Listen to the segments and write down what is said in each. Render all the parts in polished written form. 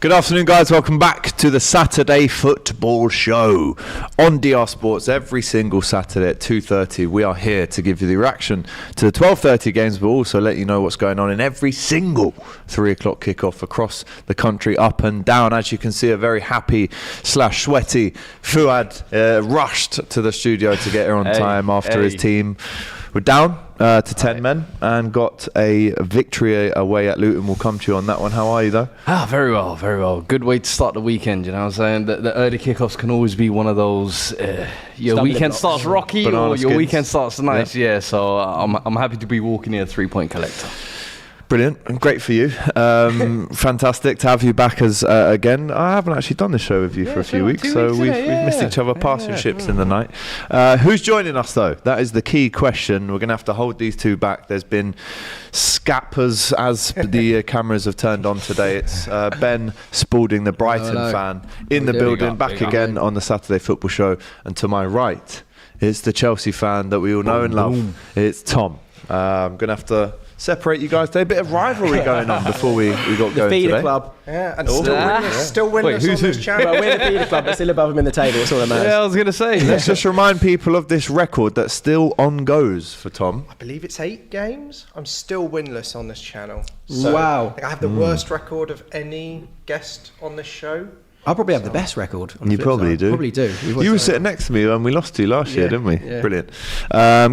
Good afternoon, guys. Welcome back to the Saturday Football Show on DR Sports. Every single Saturday at 2:30, we are here to give you the reaction to the 12:30 games, but also let you know what's going on in every single 3 o'clock kickoff across the country, up and down. As you can see, a very happy / sweaty Fuad rushed to the studio to get here on time after his team were down to 10 men and got a victory away at Luton. We'll come to you on that one. How are you, though? Very well, very well. Good way to start the weekend, you know what I'm saying? The early kickoffs can always be one of those, your weekend starts rocky or your weekend starts nice. Yeah, so I'm happy to be walking here 3-point collector. Brilliant and great for you. Fantastic to have you back as again. I haven't actually done this show with you for a few weeks, so we've missed each other passing ships in the night. Who's joining us though? That is the key question. We're going to have to hold these two back. There's been scappers as the cameras have turned on today. It's Ben Spalding, the Brighton fan, in the building, back again on the Saturday Football Show. And to my right, it's the Chelsea fan that we all know and love. It's Tom. I'm going to have to separate you guys. There's a bit of rivalry going on before we got going today. The Club. Yeah, and still winless on this channel. Well, we're the feeder club, but still above him in the table. That's all that matters. Yeah, I was going to say. Let's just remind people of this record that still on goes for Tom. I believe it's 8 games. I'm still winless on this channel. So wow. I have the worst record of any guest on this show. I'll probably have the best record. You probably do. Probably do. You were sitting next to me when we lost to you last year, didn't we? Yeah. Brilliant.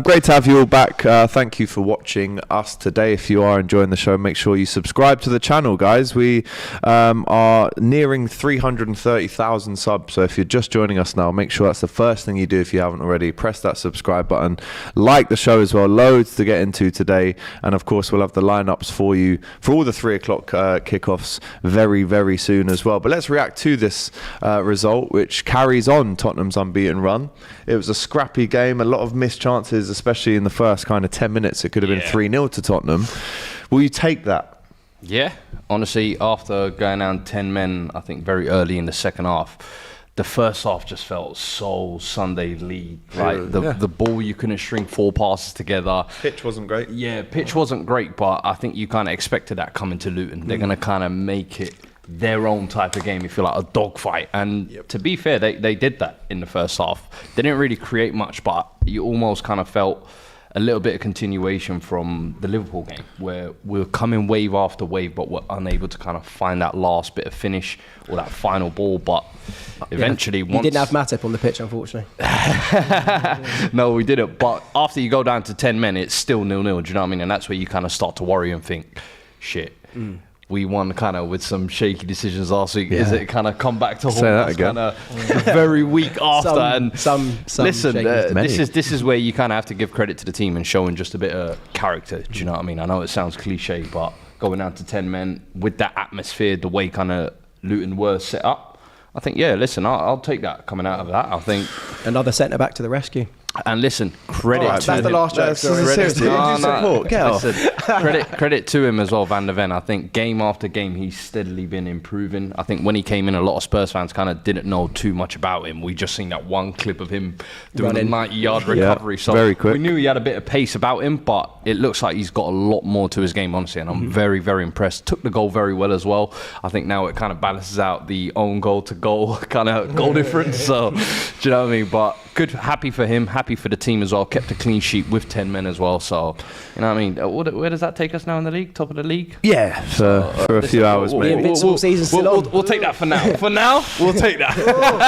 Great to have you all back. Thank you for watching us today. If you are enjoying the show, make sure you subscribe to the channel, guys. We are nearing 330,000 subs. So if you're just joining us now, make sure that's the first thing you do if you haven't already. Press that subscribe button. Like the show as well. Loads to get into today. And of course, we'll have the lineups for you for all the 3 o'clock kickoffs very, very soon as well. But let's react to this result, which carries on Tottenham's unbeaten run. It was a scrappy game, a lot of missed chances, especially in the first kind of 10 minutes. It could have been 3-0 to Tottenham. Will you take that? Yeah, honestly, after going down 10 men, I think very early in the second half, the first half just felt so Sunday league. Like the ball, you couldn't string 4 passes together. Pitch wasn't great. Yeah, pitch wasn't great, but I think you kind of expected that coming to Luton. They're going to kind of make it their own type of game, if you like, a dogfight. And to be fair, they did that in the first half. They didn't really create much, but you almost kind of felt a little bit of continuation from the Liverpool game, where we were coming wave after wave, but we're unable to kind of find that last bit of finish or that final ball. But eventually, you didn't have Matip on the pitch, unfortunately. No, we didn't. But after you go down to 10 men, it's still 0-0. Do you know what I mean? And that's where you kind of start to worry and think, shit. We won kind of with some shaky decisions last week. Is it kind of come back to haunt us kind of very week after? Some listen, this is where you kind of have to give credit to the team and showing just a bit of character. Do you know what I mean? I know it sounds cliche, but going down to 10 men with that atmosphere, the way kind of Luton were set up, I think, listen, I'll take that coming out of that. I think another centre back to the rescue. And listen, credit to that's him. the last joke. Credit to him as well, Van der Ven. I think game after game, he's steadily been improving. I think when he came in, a lot of Spurs fans kind of didn't know too much about him. We just seen that one clip of him doing a 90-yard recovery. So very quick. We knew he had a bit of pace about him, but it looks like he's got a lot more to his game, honestly. And I'm very, very impressed. Took the goal very well as well. I think now it kind of balances out the own goal to goal kind of goal difference. So, do you know what I mean? But good, happy for him, happy for the team as well. Kept a clean sheet with 10 men as well. So, you know what I mean? Where does that take us now in the league? Top of the league? Yeah, for a few hours, The maybe. invincible season's still on. We'll take that for now. For now, we'll take that.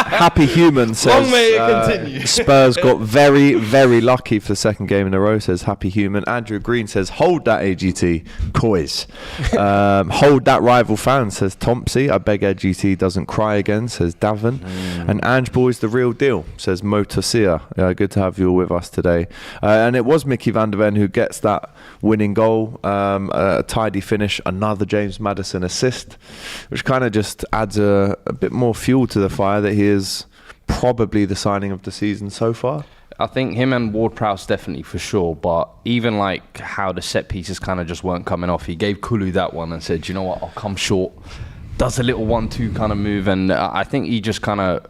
Happy Human says Long may it continue. Spurs got very, very lucky for the second game in a row, says Happy Human. Andrew Green says, hold that AGT, coys. Hold that rival fan, says Thompsy. I beg AGT doesn't cry again, says Davin. And Ange Boy's the real deal, says Motosia. Good to have you all with us today. And it was Mickey van der Ven who gets that winning goal, a tidy finish, another James Maddison assist, which kind of just adds a bit more fuel to the fire that he is probably the signing of the season so far. I think him and Ward-Prowse definitely for sure, but even like how the set pieces kind of just weren't coming off. He gave Kulu that one and said, you know what, I'll come short. Does a little 1-2 kind of move, and I think he just kind of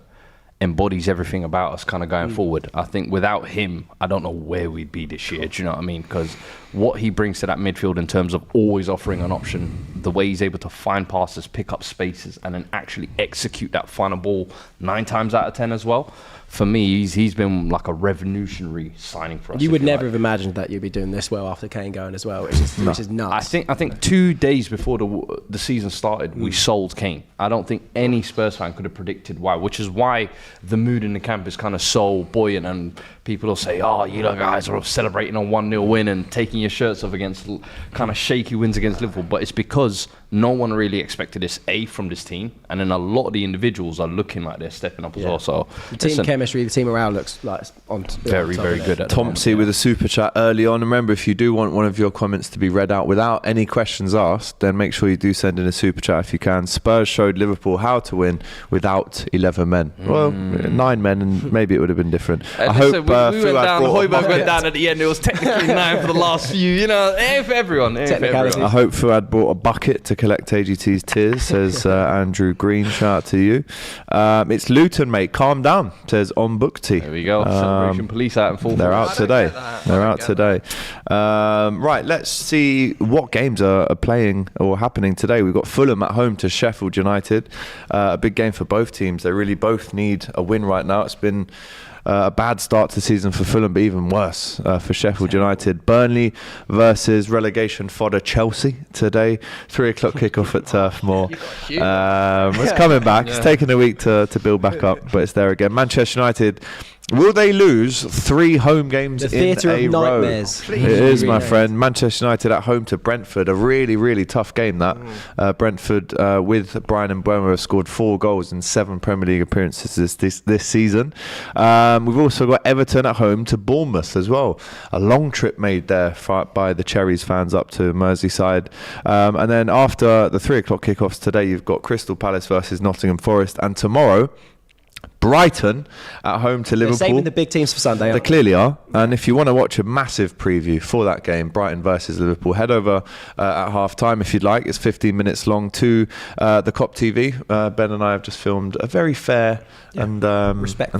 embodies everything about us kind of going forward. I think without him, I don't know where we'd be this year. Do you know what I mean? Because what he brings to that midfield in terms of always offering an option the way he's able to find passes, pick up spaces, and then actually execute that final ball 9 times out of 10 as well. For me, he's been like a revolutionary signing for us. You would never have imagined that you'd be doing this well after Kane going as well, which is nuts. I think 2 days before the season started, we sold Kane. I don't think any Spurs fan could have predicted why, which is why the mood in the camp is kind of so buoyant, and people will say, oh, you guys are celebrating a 1-0 win and taking your shirts off against kind of shaky wins against Liverpool. But it's because no one really expected this from this team, and then a lot of the individuals are looking like they're stepping up as well. So the team chemistry, the team around looks like it's very good at Tomsy with a super chat early on. Remember, if you do want one of your comments to be read out without any questions asked, then make sure you do send in a super chat if you can. Spurs showed Liverpool how to win without 11 men. Well, 9 men, and maybe it would have been different. I hope we went down. Højbjerg went down at the end. It was technically 9 for the last few. For everyone. I hope Fuad brought a bucket to collect AGT's tears, says Andrew Green. Shout out to you. It's Luton, mate. Calm down, says Ombookty. There we go. Celebration police out in full. They're out today. Right, let's see what games are playing or happening today. We've got Fulham at home to Sheffield United. A big game for both teams. They really both need a win right now. It's been a bad start to the season for Fulham, but even worse for Sheffield United. Burnley versus relegation fodder Chelsea today. 3 o'clock kickoff at Turf Moor. It's coming back. It's taken a week to build back up, but it's there again. Manchester United. Will they lose 3 home games in a row? Theatre of nightmares. It is, my friend. Manchester United at home to Brentford. A really, really tough game, that. Brentford, with Brian and Mbeumo, have scored 4 goals in 7 Premier League appearances this season. We've also got Everton at home to Bournemouth as well. A long trip made there by the Cherries fans up to Merseyside. And then after the 3 o'clock kickoffs today, you've got Crystal Palace versus Nottingham Forest. And tomorrow, Brighton at home to Liverpool. They're saving the big teams for Sunday. They clearly are. And if you want to watch a massive preview for that game, Brighton versus Liverpool, head over at half time if you'd like. It's 15 minutes long to the COP TV. Ben and I have just filmed a very fair and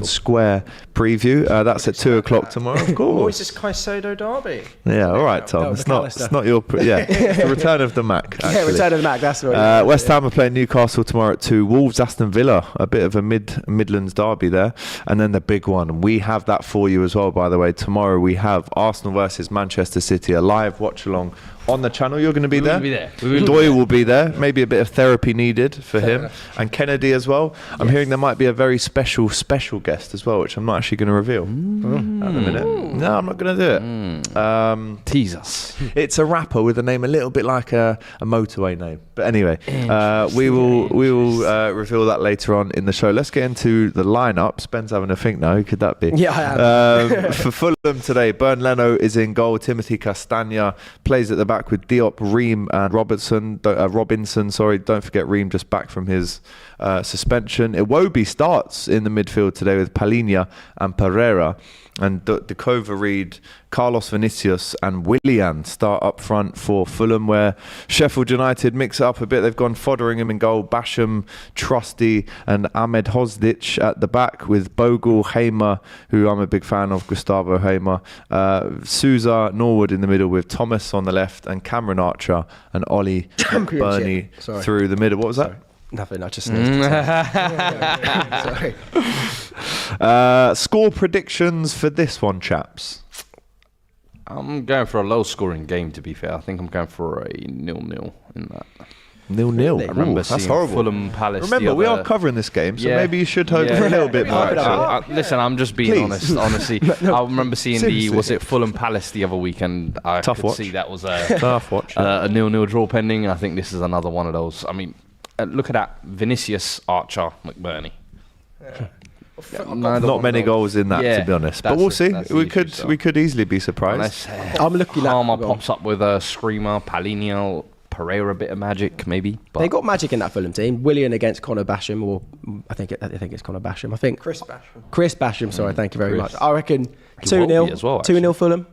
square preview. That's at 2 o'clock tomorrow, of course. Oh, is this Caicedo derby? Yeah, all right, Tom. It's not your... it's the return of the Mac, actually. Yeah, return of the Mac, that's right. West Ham are playing Newcastle tomorrow at 2. Wolves, Aston Villa, a bit of a Midlands derby there. And then the big one. We have that for you as well, by the way. Tomorrow we have Arsenal versus Manchester City, a live watch-along on the channel. You're going to be there? Doyle will be there. Maybe a bit of therapy needed for him. And Kennedy as well. I'm hearing there might be a very special guest as well, which I'm not actually going to reveal at the minute. No, I'm not going to do it. Tease us. It's a rapper with a name a little bit like a motorway name. But anyway, we will reveal that later on in the show. Let's get into the lineup. Ben's having a think now. Who could that be? Yeah, I am. For Fulham today, Bern Leno is in goal. Timothy Castagna plays at the back with Diop, Ream and Robinson. Don't forget Ream just back from his suspension. Iwobi starts in the midfield today with Palhinha and Pereira. And Dekova Reed, Carlos Vinicius and Willian start up front for Fulham, where Sheffield United mix it up a bit. They've gone Fotheringham in goal, Basham, Trusty and Ahmed Hosdic at the back with Bogle, Hamer, who I'm a big fan of, Gustavo Hamer, Souza, Norwood in the middle with Thomas on the left and Cameron Archer and Ollie McBurney through the middle. What was that? Nothing, I just sneezed. Sorry. Score predictions for this one, chaps. I'm going for a low-scoring game, to be fair. I think I'm going for a 0-0 in that. 0-0. I remember that's seeing horrible. Fulham Palace. Remember, we are covering this game, so maybe you should hope for a little bit more. Listen, I'm just being honest. Honestly, I remember seeing was it Fulham Palace the other week, and I could see that was a tough watch. A 0-0 draw pending. I think this is another one of those. I mean, look at that: Vinicius, Archer, McBurney. Not many goals in that, to be honest. But we'll see. We could easily be surprised. I'm looking at Palmer pops up with a screamer, Palhinha, Pereira, a bit of magic, maybe. But they got magic in that Fulham team. Willian against Connor Basham, or I think it's Connor Basham. I think Chris Basham. Chris Basham. Sorry, thank you very much. I reckon 2-0 as well. 2-0 Fulham.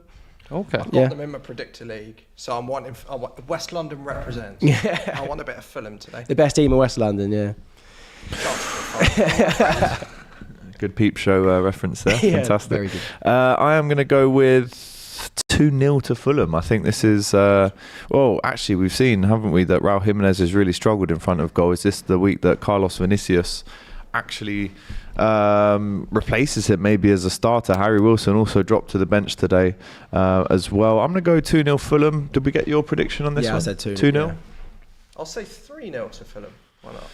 Okay. I've got them in my predictor league, so I want West London represents. I want a bit of Fulham today. The best team in West London, yeah. Good peep show reference there. Fantastic. Very good. I am going to go with 2-0 to Fulham. I think this is, well, actually, we've seen, haven't we, that Raul Jimenez has really struggled in front of goal. Is this the week that Carlos Vinicius actually replaces him maybe as a starter? Harry Wilson also dropped to the bench today as well. I'm going to go 2-0 Fulham. Did we get your prediction on this one? Yeah, I said 2-0. 2-0? Yeah. I'll say 3-0 to Fulham. Why not?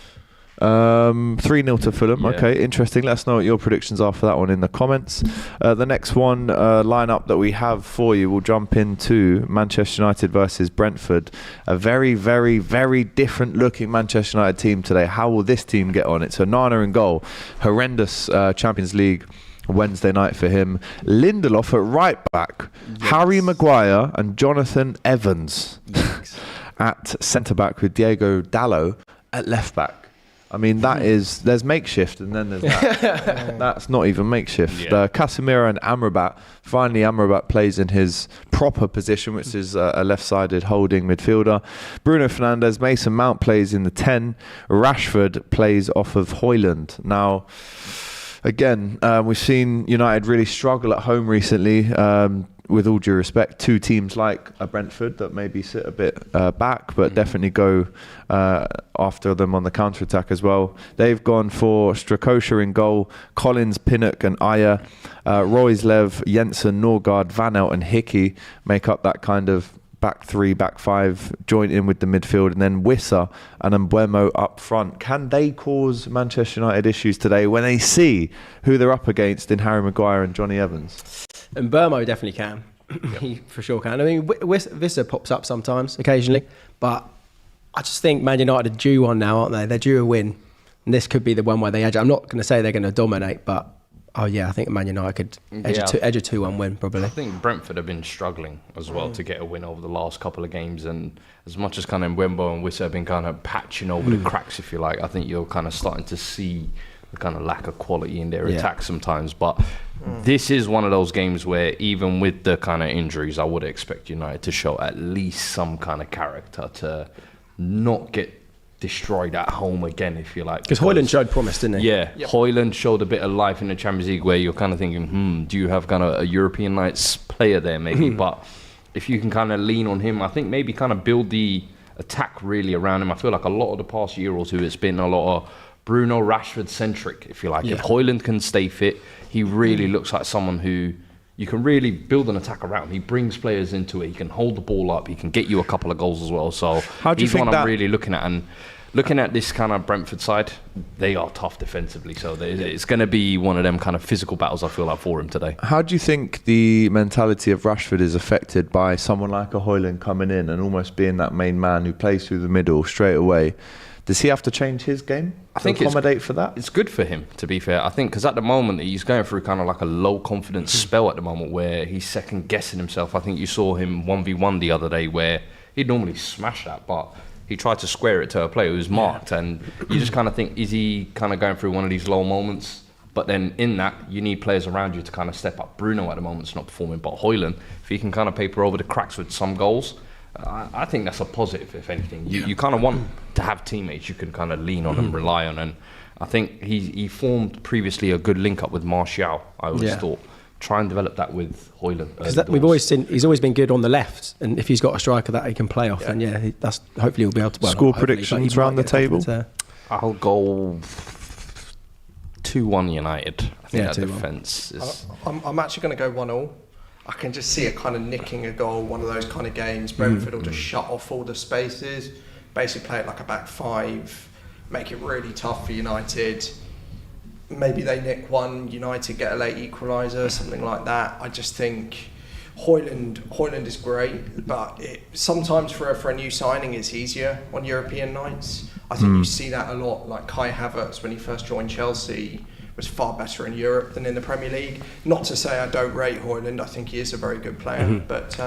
3-0 to Fulham. Yeah. Okay, interesting. Let us know what your predictions are for that one in the comments. The next one lineup that we have for you, we'll jump into Manchester United versus Brentford. A very, very, very different looking Manchester United team today. How will this team get on? It's Onana in goal. Horrendous Champions League Wednesday night for him. Lindelof at right back. Yes. Harry Maguire and Jonathan Evans at centre back with Diego Dallo at left back. I mean, there's makeshift, and then there's that. That's not even makeshift. Yeah. Casemiro and Amrabat. Finally, Amrabat plays in his proper position, which is a left-sided holding midfielder. Bruno Fernandes, Mason Mount plays in the 10. Rashford plays off of Højlund. Now, again, we've seen United really struggle at home recently. With all due respect, two teams like Brentford that maybe sit a bit back, but definitely go after them on the counter-attack as well. They've gone for Strakosha in goal, Collins, Pinnock and Ayer, Royce-Lev, Jensen, Norgard, Van Aert and Hickey make up that kind of back three, back five, joint in with the midfield, and then Wissa and Mbeumo up front. Can they cause Manchester United issues today when they see who they're up against in Harry Maguire and Johnny Evans? And Burmo definitely can. He for sure can. I mean, Vissa pops up sometimes, occasionally, but I just think Man United are due one now, aren't they? They're due a win, and this could be the one where they edge. I'm not going to say they're going to dominate, but I think Man United could edge a 2-1 win probably. I think Brentford have been struggling as well to get a win over the last couple of games, and as much as kind of Mbeumo and Wissa have been kind of patching over the cracks, if you like, I think you're kind of starting to see the kind of lack of quality in their attack sometimes. But this is one of those games where even with the kind of injuries, I would expect United to show at least some kind of character to not get destroyed at home again, if you like. Because Højlund showed promise, didn't he? Yeah, Højlund showed a bit of life in the Champions League where you're kind of thinking, do you have kind of a European Nights player there maybe? But if you can kind of lean on him, I think maybe kind of build the attack really around him. I feel like a lot of the past year or two, it's been a lot of Bruno Rashford centric, if you like. If Højlund can stay fit, he really looks like someone who you can really build an attack around. He brings players into it. He can hold the ball up. He can get you a couple of goals as well. So he's one I'm really looking at. And looking at this kind of Brentford side, they are tough defensively. So it's going to be one of them kind of physical battles, I feel like, for him today. How do you think the mentality of Rashford is affected by someone like a Højlund coming in and almost being that main man who plays through the middle straight away? Does he have to change his game to accommodate for that? It's good for him, to be fair. I think because at the moment he's going through kind of like a low confidence spell at the moment where he's second guessing himself. I think you saw him 1v1 the other day where he'd normally smash that, but he tried to square it to a player who was marked, and you just kind of think, is he kind of going through one of these low moments? But then in that, you need players around you to kind of step up. Bruno at the moment's not performing, but Højlund, if he can kind of paper over the cracks with some goals, I think that's a positive, if anything. You kind of want to have teammates you can kind of lean on and rely on, and I think he formed previously a good link up with Martial. I always thought try and develop that with Højlund. Because we've always seen he's always been good on the left, and if he's got a striker that he can play off, then that's hopefully he'll be able to. Score predictions around the table. I'll go 2-1 United. I think that defence is. I'm actually going to go 1-1. I can just see it kind of nicking a goal, one of those kind of games. Brentford will just shut off all the spaces, basically play it like a back five, make it really tough for United. Maybe they nick one, United get a late equaliser, something like that. I just think Højlund is great, but sometimes for a new signing it's easier on European nights. I think you see that a lot, like Kai Havertz when he first joined Chelsea was far better in Europe than in the Premier League. Not to say I don't rate Højlund, I think he is a very good player, but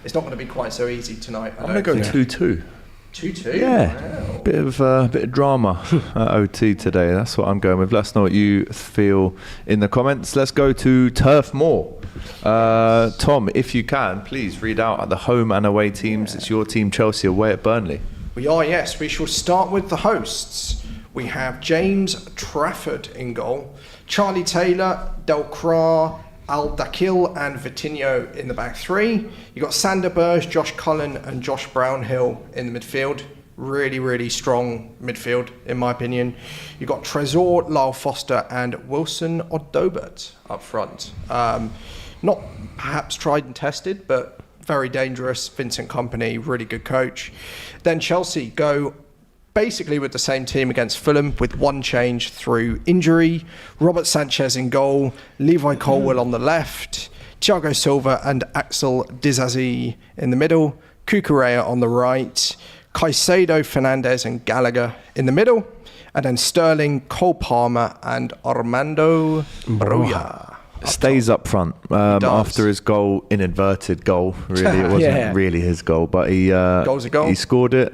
it's not going to be quite so easy tonight. I'm going to go 2-2. 2-2? Yeah, wow. bit of drama at OT today. That's what I'm going with. Let us know what you feel in the comments. Let's go to Turf Moor. Tom, if you can, please read out the home and away teams. It's your team, Chelsea, away at Burnley. We are, yes. We shall start with the hosts. We have James Trafford in goal, Charlie Taylor, Del Cra, Al-Dakil and Vitinho in the back three. You got Sander Berge, Josh Cullen and Josh Brownhill in the midfield. Really, really strong midfield, in my opinion. You got Trezor, Lyle Foster and Wilson Odobert up front. Not perhaps tried and tested, but very dangerous. Vincent Kompany, really good coach. Then Chelsea go basically with the same team against Fulham with one change through injury. Robert Sanchez in goal, Levi Colwill on the left, Thiago Silva and Axel Disasi in the middle, Cucurella on the right, Caicedo, Fernandez and Gallagher in the middle, and then Sterling, Cole Palmer and Armando Broja. Stays up front after his goal, inadverted goal. Really, it wasn't really his goal, but he Goal's a goal. He scored it.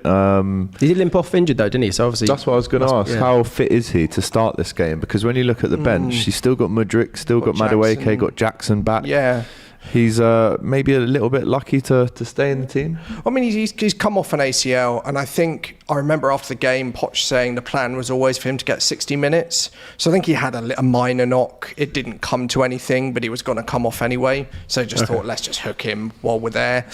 He did limp off injured though, didn't he? So obviously That's what I was going to ask. How fit is he to start this game? Because when you look at the bench, he's still got Mudryk, still got Madueke, got Jackson back. Yeah. He's maybe a little bit lucky to stay in the team. I mean, he's come off an ACL, and I remember after the game, Poch saying the plan was always for him to get 60 minutes. So I think he had a minor knock. It didn't come to anything, but he was going to come off anyway. So just thought, let's just hook him while we're there.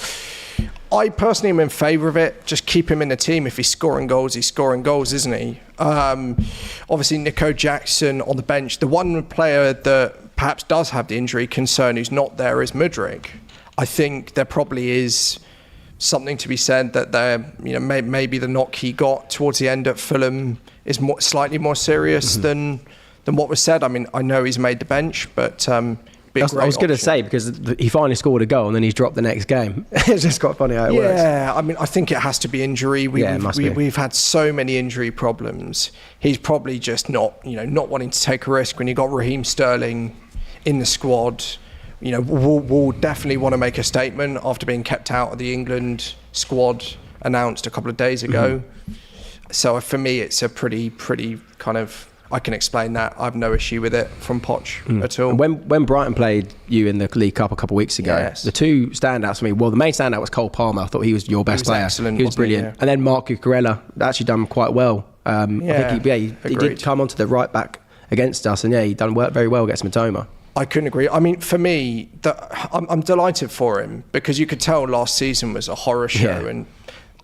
I personally am in favour of it. Just keep him in the team. If he's scoring goals, isn't he? Obviously, Nico Jackson on the bench. The one player that perhaps does have the injury concern who's not there is Mudryk. I think there probably is something to be said that maybe the knock he got towards the end at Fulham is slightly more serious than what was said. I mean, I know he's made the bench, but I was going to say, because he finally scored a goal and then he's dropped the next game. It's just quite funny how it works. Yeah, I mean, I think it has to be injury. We've had so many injury problems. He's probably just not wanting to take a risk when you got Raheem Sterling in the squad. We'll definitely want to make a statement after being kept out of the England squad announced a couple of days ago. So for me, it's a pretty kind of, I can explain that. I have no issue with it from Poch at all. When Brighton played you in the League Cup a couple of weeks ago, the two standouts for me, well, the main standout was Cole Palmer. I thought he was your best player. Excellent, he was brilliant. He? Yeah. And then Marc Cucurella actually done quite well. I think he did come onto the right back against us, and he done very well against Matoma. I couldn't agree. I mean, for me, I'm delighted for him, because you could tell last season was a horror show, and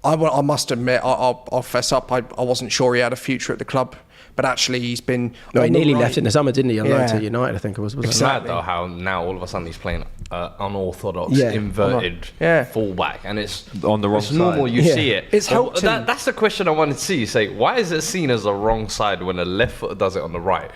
I must admit, I'll fess up, I wasn't sure he had a future at the club, but actually he's been... No, he nearly left in the summer, didn't he? On loan to United, I think it was. It's sad though how now all of a sudden he's playing unorthodox, inverted fullback, and it's on the wrong side. It's normal, you see it. It's helped him. That's the question I wanted to see. You say, why is it seen as a wrong side when a left footer does it on the right?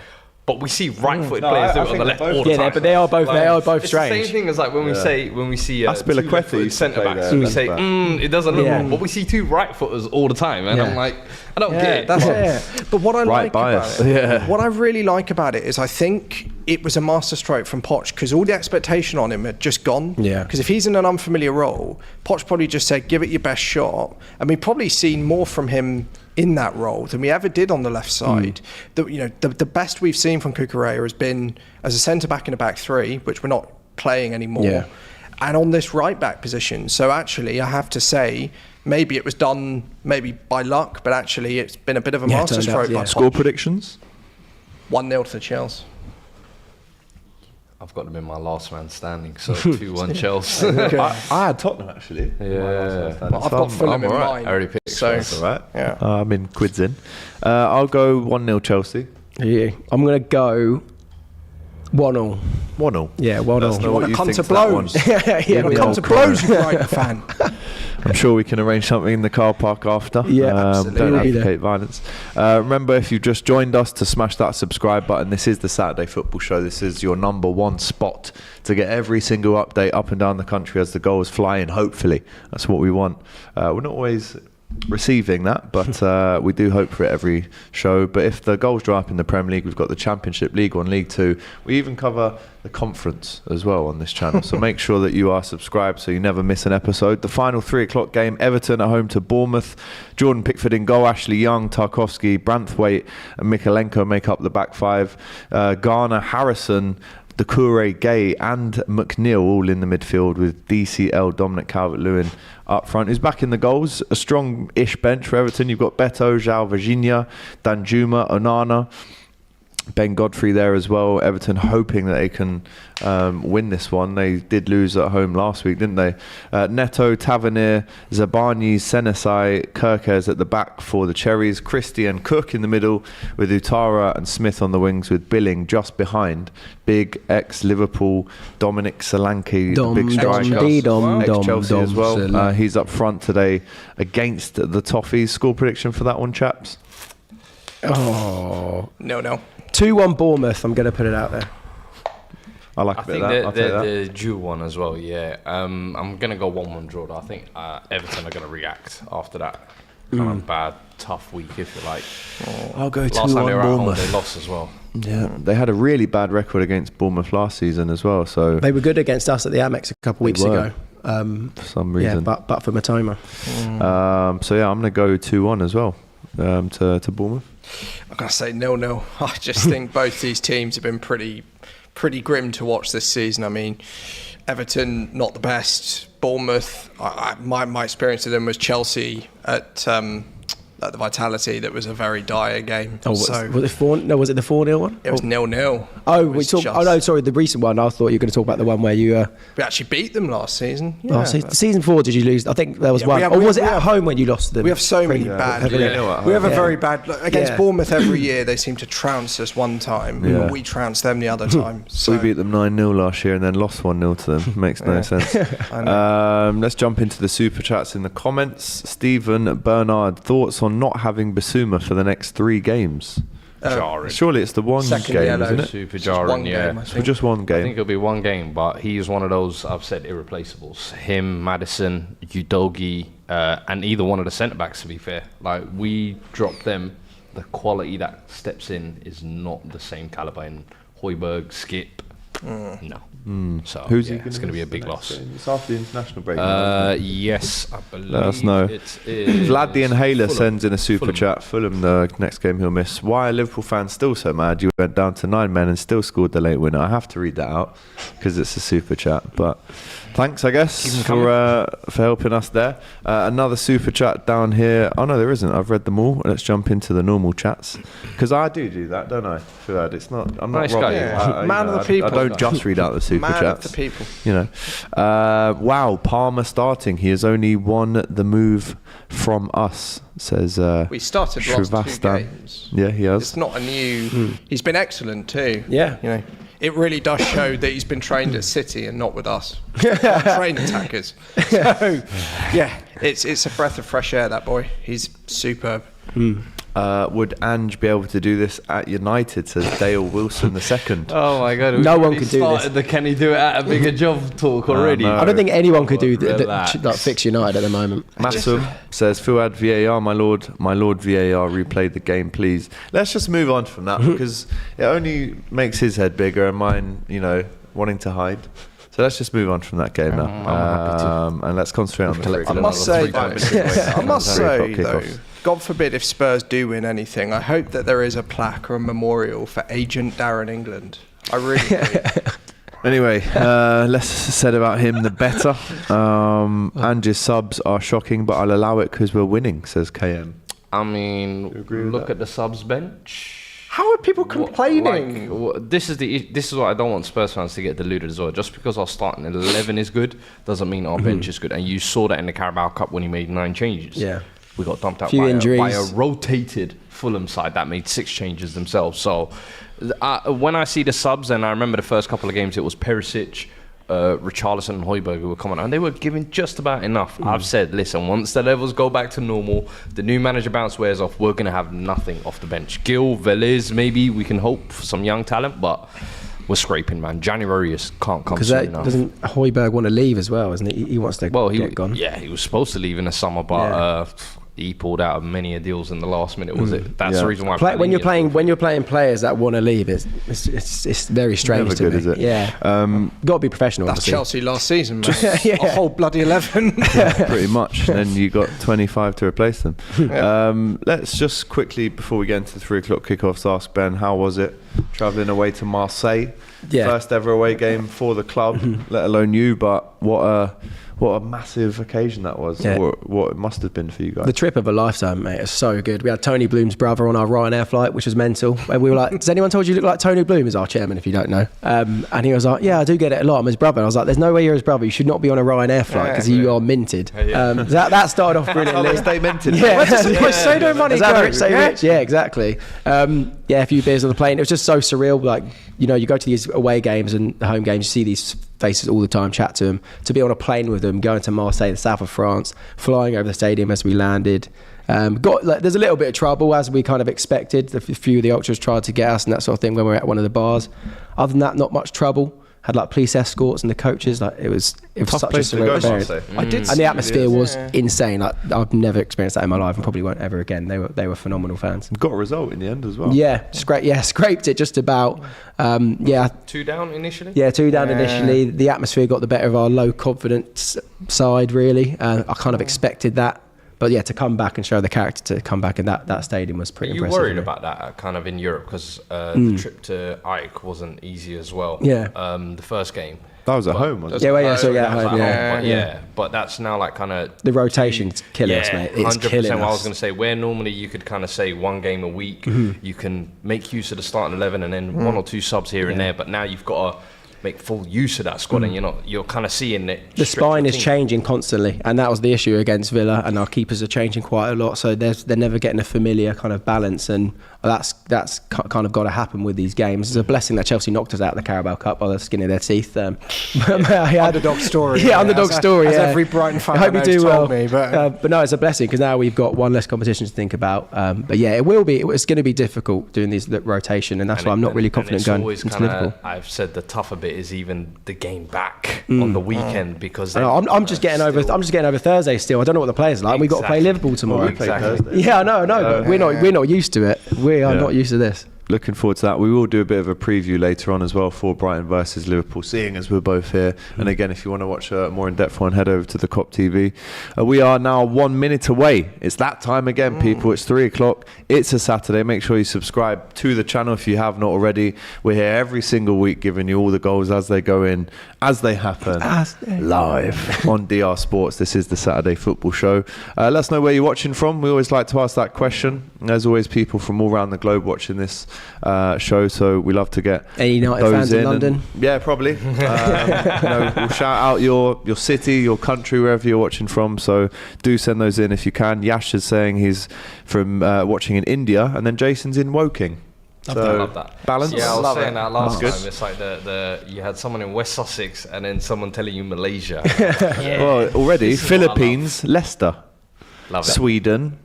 But we see right-footed players do it on the left all the time. But they are both strange. It's the same thing as like when we see Aspilicueta centre backs. We say it doesn't look wrong, but we see two right footers all the time, and I'm like, I don't get it. That's it. But what what I really like about it is I think it was a masterstroke from Poch, because all the expectation on him had just gone. Yeah. Because if he's in an unfamiliar role, Poch probably just said, give it your best shot, and we've probably seen more from him in that role than we ever did on the left side. The best we've seen from Cucurella has been as a centre back in a back three, which we're not playing anymore, and on this right back position. So actually, I have to say, maybe it was done maybe by luck, but actually it's been a bit of a masterstroke. Score predictions? 1-0 to Chelsea. I've got them in my last man standing, so 2-1 Chelsea. I had Tottenham actually. Yeah. I've got Fulham in right. mine. I already picked. So That's all right. Yeah. I'm in quids in. I'll go 1-0 Chelsea. Yeah. I'm going to go 1-0. 1-0. Yeah, 1-0. That's not what you come think to that one. blows. Come to blows, you Brighton fan. I'm sure we can arrange something in the car park after. Absolutely. Don't advocate violence. Remember, if you've just joined us, to smash that subscribe button. This is the Saturday Football Show. This is your number one spot to get every single update up and down the country as the goals fly in, hopefully. That's what we want. We're not always receiving that, but we do hope for it every show. But if the goals dry up in the Premier League, we've got the Championship, League One, League Two. We even cover the conference as well on this channel, so make sure that you are subscribed so you never miss an episode. The final 3 o'clock game, Everton at home to Bournemouth. Jordan Pickford in goal, Ashley Young, Tarkowski, Branthwaite and Mikalenko make up the back five. Garner, Harrison, Doucouré, Gay and McNeil all in the midfield, with DCL, Dominic Calvert-Lewin up front. Who's back in the goals? A strong-ish bench for Everton. You've got Beto, João Virginia, Danjuma, Onana. Ben Godfrey there as well. Everton hoping that they can win this one. They did lose at home last week, didn't they? Neto, Tavernier, Zabani, Senesai, Kirkes at the back for the Cherries. Christie and Cook in the middle with Utara and Smith on the wings with Billing just behind. Big ex-Liverpool Dominic Solanke, the big striker. Ex-Chelsea as well. He's up front today against the Toffees. Score prediction for that one, chaps? Oh. No. 2-1 Bournemouth, I'm going to put it out there. I like a bit of that. I'll take that. The due one as well, yeah. I'm going to go 1-1 draw. I think Everton are going to react after that kind of bad, tough week, if you like. I'll go 2-1 Last time they were at home, Bournemouth. they lost as well. Yeah, they had a really bad record against Bournemouth last season as well. So they were good against us at the Amex a couple weeks ago. For some reason. Yeah, but for Matoma. So yeah, I'm going to go 2-1 as well to Bournemouth. I'm going to say 0-0. I just think both these teams have been pretty grim to watch this season. I mean, Everton, not the best. Bournemouth, my experience of them was Chelsea at the Vitality. That was a very dire game. Oh, was it the 4-0 one? It was 0-0. Sorry, the recent one. I thought you were going to talk about the one where you... We actually beat them last season. Yeah. Season 4, did you lose? I think there was one. Was it at home when you lost them? We have so many bad... We have a very bad... Against Bournemouth every year, they seem to trounce us one time. Yeah. We trounce them the other time. So. We beat them 9-0 last year and then lost 1-0 to them. Makes no sense. Let's jump into the super chats in the comments. Stephen Bernard, thoughts on not having Basuma for the next 3 games? Jarring. Surely it's the one Second game, yellow. isn't it? Super jarring, yeah. For just one game. I think it'll be one game, but he's one of those, I've said, irreplaceables. Him, Maddison, Udogie, and either one of the centre-backs, to be fair. Like, we drop them, the quality that steps in is not the same calibre in Højbjerg, Skip. No. So Who's it's going to be a big loss. It's after the international break. Yes, I believe. Let us know. Vlad the Inhaler Fulham. sends in a super chat. Fulham, the next game he'll miss. Why are Liverpool fans still so mad? You went down to 9 men and still scored the late winner. I have to read that out because it's a super chat. But thanks, I guess, for helping us there. Another super chat down here. Oh no, there isn't. I've read them all. Let's jump into the normal chats because I do that, don't I? Fuad, it's not. I'm not Nice robbing. guy. Man of the people. I don't just read out the super Man chats. of the people. You know, wow, Palmer starting. He has only won the move from us, says We started last 2 Shrivastan. games. Yeah, he has. It's not a new... He's been excellent too. Yeah. You know, it really does show that he's been trained at City and not with us. Train attackers. So, yeah, it's a breath of fresh air, that boy. He's superb. Would Ange be able to do this at United, says Dale Wilson II. Oh my God! No one could do this. Can he do it at a bigger job talk already? no. I don't think anyone could do Relax. like fix United at the moment. Massum says, Fuad, VAR, my lord VAR, replay the game, please. Let's just move on from that because it only makes his head bigger and mine, wanting to hide. So let's just move on from that game now. I'm happy and let's concentrate on the free I must say, though, kickoffs. God forbid if Spurs do win anything, I hope that there is a plaque or a memorial for Agent Darren England. I really do. Anyway, less said about him, the better. Ange's subs are shocking, but I'll allow it because we're winning, says KM. I mean, agree with look that? at the subs bench. How are people complaining? This is what I don't want Spurs fans to get deluded as well. Just because our starting 11 is good doesn't mean our bench is good. And you saw that in the Carabao Cup when he made 9 changes. Yeah. We got dumped out Few by injuries. a rotated Fulham side that made 6 changes themselves. So when I see the subs, and I remember the first couple of games, it was Perisic, Richarlison and Højbjerg who were coming on, and they were giving just about enough. I've said, listen, once the levels go back to normal, the new manager bounce wears off, we're going to have nothing off the bench. Gil, Velez, maybe we can hope for some young talent, but we're scraping, man. January can't come soon enough. Doesn't Højbjerg want to leave as well, isn't he? He wants to get gone. Yeah, he was supposed to leave in the summer, but he pulled out of many deals in the last minute. Was it? That's the reason why. When you're playing players that want to leave, it's very strange. Never to good, me. is it? Yeah, got to be professional. That's obviously. Chelsea last season, man. A whole bloody 11. Pretty much. And then you got 25 to replace them. Let's just quickly, before we get into the 3 o'clock kickoffs, ask Ben, how was it travelling away to Marseille? Yeah. First ever away game for the club, let alone you, but what what a massive occasion that was. Yeah. What it must have been for you guys. The trip of a lifetime, mate. It's so good. We had Tony Bloom's brother on our Ryanair flight, which was mental. And we were like, "Has anyone told you look like Tony Bloom?" Is our chairman, if you don't know. And he was like, "Yeah, I do get it a lot. I'm his brother." And I was like, "There's no way you're his brother. You should not be on a Ryanair flight because you are minted." That started off brilliantly. Stay minted. Yeah, say no money. Is that Go, rich, say rich? Yeah, exactly. A few beers on the plane. It was just so surreal. Like, you know, you go to these away games and the home games, you see these faces all the time, chat to them. To be on a plane with them, going to Marseille, the south of France, flying over the stadium as we landed. There's a little bit of trouble, as we kind of expected. A few of the ultras tried to get us and that sort of thing when we were at one of the bars. Other than that, not much trouble. Had like police escorts and the coaches. Like it was Tough such a place to surreal go, experience. I did And see the atmosphere videos. was insane. Like I've never experienced that in my life and probably won't ever again. They were phenomenal fans. Got a result in the end as well. Yeah, scraped it just about. 2 down initially. Yeah, 2 down initially. The atmosphere got the better of our low confidence side, really. I kind of expected that. But yeah, to come back and show the character to come back in that stadium was pretty Are you impressive. worried about that kind of in Europe? Because the trip to Ike wasn't easy as well. Yeah. The first game. That was at home, wasn't it? Yeah, well, yeah, so yeah, That was home, at yeah. home, but that's now like kind of The rotation's killing us, mate. It's 100%. killing What I was us. going to say, where normally you could kind of say 1 game a week, you can make use of the starting 11 and then 1 or 2 subs here and there. But now you've got to make full use of that squad, and you're kind of seeing it. The stretch spine the is team. changing constantly, and that was the issue against Villa. And our keepers are changing quite a lot, so they're never getting a familiar kind of balance, and that's kind of got to happen with these games. It's a blessing that Chelsea knocked us out of the Carabao Cup by the skin of their teeth. Underdog story. Yeah, underdog story. As yeah. every Brighton fan I hope you do well. told me, but no, it's a blessing because now we've got one less competition to think about. But yeah, it will be. It's going to be difficult doing these rotation, and that's why I'm not really confident going into Liverpool. I've said the tougher bit is even the game back on the weekend because I'm just getting over. I'm just getting over Thursday still. I don't know what the players are like. We've got to play Liverpool tomorrow. Exactly. Yeah, I know. But we're not used to it. We are not used to this. Looking forward to that. We will do a bit of a preview later on as well for Brighton versus Liverpool, seeing as we're both here. And again, if you want to watch a more in-depth one, head over to the COP TV. We are now 1 minute away. It's that time again, people. It's 3 o'clock. It's a Saturday. Make sure you subscribe to the channel if you have not already. We're here every single week giving you all the goals as they go in, as they happen, live on DR Sports. This is the Saturday Football Show. Let us know where you're watching from. We always like to ask that question. There's always people from all around the globe watching this show, so we love to get Any United those fans in London? Yeah, probably. We'll shout out your city, your country, wherever you're watching from. So do send those in if you can. Yash is saying he's from watching in India, and then Jason's in Woking. I love that. Balance. Yeah, I was saying that last That's time. It's like the you had someone in West Sussex and then someone telling you Malaysia. Well, already This is what I Philippines, Leicester, love it. Sweden,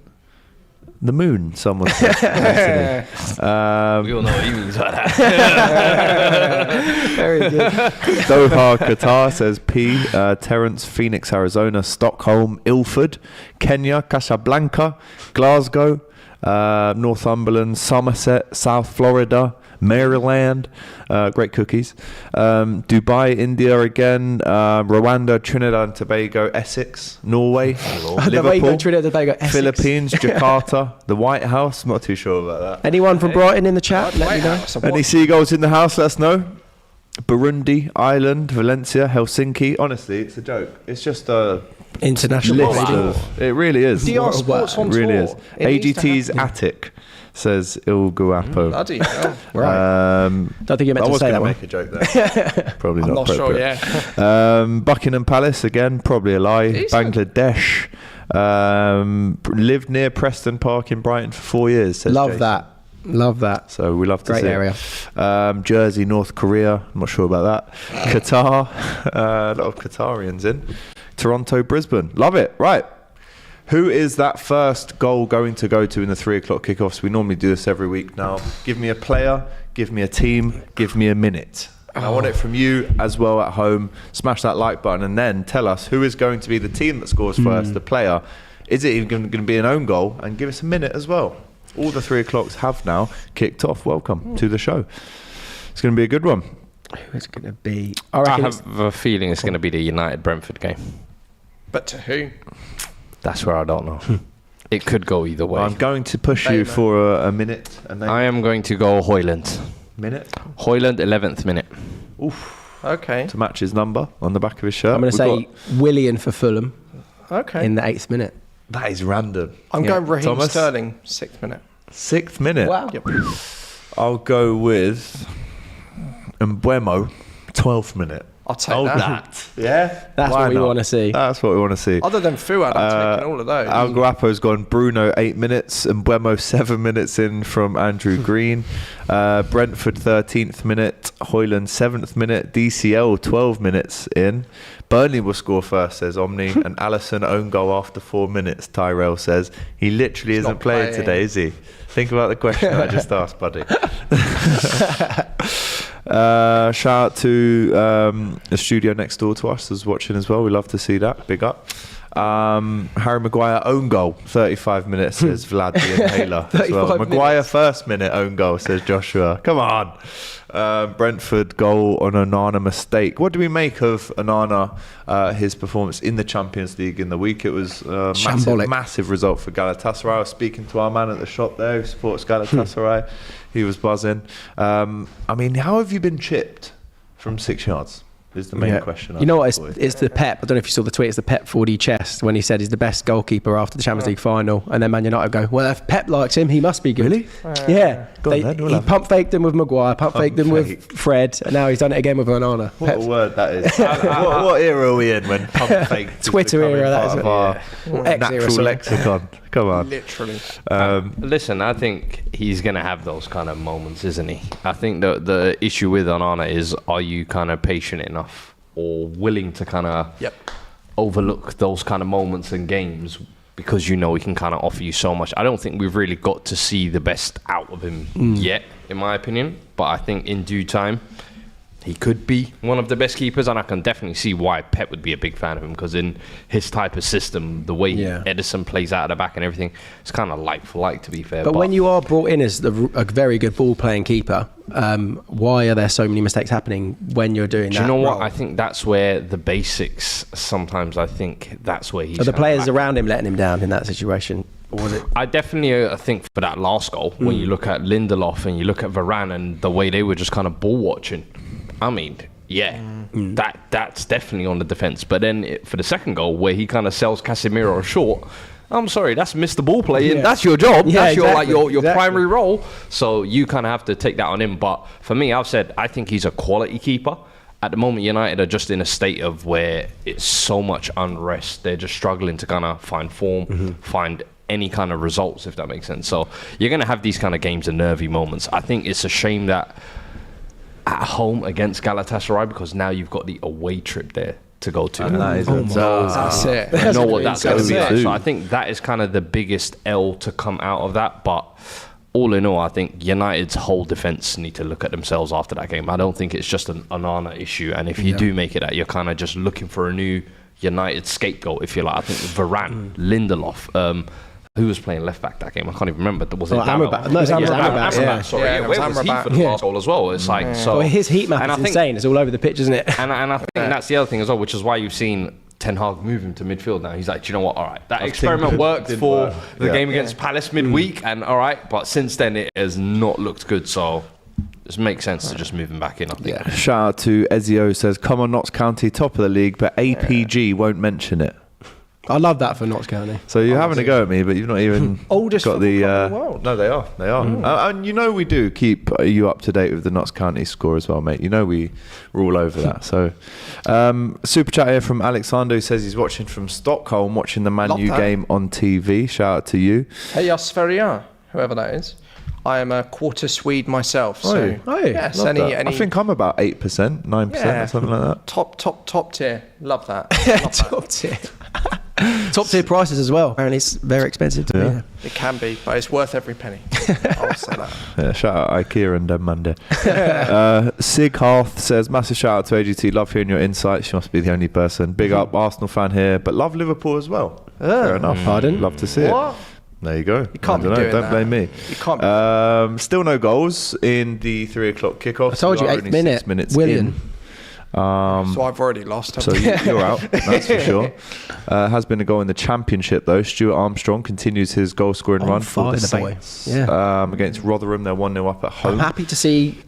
the moon. Someone said. We all know what he means by that. Very good. Doha, Qatar, says P. Terence, Phoenix, Arizona, Stockholm, Ilford, Kenya, Casablanca, Glasgow, Northumberland, Somerset, South Florida, Maryland, great cookies, Dubai, India again, Rwanda, Trinidad and Tobago, Essex, Norway, Liverpool, Trinidad and Tobago, Essex. Philippines, Jakarta, the White House. I'm not too sure about that. Anyone from Brighton in the chat? Let me know. Any seagulls in the house? Let us know. Burundi, Ireland, Valencia, Helsinki. Honestly, it's a joke. It's just a International. list baby. of. It really is. DR Sports on It really tour. is. It needs to AGT's happen. attic, says Il Guapo. Bloody hell. Right. Don't think you meant I to was say going that to one. make a joke there. Probably I'm not not sure, appropriate. yeah. Buckingham Palace again, probably a lie. Decent. Bangladesh. Lived near Preston Park in Brighton for 4 years. Says Love Jason. that. Love that. So we love to Great see area. it. Jersey, North Korea. I'm not sure about that. Qatar. A lot of Qatarians in. Toronto, Brisbane. Love it. Right. Who is that first goal going to go to in the 3 o'clock kickoffs? We normally do this every week now. Give me a player, give me a team, give me a minute. And I want it from you as well at home. Smash that like button and then tell us who is going to be the team that scores first, the player. Is it even going to be an own goal? And give us a minute as well. All the 3 o'clocks have now kicked off. Welcome to the show. It's going to be a good one. Who is it going to be? I reckon it's- have a feeling it's going to be the United Brentford game. But to who? That's where I don't know. It could go either way. I'm going to push you for a minute. And then I am going to go Hoyland. minute. Hoyland, 11th minute. Oof. Okay. to match his number on the back of his shirt. I'm going to say Willian for Fulham Okay. in the 8th minute. That is random. I'm going Raheem Thomas? Sterling, 6th minute. 6th minute. Wow. Yep. I'll go with Mbuemo, 12th minute. I'll take that. Yeah? That's Why what we not? want to see. That's what we want to see. Other than Fuad, I'm taking all of those. Al Guapo's gone Bruno 8 minutes, and Mbuemo 7 minutes in from Andrew Green. Brentford 13th minute, Hoyland 7th minute, DCL 12 minutes in. Burnley will score first, says Omni, and Allison own goal after 4 minutes, Tyrell says. He literally isn't not playing playing. today, is he? Think about the question I just asked, buddy. Shout out to the studio next door to us is watching as well. We love to see that. Big up. Harry Maguire own goal 35 minutes, says Vlad the Inhaler as well. 35 Maguire minutes. first minute own goal, says Joshua. Come on. Brentford goal on Onana mistake. What do we make of Onana, his performance in the Champions League in the week? It was a Shambolic. massive result for Galatasaray. I was speaking to our man at the shop there who supports Galatasaray. He was buzzing. I mean, how have you been chipped from 6 yards? Is the main question. You know what? for you. It's the Pep. I don't know if you saw the tweet. It's the Pep 4D chest when he said he's the best goalkeeper after the Champions League final, and then Man United go, "Well, if Pep likes him, he must be good." Really? Yeah. Go on then, we'll He have it. pump faked him with Maguire, pump faked him with fake. Fred, and now he's done it again with Onana. What Pep's a word that is. what era are we in when pump fake is Twitter becoming era, that part is of it. our Or X era, natural sorry. lexicon? Come on. Literally. Listen, I think he's going to have those kind of moments, isn't he? I think the issue with Onana is, are you kind of patient enough or willing to kind of overlook those kind of moments in games because you know he can kind of offer you so much. I don't think we've really got to see the best out of him yet, in my opinion. But I think in due time, he could be one of the best keepers, and I can definitely see why Pep would be a big fan of him, because in his type of system, the way Edison plays out of the back and everything, it's kind of like for like, to be fair. But when you are brought in as a very good ball-playing keeper, why are there so many mistakes happening when you're doing that? do you know what? role? I think that's where the basics, sometimes I think that's where he's Are the kind of players lacking. around him letting him down in that situation? Or was it? I definitely think for that last goal, when you look at Lindelof and you look at Varane and the way they were just kind of ball watching, I mean, that's definitely on the defence. But then for the second goal, where he kind of sells Casemiro short, I'm sorry, that's Mr. Ball playing. Yeah. That's your job. Yeah, that's your exactly. primary role. So you kind of have to take that on him. But for me, I've said I think he's a quality keeper. At the moment, United are just in a state of where it's so much unrest. They're just struggling to kind of find form, find any kind of results, if that makes sense. So you're going to have these kind of games and nervy moments. I think it's a shame that at home against Galatasaray, because now you've got the away trip there to go to. And that is That's it. You know what that's going to be That's like. it. So I think that is kind of the biggest L to come out of that. But all in all, I think United's whole defence need to look at themselves after that game. I don't think it's just an Onana issue. And if you do make it out, you're kind of just looking for a new United scapegoat, if you like. I think Varane, Lindelof, who was playing left back that game? I can't even remember. Was it Amrabat. No, it was Amrabat, yeah. Sorry, Yeah, it was where was he Amrabat. for the last goal as well? It's like so. Well, his heat map and is I think- insane. It's all over the pitch, isn't it? And I think that's the other thing as well, which is why you've seen Ten Hag move him to midfield now. He's like, do you know what? All right, that experiment worked didn't for work. the Yeah. game against Palace midweek, and all right, but since then it has not looked good. So it makes sense to just move him back in, I think. Shout out to Ezio, says, come on Notts County, top of the league, but APG won't mention it. I love that for Notts County. So you're having a go at me, but you've not even Oldest got the... football club in the world. No, they are. They are. And you know we do keep you up to date with the Notts County score as well, mate. You know we're all over that. So, super chat here from Alexander, who says he's watching from Stockholm, watching the Man Love U that. game on TV. Shout out to you. Hey, Sverige, whoever that is. I am a quarter Swede myself. So, yes, Love that. any I think I'm about 8%, 9% or something like that. top tier. Love that. Love that. Top tier. Top tier prices as well. Apparently, it's very expensive to be here. It can be, but it's worth every penny. I'll say that. Yeah, shout out IKEA and Monday. Sig Hearth says, massive shout out to AGT. Love hearing your insights. She must be the only person. Big up, Arsenal fan here, but love Liverpool as well. Fair enough. Pardon? Love to see it. What? There you go. You can't be doing Don't that. blame me. You can't be. Still no goals in the 3 o'clock kickoff. I told you, We are 8th only minute. 6 minutes Willian. in. So I've already lost. So you're out, that's for sure. Has been a goal in the Championship though. Stuart Armstrong continues his goal scoring run for fire, the the boy. Saints. Yeah. Against Rotherham, they're 1-0 up at home. I'm happy to see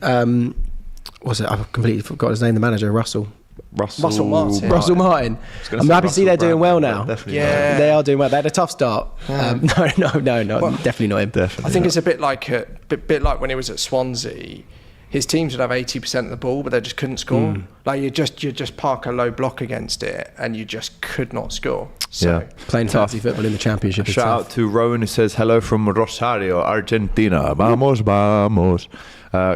Was it? I've completely forgot his name. The manager, Russel Martin. Russell Martin. I'm happy to see they're doing well now. Yeah. They are doing well. They had a tough start. No, definitely not him. Definitely. I think it's a bit like when he was at Swansea. His teams would have 80% of the ball, but they just couldn't score. Like you just park a low block against it, and you just could not score. So, Playing fantasy football in the Championship. Shout out to Rowan who says hello from Rosario, Argentina. Vamos, vamos.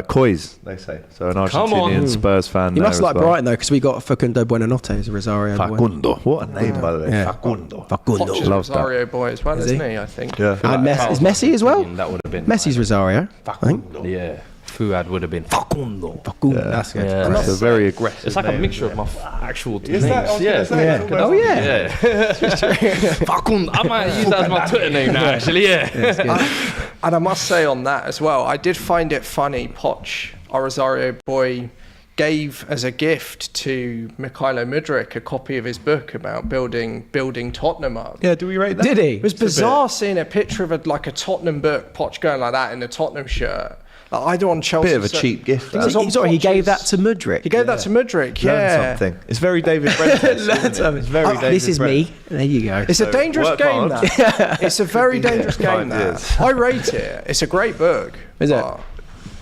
Coys, they say. So an Argentinian Spurs fan. He there must like well. Brighton though, because we got Facundo Buonanotte as a Rosario boy. Facundo. What a name, by the way. Yeah. Facundo. Facundo. Poch is Love Rosario boy as well, Is he? isn't he? I think. Yeah. And is Messi as well? That would have been Messi's Rosario. I think. Yeah. Fuad would have been Facundo. Facundo. That's good. Yeah. It's a very aggressive It's like a name, mixture isn't of it? my actual two Is names. that? I was gonna say, Yeah. it's almost Oh like- yeah. Facundo. I might use that as my Twitter name now, actually. Yeah. And I must say on that as well, I did find it funny. Poch, our Rosario boy, gave as a gift to Mykhailo Mudryk a copy of his book about building Tottenham up. Yeah, do we rate that? Did he? It was bizarre seeing a picture of a Tottenham book, Poch going like that in a Tottenham shirt. Like, I don't want Chelsea. Bit of a cheap gift. It was on Sorry, he gave that Poch's- to Mudryk. He gave that to Mudryk. Learn Yeah. something. It's very David Brentford. It's very David This is Brent. me. There you go. It's a dangerous work game, hard. that. It's a very dangerous Yeah, game, 5 that. years. I rate it. It's a great book. Is it? but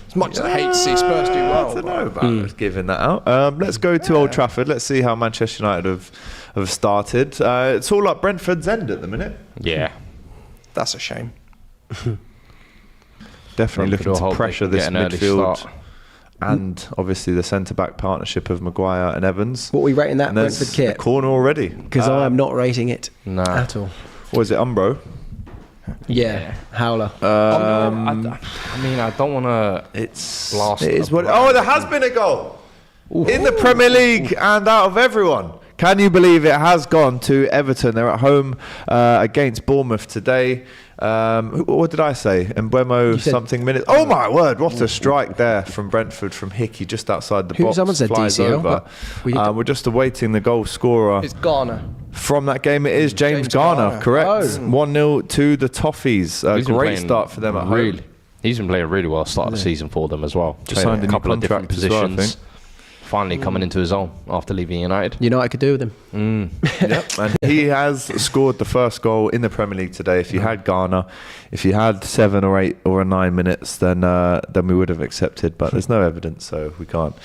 As much as I hate to see Spurs do well. I don't but- know about giving that out. Let's go to Old Trafford. Let's see how Manchester United have started. It's all up Brentford's end at the minute. Yeah. That's a shame. Definitely Brentford looking will to hope pressure they this can get an early midfield. start. And obviously the centre-back partnership of Maguire and Evans. What are we rating that And there's Brentford a kit? corner already. Because I am not rating it Nah. at all. What is it, Umbro? Yeah, howler. I mean, I don't want to. It's Blast it is up what. right. Oh, there has been a goal in the Premier League and out of everyone. Can you believe it has gone to Everton? They're at home against Bournemouth today. What did I say? Mbeumo said- something minutes. Oh my word! What a strike there from Brentford from Hickey just outside the box. Someone said flies DCL, over. but We're just awaiting the goal scorer It's Ghana. from that game. It is James James Garner, Garner. correct? Oh. 1-0 to the Toffees. He's been Great playing start for them at really. home. He's been playing really well start of the season for them as well. Just Playing signed a new couple of different contract as well, I positions. think. Finally coming into his own after leaving United. United could do with him. Yep, and he has scored the first goal in the Premier League today. If you had Garner, if you had 7 or 8 or 9 minutes, then we would have accepted. But there's no evidence, so we can't.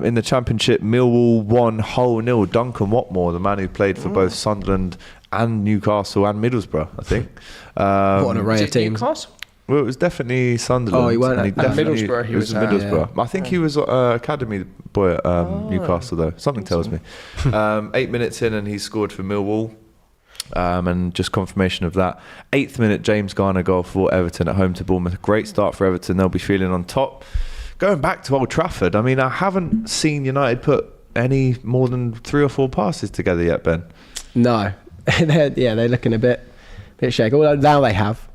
In the Championship, Millwall won Hull 0. Duncan Watmore, the man who played for both Sunderland and Newcastle and Middlesbrough, I think. What an array Is of it teams. Newcastle? Well, it was definitely Sunderland. Oh, he weren't and at definitely- Middlesbrough he It was was at, Middlesbrough. I think he was academy boy at Newcastle, though. Something tells me. 8 minutes in, and he scored for Millwall. And just confirmation of that. 8th minute, James Garner goal for Everton at home to Bournemouth. Great start for Everton. They'll be feeling on top. Going back to Old Trafford, I mean, I haven't seen United put any more than 3 or 4 passes together yet, Ben. No, they're looking a bit shaky. Although now they have.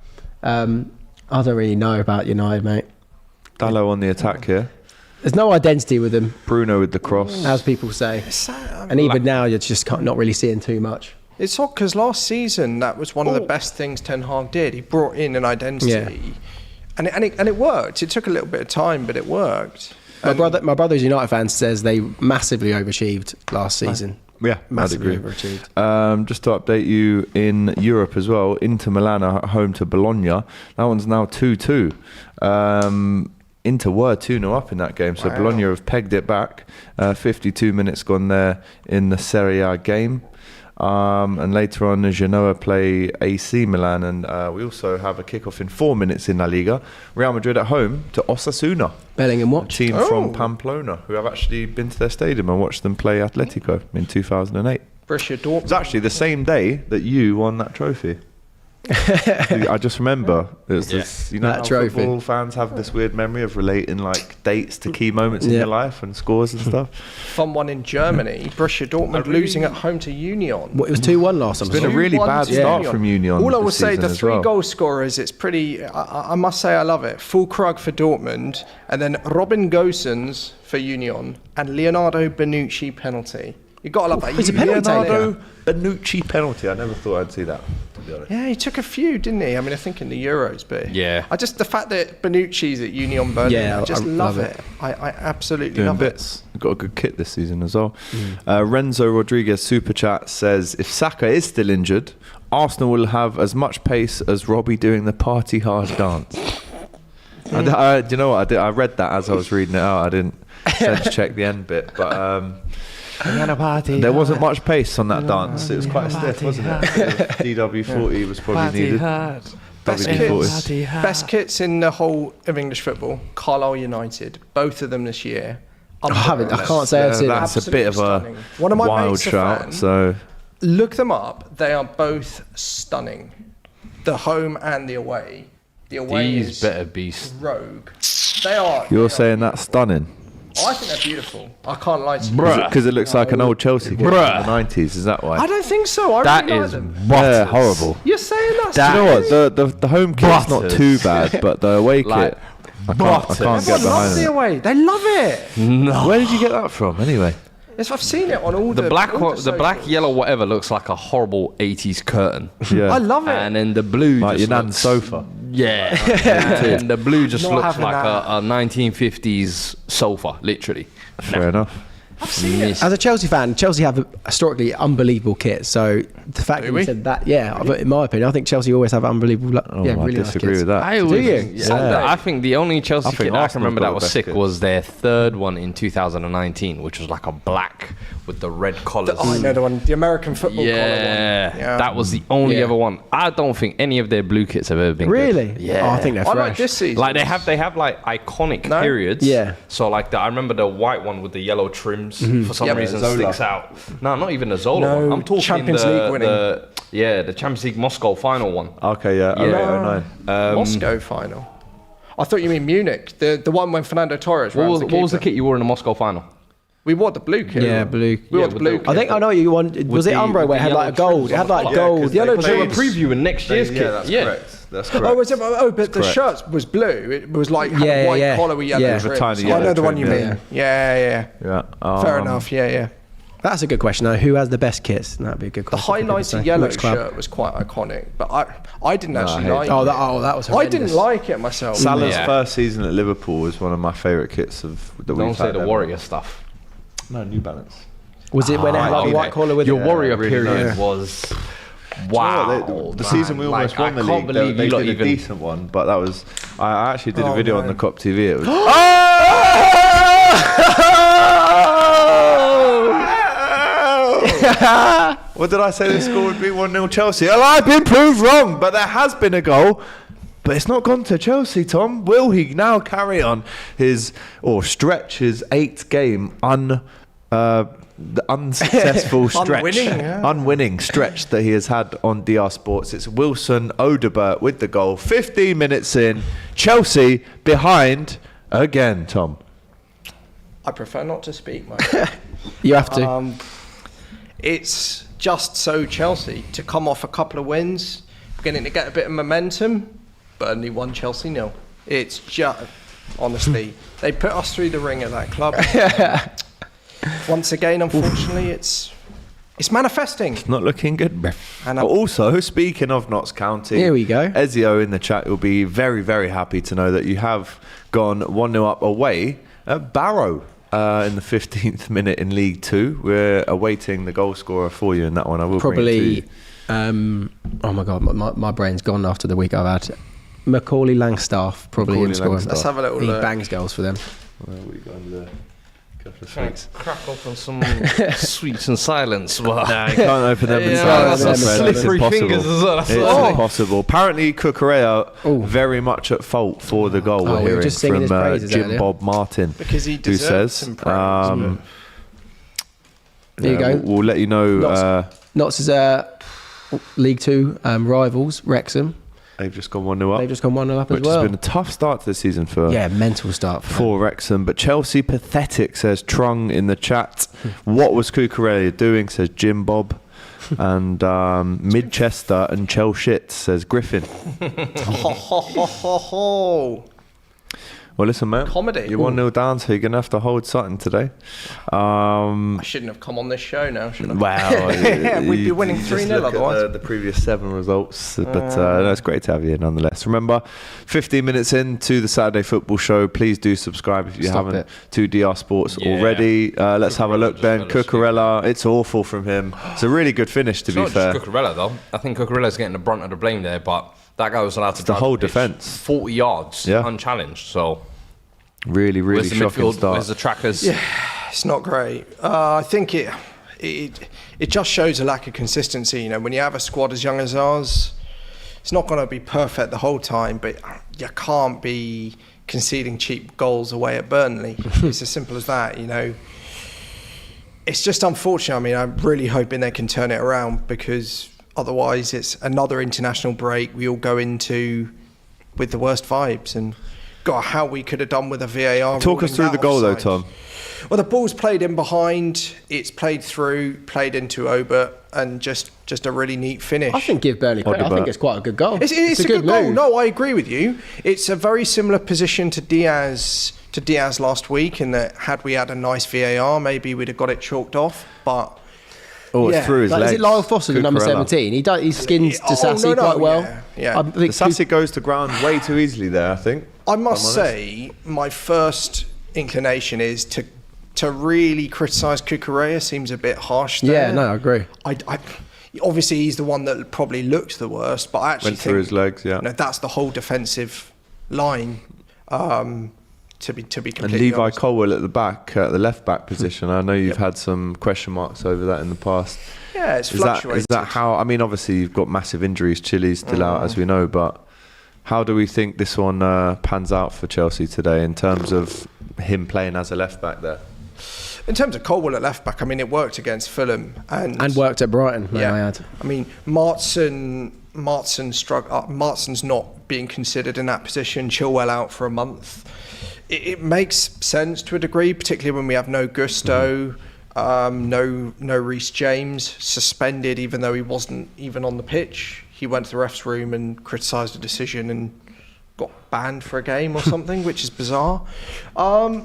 I don't really know about United, mate. Dallo on the attack here. There's no identity with them, Bruno with the cross. as people say. And even now, you're just not really seeing too much. It's odd because last season that was one of the best things Ten Hag did. He brought in an identity, and it worked. It took a little bit of time, but it worked. My brother's a United fan says they massively overachieved last season. Yeah, I'd Massively agree. overachieved. Just to update you, in Europe as well, Inter Milan are at home to Bologna. That one's now 2-2. Inter were 2-0 up in that game, so Wow. Bologna have pegged it back. 52 minutes gone there in the Serie A game. And later on, Genoa play AC Milan, and we also have a kickoff in 4 minutes in La Liga. Real Madrid at home to Osasuna, Bellingham a watch. team Oh. from Pamplona, who have actually been to their stadium and watched them play Atletico in 2008. Borussia It was Dortmund. actually the same day that you won that trophy. I just remember it was this. You know, That how trophy. football fans have this weird memory of relating like dates to key moments in Yeah. your life and scores and stuff. Fun one in Germany. Borussia Dortmund losing at home to Union. It was 2-1 last time. It's been a really 2-1 bad to start Union. from Union. All I will this say, season the as 3 well. goal scorers, it's pretty. I must say, I love it. Full Krug for Dortmund, and then Robin Gosens for Union, and Leonardo Bonucci penalty. You gotta love that. It's a penalty Leonardo taker. Bonucci penalty. I never thought I'd see that. be honest. Yeah, he took a few, didn't he? I mean, I think in the Euros, but Yeah. the fact that Bonucci's at Union Berlin, Yeah, I just I love love it. I absolutely Doing love bits. Got a good kit this season as well. Renzo Rodriguez super chat says, if Saka is still injured, Arsenal will have as much pace as Robbie doing the party hard dance. Do you know what? I read that as I was reading it out. I didn't sense check the end bit, but there wasn't much pace on that dance. It was quite stiff, wasn't it? DW40 was probably needed. Best kits in the whole of English football. Carlisle United, both of them this year. I can't say I've seen it. That's a bit of a Absolutely stunning. One of my wild mates, a shout. fan. So Look them up. They are both stunning. The home and the away. The away These is better beasts. rogue. They are. you're they are saying that's stunning I think they're beautiful. I can't lie to you. Bruh. because it looks like an old Chelsea kit from Bruh. the 90s. Is that why? I don't think so. I That really like is them. Yeah, horrible. You're saying that's Do you know what? The home kit's not Butters. too bad, but the away Like, kit, I can't get Everyone loves behind the it. away. They love it. No. Where did you get that from, anyway? I've seen it on all The black, all the black, socials. yellow, whatever looks like a horrible 80s curtain. Yeah, I love it. And then the blue like your just nan's looks, sofa. yeah. And the blue just Not looks having like that. a 1950s sofa, literally. Fair enough. I've seen it. As a Chelsea fan, Chelsea have a historically unbelievable kit. So the fact that we? you said that, in my opinion, I think Chelsea always have unbelievable. Oh, yeah, I really disagree nice kits. with that. I Do always, you? yeah. I think the only Chelsea I think kit that I can Arsenal's remember got that the was best sick kit. was their third one in 2019, which was like a black with the red collars. I know the one, the American football collar Yeah, one. Yeah, that was the only Yeah. other one. I don't think any of their blue kits have ever been Really? good. Yeah, Oh, I think they're I fresh. like this season. like they have like iconic No? periods. Yeah. So like I remember the white one with the yellow trims for some Yep. reason Zola. sticks out. No, not even the Zola No, one. I'm talking Champions the, League winning. the Champions League Moscow final one. Okay, yeah. Yeah. 08, 09. Moscow final. I thought you mean Munich, the one when Fernando Torres What ran was, the what was the keeper. kit you wore in the Moscow final? We wore the blue kit. Yeah, blue. We wore Yeah, the with blue the- kit. I think I know what you want. Was it the- Umbro with where it the had like a yellow gold? It had trims like on the gold. back. Yellow But they were trims. previewing next year's kit. that's Yeah. correct. That's Oh, correct. was it? Oh, but the correct. shirt was blue. It was like had Yeah, a white yeah. collar with yellow Yeah. trims. With a tiny I yellow know the one trim, you yeah. mean. Yeah. Yeah. Fair enough. Yeah. That's a good question. Though. Who has the best kits? That'd be a good The question. for people to highlighted say. yellow Which club? shirt was quite iconic, but I didn't I actually hate like it. it. That was. I didn't horrendous. like it myself. Salah's Yeah. first season at Liverpool was one of my favourite kits of that Don't we've say had the ever. Warrior stuff. No, New Balance. Was it when it had like a white collar with your it? Warrior really period nice. was wow. The season we almost won the league, they you lot did a even. decent one, but that was. I actually did a Oh, video on man. the Cop TV. It was. What did I say the score would be? 1-0 Chelsea. Well, I've been proved wrong, but there has been a goal. But it's not gone to Chelsea, Tom. Will he now carry on stretch his 8-game the unsuccessful stretch, unwinning stretch that he has had on DR Sports? It's Wilson Odebert with the goal. 15 minutes in, Chelsea behind again, Tom. I prefer not to speak, mate. You have to. It's just so Chelsea to come off a couple of wins, beginning to get a bit of momentum. Burnley 1, Chelsea 0. It's just, honestly, they put us through the ring at that club. Once again, unfortunately, it's manifesting. Not looking good. And But also, speaking of Notts County, Here we go. Ezio in the chat will be very, very happy to know that you have gone 1-0 up away at Barrow in the 15th minute in League 2. We're awaiting the goal scorer for you in that one. I will bring it to Probably. you. Oh my god, my brain's gone after the week I've had. Macaulay Langstaff probably Macaulay in scoring. Langstaff. Let's have a little He look. bangs goals for them. We got under a couple of Trying sweets. to crack open some sweets in silence. But Nah, you can't open them in Yeah, silence, that's my a friend. It's slippery impossible. fingers as well, that's It's all. impossible. Apparently, Cucurella Oh. very much at fault for the goal. Oh, we're we were hearing just singing from his praises Jim earlier. Bob Martin, Because he who deserves says, some praise. There you go. We'll let you know. Notts is League 2 rivals, Wrexham. They've just gone 1-0 up. They've just gone 1-0 up which as well. has been a tough start to the season for Mental start for Wrexham. But Chelsea pathetic, says Trung in the chat. What was Cucurella doing, says Jim Bob. And Midchester and Chelsea shit, says Griffin. Ho, ho, ho, ho, ho. Well, listen, mate. Comedy. You're 1-0 down, so you're going to have to hold something today. I shouldn't have come on this show now, should I? Wow. We'd be winning 3-0 otherwise. The previous 7 results, but no, it's great to have you here nonetheless. Remember, 15 minutes into the Saturday Football Show, please do subscribe if you haven't to DR Sports already. Let's have a look then. Cucurella, it's awful from him. It's a really good finish, to be fair. It's not just Cucurella, though. I think Cucurella's getting the brunt of the blame there, but that guy was allowed to the whole defence. 40 yards unchallenged, so... Really where's the shocking midfield, start. where's the trackers? Yeah, it's not great. I think it just shows a lack of consistency. You know, when you have a squad as young as ours, it's not going to be perfect the whole time, but you can't be conceding cheap goals away at Burnley. It's as simple as that, you know. It's just unfortunate. I mean, I'm really hoping they can turn it around, because otherwise it's another international break we all go into with the worst vibes. And God, how we could have done with a VAR. Talk us through the goal though, Tom. Well, the ball's played in behind, it's played through, played into Obert, and just a really neat finish. I think give Burnley credit. I think it's quite a good goal. It's a good goal. move. No, I agree with you. It's a very similar position to Diaz last week, in that had we had a nice VAR, maybe we'd have got it chalked off. But it's through his legs. Is it Lyle Foster, the number 17? He skins Disasi quite well. Yeah. I think Disasi goes to ground way too easily there, I think. I must say, my first inclination is to really criticise Cucurella. Seems a bit harsh there. Yeah, no, I agree. I obviously he's the one that probably looked the worst, but I actually went through his legs. Yeah, you know, that's the whole defensive line. To be completely and Levi honest. Colwell at the back, the left back position. I know you've had some question marks over that in the past. Yeah, it's fluctuated. Is that how? I mean, obviously you've got massive injuries. Chile's still out, as we know, but how do we think this one pans out for Chelsea today in terms of him playing as a left back there? In terms of Colwell at left back, I mean, it worked against Fulham and worked at Brighton. May I add? I mean, Martson's not being considered in that position. Chilwell out for a month. It makes sense to a degree, particularly when we have no Gusto, no Reece James, suspended even though he wasn't even on the pitch. He went to the ref's room and criticised the decision and got banned for a game or something, which is bizarre. I'm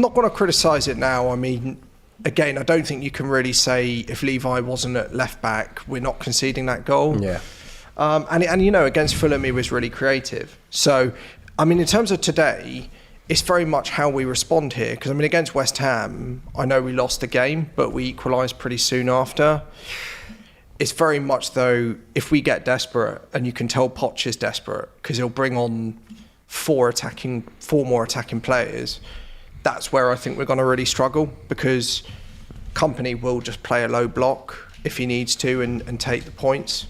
not going to criticise it now. I mean, again, I don't think you can really say if Levi wasn't at left back, we're not conceding that goal. Yeah. And you know, against Fulham, he was really creative. So, I mean, in terms of today, it's very much how we respond here. Because, I mean, against West Ham, I know we lost the game, but we equalised pretty soon after. It's very much, though, if we get desperate, and you can tell Poch is desperate, because he'll bring on four more attacking players, that's where I think we're going to really struggle, because Company will just play a low block if he needs to and take the points.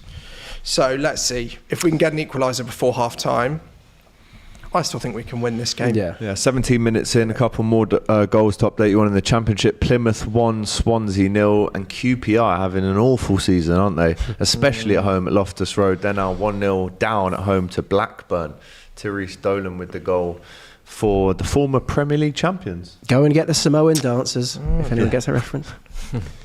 So let's see. If we can get an equaliser before half-time, I still think we can win this game. Yeah. 17 minutes in, a couple more goals to update you on in the Championship. Plymouth 1, Swansea 0, and QPR having an awful season, aren't they? Especially at home at Loftus Road. They're now 1-0 down at home to Blackburn. Therese Dolan with the goal for the former Premier League champions. Go and get the Samoan dancers, if anyone gets a reference.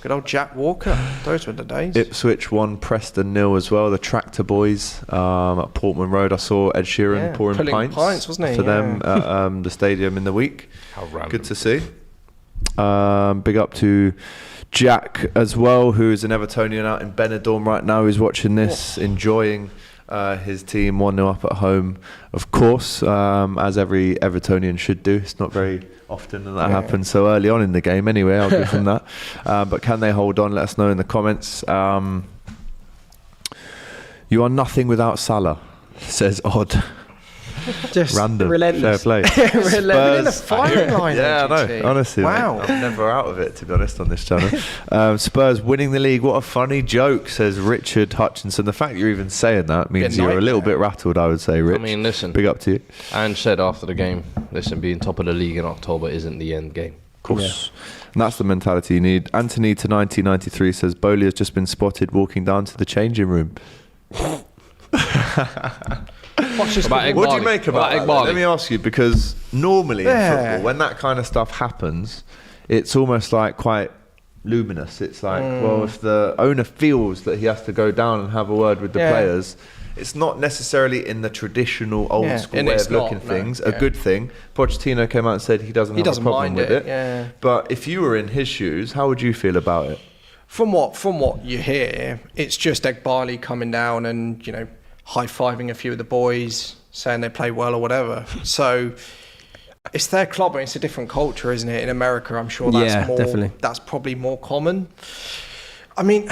Good old Jack Walker. Those were the days. Ipswich 1, Preston 0 as well. The Tractor Boys at Portman Road. I saw Ed Sheeran pouring pints wasn't he? for them at the stadium in the week. How random. Good to see. Big up to Jack as well, who is an Evertonian out in Benidorm right now, who's watching this, enjoying his team 1-0 up at home, of course, as every Evertonian should do. It's not very often that happens so early on in the game anyway, I'll give them that. But can they hold on? Let us know in the comments. You are nothing without Salah, says Odd. Just random. Relentless. Fair play. We're in a firing line. Yeah, I AGT. know. Honestly, wow. mate, I'm never out of it, to be honest, on this channel. Spurs winning the league. What a funny joke, says Richard Hutchinson. The fact you're even saying that means you're a little bit rattled, I would say, Rich. I mean, listen. Big up to you. And said after the game, listen, being top of the league in October isn't the end game. Of course. Yeah. And that's the mentality you need. Anthony to 1993 says Bowley has just been spotted walking down to the changing room. What do you make about that? Let me ask you, because normally in football, when that kind of stuff happens, it's almost like quite luminous. It's like, well, if the owner feels that he has to go down and have a word with the players, it's not necessarily in the traditional old Yeah, school and way it's of looking not, at no, things. A yeah. good thing. Pochettino came out and said he doesn't have a problem mind with it. Yeah. But if you were in his shoes, how would you feel about it? From what you hear, it's just Egbali coming down and, you know, high-fiving a few of the boys, saying they play well or whatever. So it's their club, and it's a different culture, isn't it? In America, I'm sure Definitely. That's probably more common. I mean,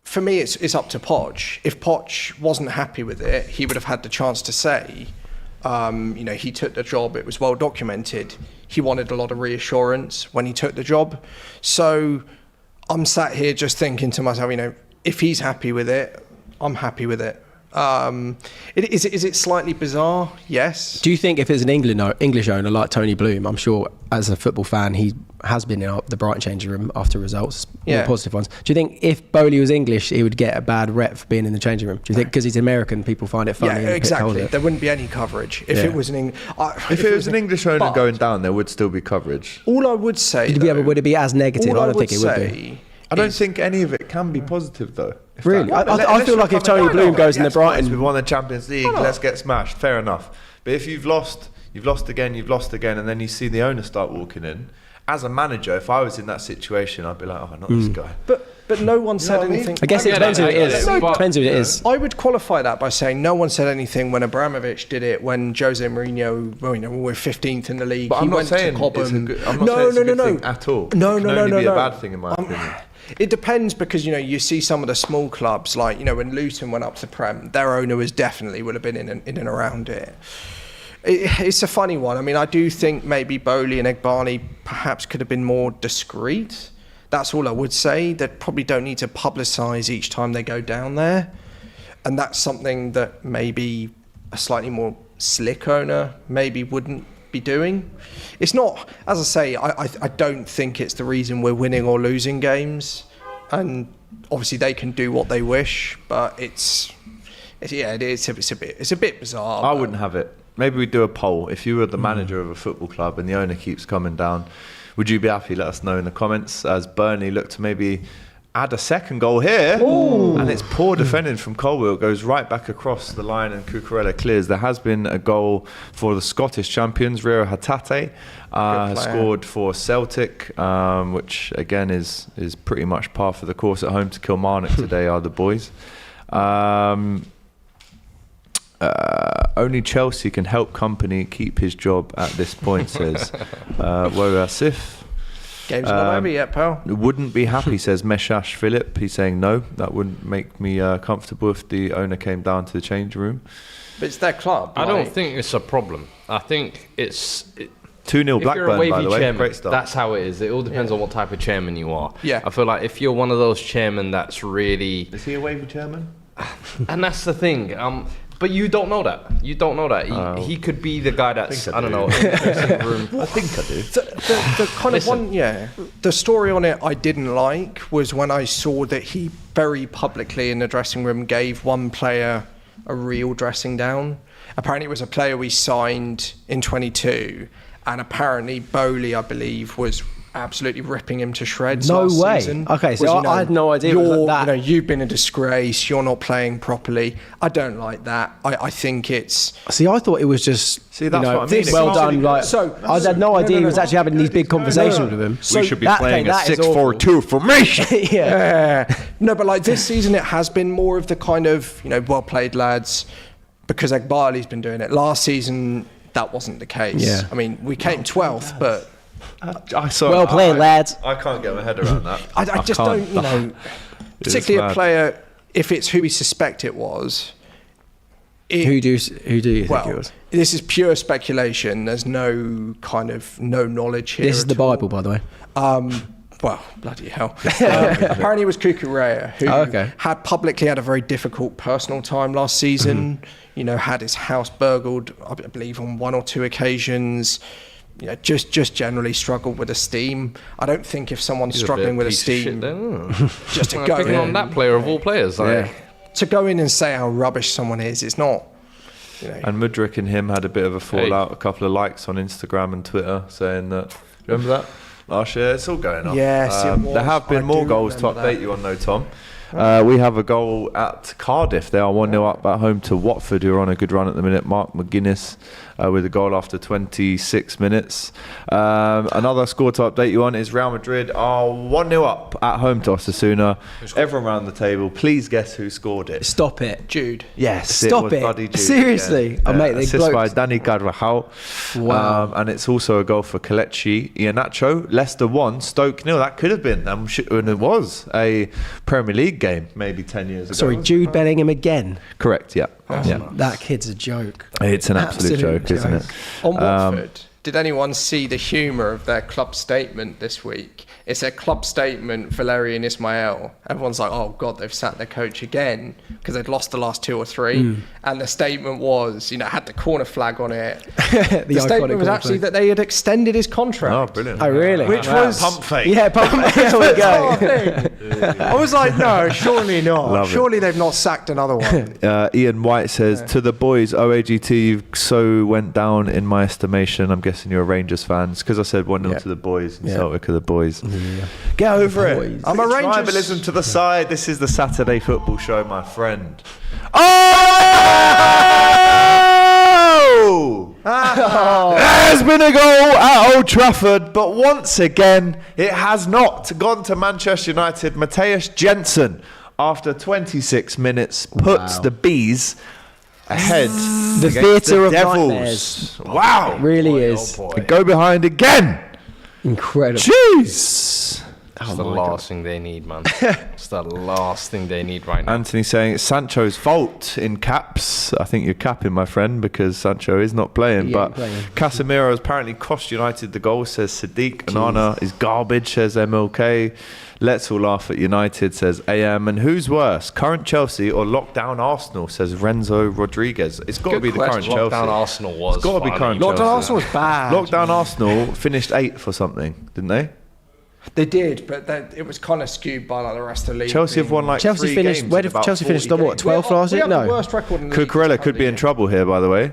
for me, it's up to Poch. If Poch wasn't happy with it, he would have had the chance to say, you know, he took the job, it was well documented. He wanted a lot of reassurance when he took the job. So I'm sat here just thinking to myself, you know, if he's happy with it, I'm happy with it. Is it slightly bizarre? Yes. Do you think if it's an English owner like Tony Bloom, I'm sure as a football fan he has been in the Brighton changing room after results, more positive ones. Do you think if Bowley was English, he would get a bad rep for being in the changing room? Do you think because he's American, people find it funny? Yeah, and exactly. pick There wouldn't be any coverage if it was an If it was an English owner going down, there would still be coverage. All I would say, would it be as negative? I don't think it would be. I don't think any of it can be positive though. Really? I feel like if Tony Bloom goes in the Brighton... We won the Champions League, let's get smashed. Fair enough. But if you've lost again, and then you see the owner start walking in, as a manager, if I was in that situation, I'd be like, oh, not this guy. But no one said anything. I guess it depends who it is. Depends who it is. I would qualify that by saying no one said anything when Abramovich did it, when Jose Mourinho, well, you know, we're 15th in the league. But I'm not saying it's a good thing at all. It can only be a bad thing in my opinion. It depends because, you know, you see some of the small clubs, like, you know, when Luton went up to Prem, their owner would have been in and around it. It's a funny one. I mean, I do think maybe Bowley and Egbali perhaps could have been more discreet. That's all I would say. They probably don't need to publicise each time they go down there. And that's something that maybe a slightly more slick owner maybe wouldn't be doing. It's not, as I say, I don't think it's the reason we're winning or losing games. And obviously they can do what they wish, but it's a bit bizarre. I wouldn't have it. Maybe we do a poll. If you were the manager of a football club and the owner keeps coming down, would you be happy? Let us know in the comments, as Burnley look to maybe add a second goal here. Ooh. And it's poor defending from Colwill. It goes right back across the line and Cucurella clears. There has been a goal for the Scottish champions. Rio Hatate has scored for Celtic, which again is pretty much par for the course at home to Kilmarnock today, are the boys. Only Chelsea can help Company keep his job at this point, says Woa Sif. Game's not over yet, pal. Wouldn't be happy, says Meshash Philip. He's saying no, that wouldn't make me comfortable if the owner came down to the change room. But it's their club. I don't think it's a problem. I think it's... 2-0 Blackburn, by the way. Chairman, great start. That's how it is. It all depends on what type of chairman you are. Yeah. I feel like if you're one of those chairmen that's really... Is he a wavy chairman? And that's the thing. But you don't know that. He could be the guy that's, I don't know, in the dressing room. I think I do. The kind of one, the story on it I didn't like was when I saw that he very publicly in the dressing room gave one player a real dressing down. Apparently it was a player we signed in 22, and apparently Bowley, I believe, was absolutely ripping him to shreds last season. Okay, so I had no idea it was like that. You know, you've been a disgrace, you're not playing properly. I don't like that. I think it's... See, I thought it was just, that's what I mean. well done. Like, I had no idea he was actually having these big conversations with him. We should be playing a 6-4-2 formation. No, but like this season, it has been more of the kind of, you know, well played lads, because Egbali's been doing it. Last season, that wasn't the case. Yeah. I mean, we came 12th, but... well played, lads. I can't get my head around that. I just don't, you know, particularly a player, if it's who we suspect it was. Who do you think it was? This is pure speculation. There's no knowledge here. This is the Bible, by the way. Well, bloody hell. Apparently it was Cucurella, who had publicly had a very difficult personal time last season. You know, had his house burgled, I believe, on one or two occasions. You know, just generally struggled with esteem. I don't think if someone's struggling with esteem, just to go picking on that player of all players, to go in and say how rubbish someone is, it's not. You know. And Mudryk and him had a bit of a fallout. A couple of likes on Instagram and Twitter saying that. Remember that last year? It's all going on. Yes, it was. There have been more goals to update you on, though, Tom. We have a goal at Cardiff. They are 1-0 up at home to Watford, who are on a good run at the minute. Mark McGuinness with a goal after 26 minutes. Another score to update you on is Real Madrid are 1-0 up at home to Osasuna. Everyone around the table, please guess who scored it. Stop it. Jude. Yes, Stop it was bloody it. Jude. Seriously. Yeah. Mate, they assist by blokes- Dani Carvajal. Wow. And it's also a goal for Kelechi Iheanacho. Leicester 1, Stoke 0. That could have been, and it was a Premier League game maybe 10 years ago. Sorry, Jude Bellingham again. Correct, yeah. Yeah. That kid's a joke. It's an absolute joke, isn't it? On Watford, did anyone see the humour of their club statement this week? It's their club statement, Valerian Ismail. Everyone's like, oh, God, they've sacked their coach again because they'd lost the last 2 or 3. And the statement was, had the corner flag on it. The statement was actually that they had extended his contract. Oh, brilliant. Oh, really? Which was... Pump fake. Yeah, pump There we go. I was like, no, surely not. Love it. Surely they've not sacked another one. Ian White says, to the boys, AGT, you so went down in my estimation. I'm guessing you're Rangers fans, because I said 1-0 to the boys and Celtic are the boys. Get over it. I'm a Rangers... Tribalism to the side. This is the Saturday Football Show, my friend. Oh! There's been a goal at Old Trafford, but once again, it has not gone to Manchester United. Matthias Jensen, after 26 minutes, puts the Bees ahead. The against theatre of Devils. nightmares. Wow. It really is. They go behind again. Incredible. Jeez. It's the last thing they need, man. It's the last thing they need right now. Anthony saying it's Sancho's fault in caps. I think you're capping, my friend, because Sancho is not playing. He but ain't playing. Casemiro has apparently cost United the goal, says Sadiq. Onana is garbage, says MLK. Let's all laugh at United, says AM. And who's worse, current Chelsea or lockdown Arsenal, says Renzo Rodriguez. It's got to be the current Chelsea. Lockdown Arsenal was It's got to be funny. current Lockdown Chelsea. Arsenal was bad. Lockdown Arsenal finished 8th or something, didn't they? They did, but it was kind of skewed by like the rest of the league. Chelsea have won like Chelsea 3 finished. games Where in did about Chelsea finish? 40 What, games. 12th last we year? have the No. worst record in the league. Cucurella this could be in calendar trouble here, by the way.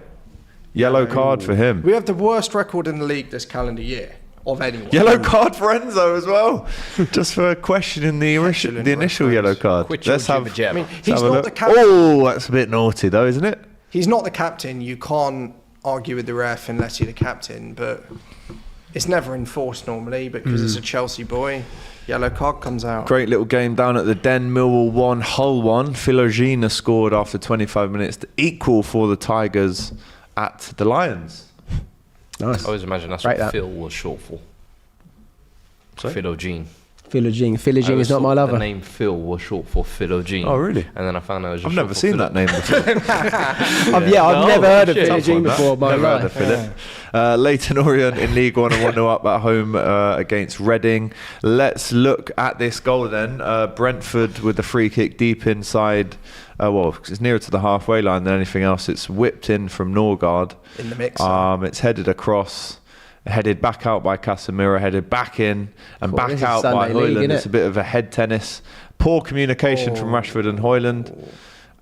Yellow card for him. year. We have the worst record in the league this calendar year of anyone. Yellow card for Enzo as well, just for questioning the initial yellow card. Quit your Let's have. jibber-jabber. I mean, let's he's have a not look. the captain. Oh, that's a bit naughty though, isn't it? He's not the captain. You can't argue with the ref unless you're the captain, but it's never enforced normally because it's a Chelsea boy. Yellow card comes out. Great little game down at the Den. Millwall 1, Hull 1. Philogena scored after 25 minutes to equal for the Tigers at the Lions. Nice. I always imagine that's Right, what that. Phil was short for. Philogene. Philogene is not my The lover. name Phil was short for Philogene. Oh, really? And then I found out it was just I've never short for seen Philo. that name before. I've No, never heard of shit. Philogene before. My Never heard life. of Philip. Leighton Orient in League One and 1-0 up at home against Reading. Let's look at this goal then. Brentford with the free kick deep inside. Well, it's nearer to the halfway line than anything else. It's whipped in from Norgard. In the mix. It's headed across. Headed back out by Casemiro, headed back in and Cool, back this is out by Sunday League, Højlund. innit? It's a bit of a head tennis. Poor communication from Rashford and Højlund.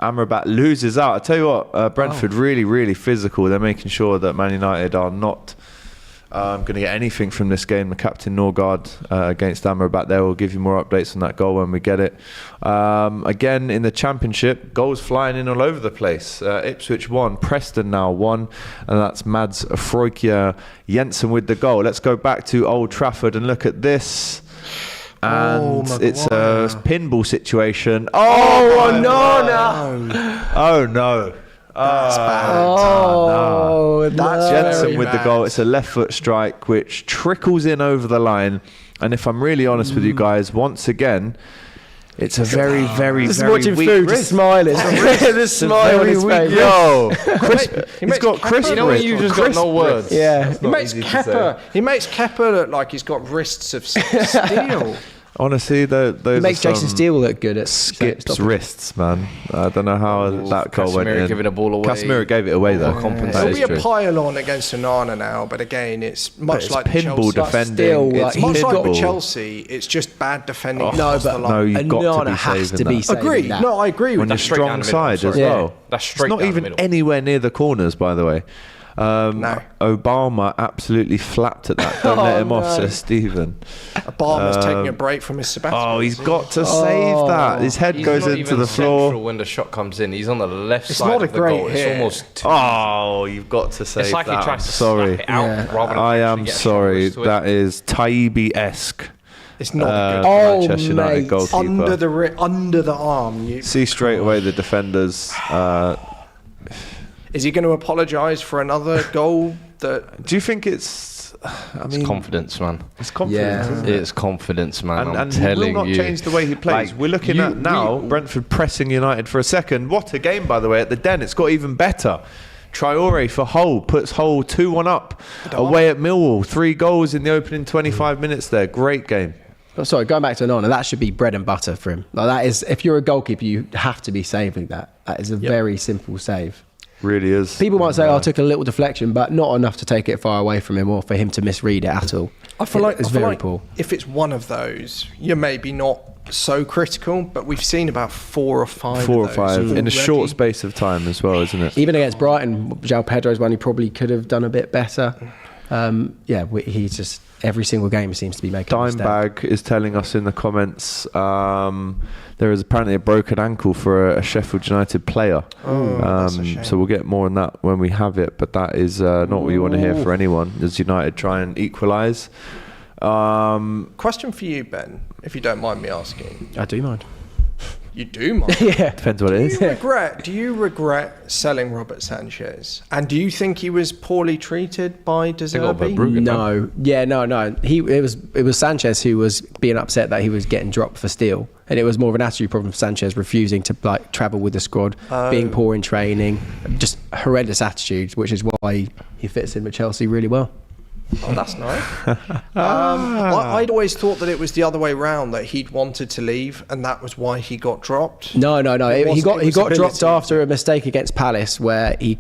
Amrabat loses out. I tell you what, Brentford really, really physical. They're making sure that Man United are not going to get anything from this game. The captain Norgard against Amrabat there. We'll give you more updates on that goal when we get it. Again, in the Championship, goals flying in all over the place. Ipswich 1, Preston now 1, and that's Mads Freukier Jensen with the goal. Let's go back to Old Trafford and look at this. And it's a pinball situation. Oh, no. Oh, no. That's bad. Oh, That's Jensen very with the bad. goal. It's a left foot strike which trickles in over the line. And if I'm really honest with you guys, once again, it's a very, very, Just very watching weak food, wrist. just smiling. The smile on his face. Yo, he's got crisp You know when wrist. you just got no words. Yeah. He makes Kepa look like he's got wrists of steel. Honestly, those It makes are Jason some Steele look good at Skips wrists, man. I don't know how that goal went Casemiro in. giving the ball away. Casemiro gave it away though. Overcompensated. That It'll is be a true. pile-on against Onana now, but again, it's much It's like the pinball Chelsea. defending. still, It's like, Much like with pinball. Chelsea, it's just bad defending. Oh, across the line. no, you've got to Onana be has saving to be that. saving Agreed. that. No, I agree On with your that. straight down strong the middle, side as sorry. well. That's straight It's not down the even middle. anywhere near the corners, by the way. No. Obama absolutely flapped at that. Don't let him off, says Stephen. Obama's taking a break from his sabbatical. Oh, he's got to save that. His head He's goes not into even the floor. central when the shot comes in. He's on the left It's side not a of the great goal. hit. It's almost too Oh, you've got to save It's like that. he tries I'm to sorry. slap it out rather than I actually am get a sorry. shot wrist to it. That is Taibbi-esque. It's not a good. Manchester United goalkeeper. Under the arm. See straight away the defenders. Is he going to apologise for another goal? That Do you think it's? I mean, It's confidence, man. it's confidence. Yeah. Isn't it? It's confidence, man. I'm And he telling will not you. change the way he plays. Like, We're looking at now Brentford pressing United for a second. What a game, by the way, at the Den. It's got even better. Traore for Hull puts Hull 2-1 up away at Millwall. 3 goals in the opening 25 minutes there. Great game. Oh, sorry, going back to Onana, that should be bread and butter for him. Like that is, if you're a goalkeeper, you have to be saving that. That is a very simple save. Really is. People might say, "Oh, I took a little deflection," but not enough to take it far away from him or for him to misread it at all. I feel like it's very poor. If it's one of those, you're maybe not so critical, but we've seen about 4 or 5. 4 or of 5 those in a already. short space of time as well, isn't it? Even against Brighton, João Pedro's one he probably could have done a bit better. He's just every single game he seems to be making a mistake. Dimebag is telling us in the comments there is apparently a broken ankle for a Sheffield United player. That's a shame. So we'll get more on that when we have it, but that is not what you want to hear for anyone as United try and equalise. Question for you, Ben, if you don't mind me asking. I do mind. You do mind? Yeah. Depends what it is. Do you regret selling Robert Sanchez? And do you think he was poorly treated by De They got Zerbi? Verbruggen, No, no. It was Sanchez who was being upset that he was getting dropped for Steele, and it was more of an attitude problem for Sanchez, refusing to like travel with the squad, being poor in training, just horrendous attitudes, which is why he fits in with Chelsea really well. Oh, that's nice. I'd always thought that it was the other way round, that he'd wanted to leave and that was why he got dropped. No. He got ability. dropped after a mistake against Palace where he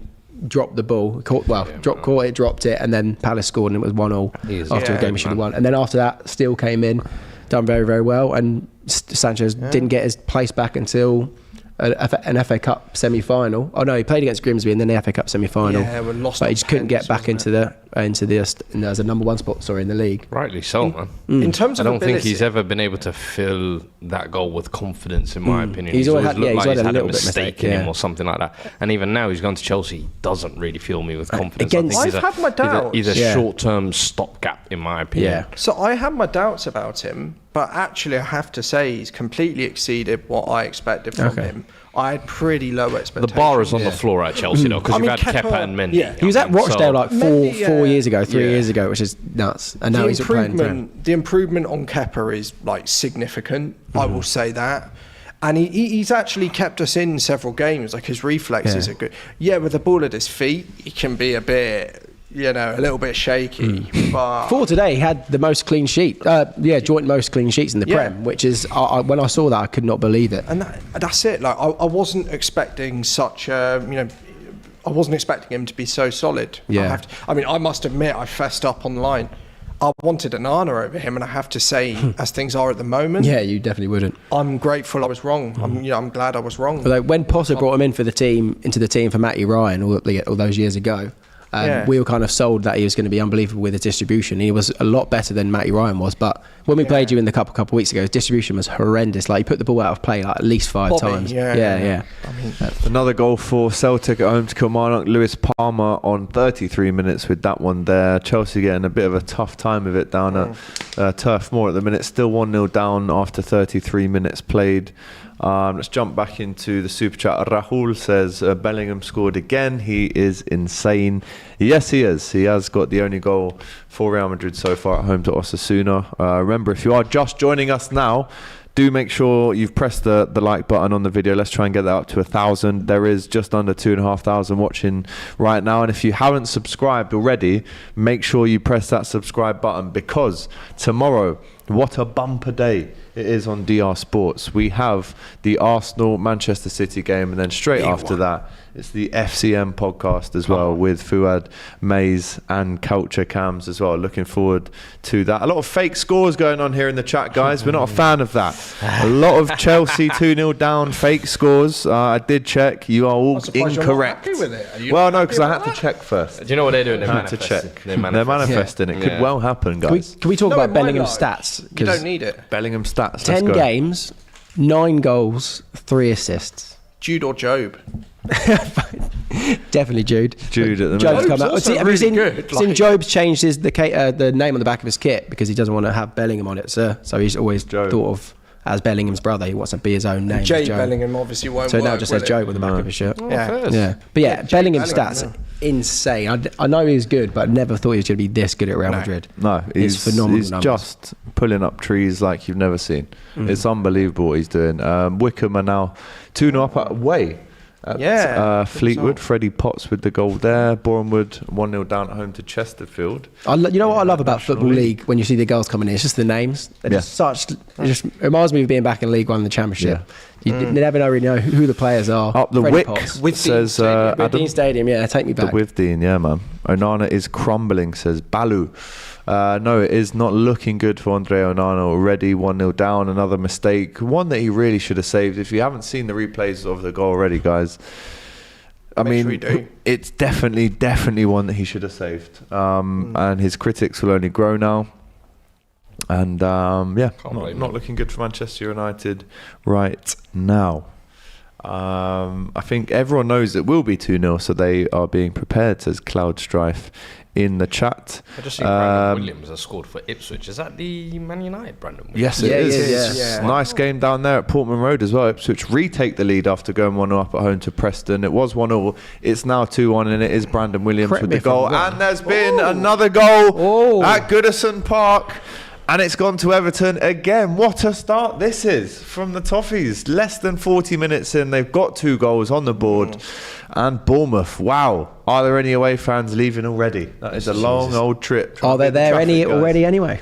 dropped the ball, dropped it, and then Palace scored and it was 1-1 after a game he should have won. And then after that, Steele came in, done very, very well, and Sanchez didn't get his place back until an FA Cup semi-final. Oh no, he played against Grimsby and then the FA Cup semi-final. Yeah, we lost but he on just couldn't get pens, back into the as a number 1 spot. Sorry, in the league. Rightly so, man. In terms I of don't ability, think he's ever been able to fill that goal with confidence, in my opinion. He's always had- looked he's like had he's a had a little bit mistake mistake, in him yeah. or something like that. And even now he's gone to Chelsea, he doesn't really fill me with confidence. Against- I think I've had my doubts. He's a Yeah. short-term stopgap, in my opinion. Yeah. So I had my doubts about him, but actually I have to say he's completely exceeded what I expected from him. I had pretty low expectations. The bar is on the floor at Chelsea, though, because I you've mean, had Kepa and Mendy. yeah. He was at Rochdale like Mendy, four years ago, 3 Yeah. years ago, which is nuts. And now he's playing. The improvement on Kepa is like significant. I will say that. And he's actually kept us in several games. Like his reflexes are good. Yeah, with the ball at his feet, he can be a bit, a little bit shaky. But For today, he had the most clean sheet. Joint most clean sheets in the Prem, which is when I saw that, I could not believe it. and that's it. Like I wasn't expecting such a, I wasn't expecting him to be so solid. Yeah. I must admit, I fessed up online. I wanted Onana over him, and I have to say, as things are at the moment, Yeah, you definitely wouldn't. I'm grateful I was wrong. I'm glad I was wrong. Although when Potter brought him into the team for Matty Ryan all those years ago, we were kind of sold that he was going to be unbelievable with his distribution. He was a lot better than Matty Ryan was, but when we played you in the cup a couple of weeks ago, his distribution was horrendous. Like he put the ball out of play like at least 5 Bobby, times. yeah. Another goal for Celtic at home to Kilmarnock. Lewis Palmer on 33 minutes with that one there. Chelsea getting a bit of a tough time of it down at Turf Moor at the minute. Still 1-0 down after 33 minutes played. Let's jump back into the super chat. Rahul says Bellingham scored again. He is insane. Yes, he is. He has got the only goal for Real Madrid so far at home to Osasuna. Remember, if you are just joining us now, do make sure you've pressed the like button on the video. Let's try and get that up to 1,000. There is just under 2,500 watching right now. And if you haven't subscribed already, make sure you press that subscribe button, because tomorrow, what a bumper day it is on DR Sports. We have the Arsenal-Manchester City game, and then straight after that It's the FCM podcast as well with Fuad, Maze and Culture Cams as well. Looking forward to that. A lot of fake scores going on here in the chat, guys. We're not a fan of that. A lot of Chelsea 2-0 down, fake scores. I did check. You are all incorrect. You're not happy with it. Well, no, because I had to check first. Do you know what they're doing? They're I had to manifesting. check. They're They're manifesting. It could well happen, guys. Can we talk No, about it might Bellingham's not. stats? You don't need it. Bellingham stats. 10 let's go. games, 9 goals, 3 assists. Jude or Job? Definitely Jude. Jude at the Job's minute. come out. also Have you really seen, good, seen like- Job's changed the name on the back of his kit because he doesn't want to have Bellingham on it, sir. So he's always Job. thought of as Bellingham's brother. He wants to be his own name. Jay Job. Bellingham obviously won't So work, now it just says will Job with the back of his shirt. Yeah. Yeah, but yeah, Jay Bellingham Bellingham, stats insane. I know he's good, but I never thought he was going to be this good at Real Madrid. No, It's he's phenomenal He's numbers. just pulling up trees like you've never seen. It's unbelievable what he's doing. Wickham are now 2-0 up at away. At, Yeah, good Fleetwood. result. Freddie Potts with the goal there. Bournemouth 1-0 down at home to Chesterfield. You know what I love about National Football League. League when you see the girls coming in? It's just the names. They're just such. It just reminds me of being back in League One, the Championship. You never really know who the players are. Up the Freddie wick, Potts. With says With Adam. Dean Stadium, yeah, take me The back. Withdean, yeah, man. Onana is crumbling, says Balu. No, it is not looking good for Andre Onana already. 1-0 down, another mistake. One that he really should have saved. If you haven't seen the replays of the goal already, guys, I Make mean, sure you do. it's definitely one that he should have saved. And his critics will only grow now. And not looking good for Manchester United right now. I think everyone knows it will be 2-0, so they are being prepared, says Cloud Strife in the chat. I just seen Brandon Williams has scored for Ipswich. Is that the Man United Brandon Williams? Yes, it Yeah, is. yeah. Yeah. Nice game down there at Portman Road as well. Ipswich retake the lead after going 1-0 up at home to Preston. It was 1-0. It's now 2-1, and it is Brandon Williams Correct with me the if I'm goal. wrong. And there's been another goal Oh. at Goodison Park. And it's gone to Everton again. What a start this is from the Toffees. Less than 40 minutes in, they've got 2 goals on the board. And Bournemouth, wow. Are there any away fans leaving already? That is a long old trip. Are there Trying to beat the any traffic, guys. already anyway?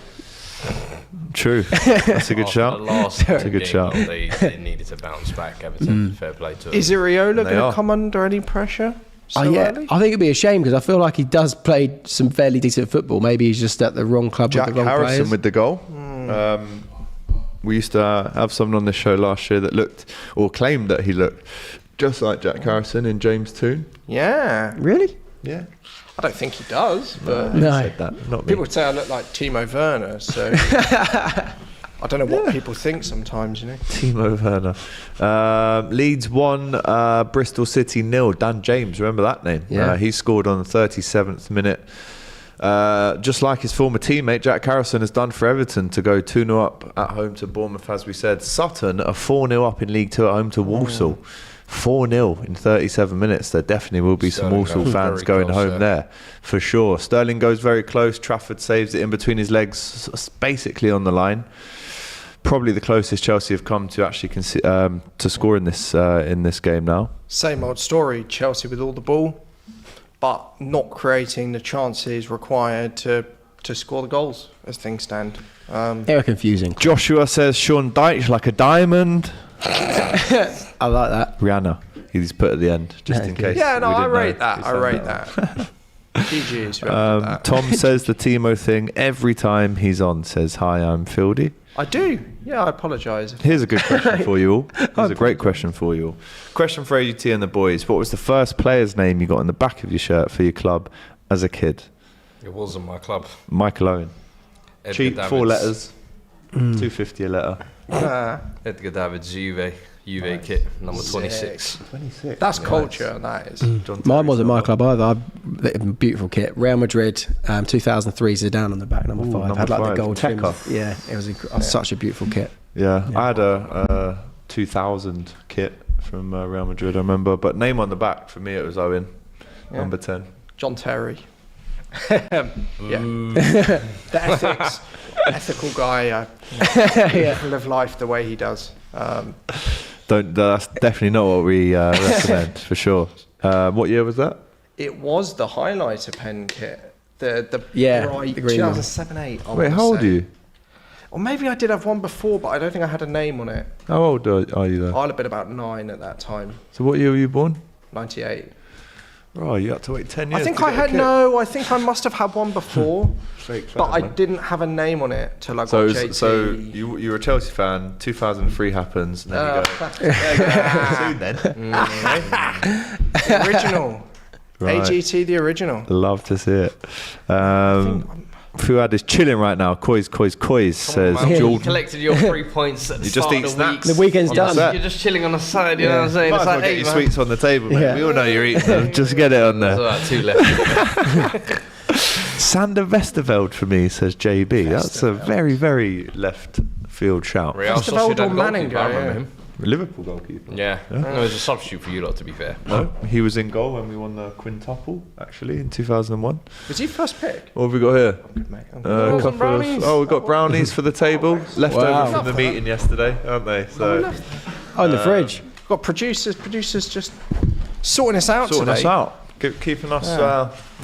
True. That's a good After shout. The last That's a good game, shout. They needed to bounce back. Everton, fair play to them. Is Iriola They going are. to come under any pressure? So early? I think it'd be a shame because I feel like he does play some fairly decent football. Maybe he's just at the wrong club Jack with the wrong Harrison players. with the goal. We used to have someone on this show last year that looked or claimed that he looked just like Jack Harrison in James Toon. Yeah. Really? Yeah. I don't think he does, but No. Said that, not me. people say I look like Timo Werner, so I don't know what people think sometimes, you know. Timo Werner. Leeds 1, Bristol City 0. Dan James, remember that name? Yeah. He scored on the 37th minute. Just like his former teammate, Jack Harrison has done for Everton to go 2-0 up at home to Bournemouth, as we said. Sutton are 4-0 up in League 2 at home to Walsall. 4-0 in 37 minutes. There definitely will be some Sterling Walsall goes fans very going close home there, for sure. Sterling goes very close. Trafford saves it in between his legs, basically on the line. Probably the closest Chelsea have come to actually to score in this game now. Same old story, Chelsea with all the ball, but not creating the chances required to score the goals as things stand. They were confusing. Joshua says Sean Dyche like a diamond. I like that. Rihanna, he's put at the end, just Yeah, in good. case. Yeah, no, we I didn't rate know. that. He I said rate that. GG's. that. Tom says the Timo thing every time he's on. Says, hi, I'm Fieldy. I do. Yeah, I apologise. Here's a good question for you all. Here's a great question for you all. Question for AGT and the boys. What was the first player's name you got on the back of your shirt for your club as a kid? It wasn't my club. Michael Owen. Edgar Cheap, Davids. 4 letters. $2.50 a letter. Edgar Davids, Juve kit, number 26. 26. That's culture, that is. Mine wasn't my club either. Beautiful kit. Real Madrid, 2003 Zidane on the back, number 5. number Had like 5. the gold trim. Tekka. Yeah, it was such a beautiful kit. Yeah, I had a 2000 kit from Real Madrid, I remember. But name on the back, for me, it was Owen, number 10. John Terry. Yeah. The ethics. Ethical guy. Live life the way he does. That's definitely not what we recommend, for sure. What year was that? It was the highlighter pen kit. The bright the green one. 2007-8. Wait, how old are you? Or maybe I did have one before, but I don't think I had a name on it. How old are you though? I'd have been about 9 at that time. So what year were you born? 98. Oh, you had to wait 10 years. I think to I get a had kit. no. I think I must have had one before, Straight but fans, I man. didn't have a name on it till I got So, JT. so you were a Chelsea fan. 2003 happens, and then you go. Soon then. The original. Right. AGT, the original. Love to see it. Fuad is chilling right now. Coys says Man, you Jordan. collected your 3 points at the You just start eat of the week. snacks. The weekend's On done. set. You're just chilling on the side, you know what I'm saying? Might It's as well like, get hey, your man. sweets on the table, mate. Yeah. We all know you're eating them. Just get it on There's there. about 2 left. Sander Westerveld for me, says JB. That's a very, very left field shout. Real Westerveld Sociedad or Manning, goalkeeper, I remember yeah. him. Liverpool goalkeeper. Yeah. No, it was a substitute for you lot, to be fair. No, he was in goal when we won the quintuple, actually, in 2001. Was he first pick? What have we got here? Good, mate. A some brownies. we've got brownies for the table. Left Wow. over from the meeting yesterday, aren't they? So Oh, in the fridge. Got producers just sorting us out sorting today. us out. Keeping us. You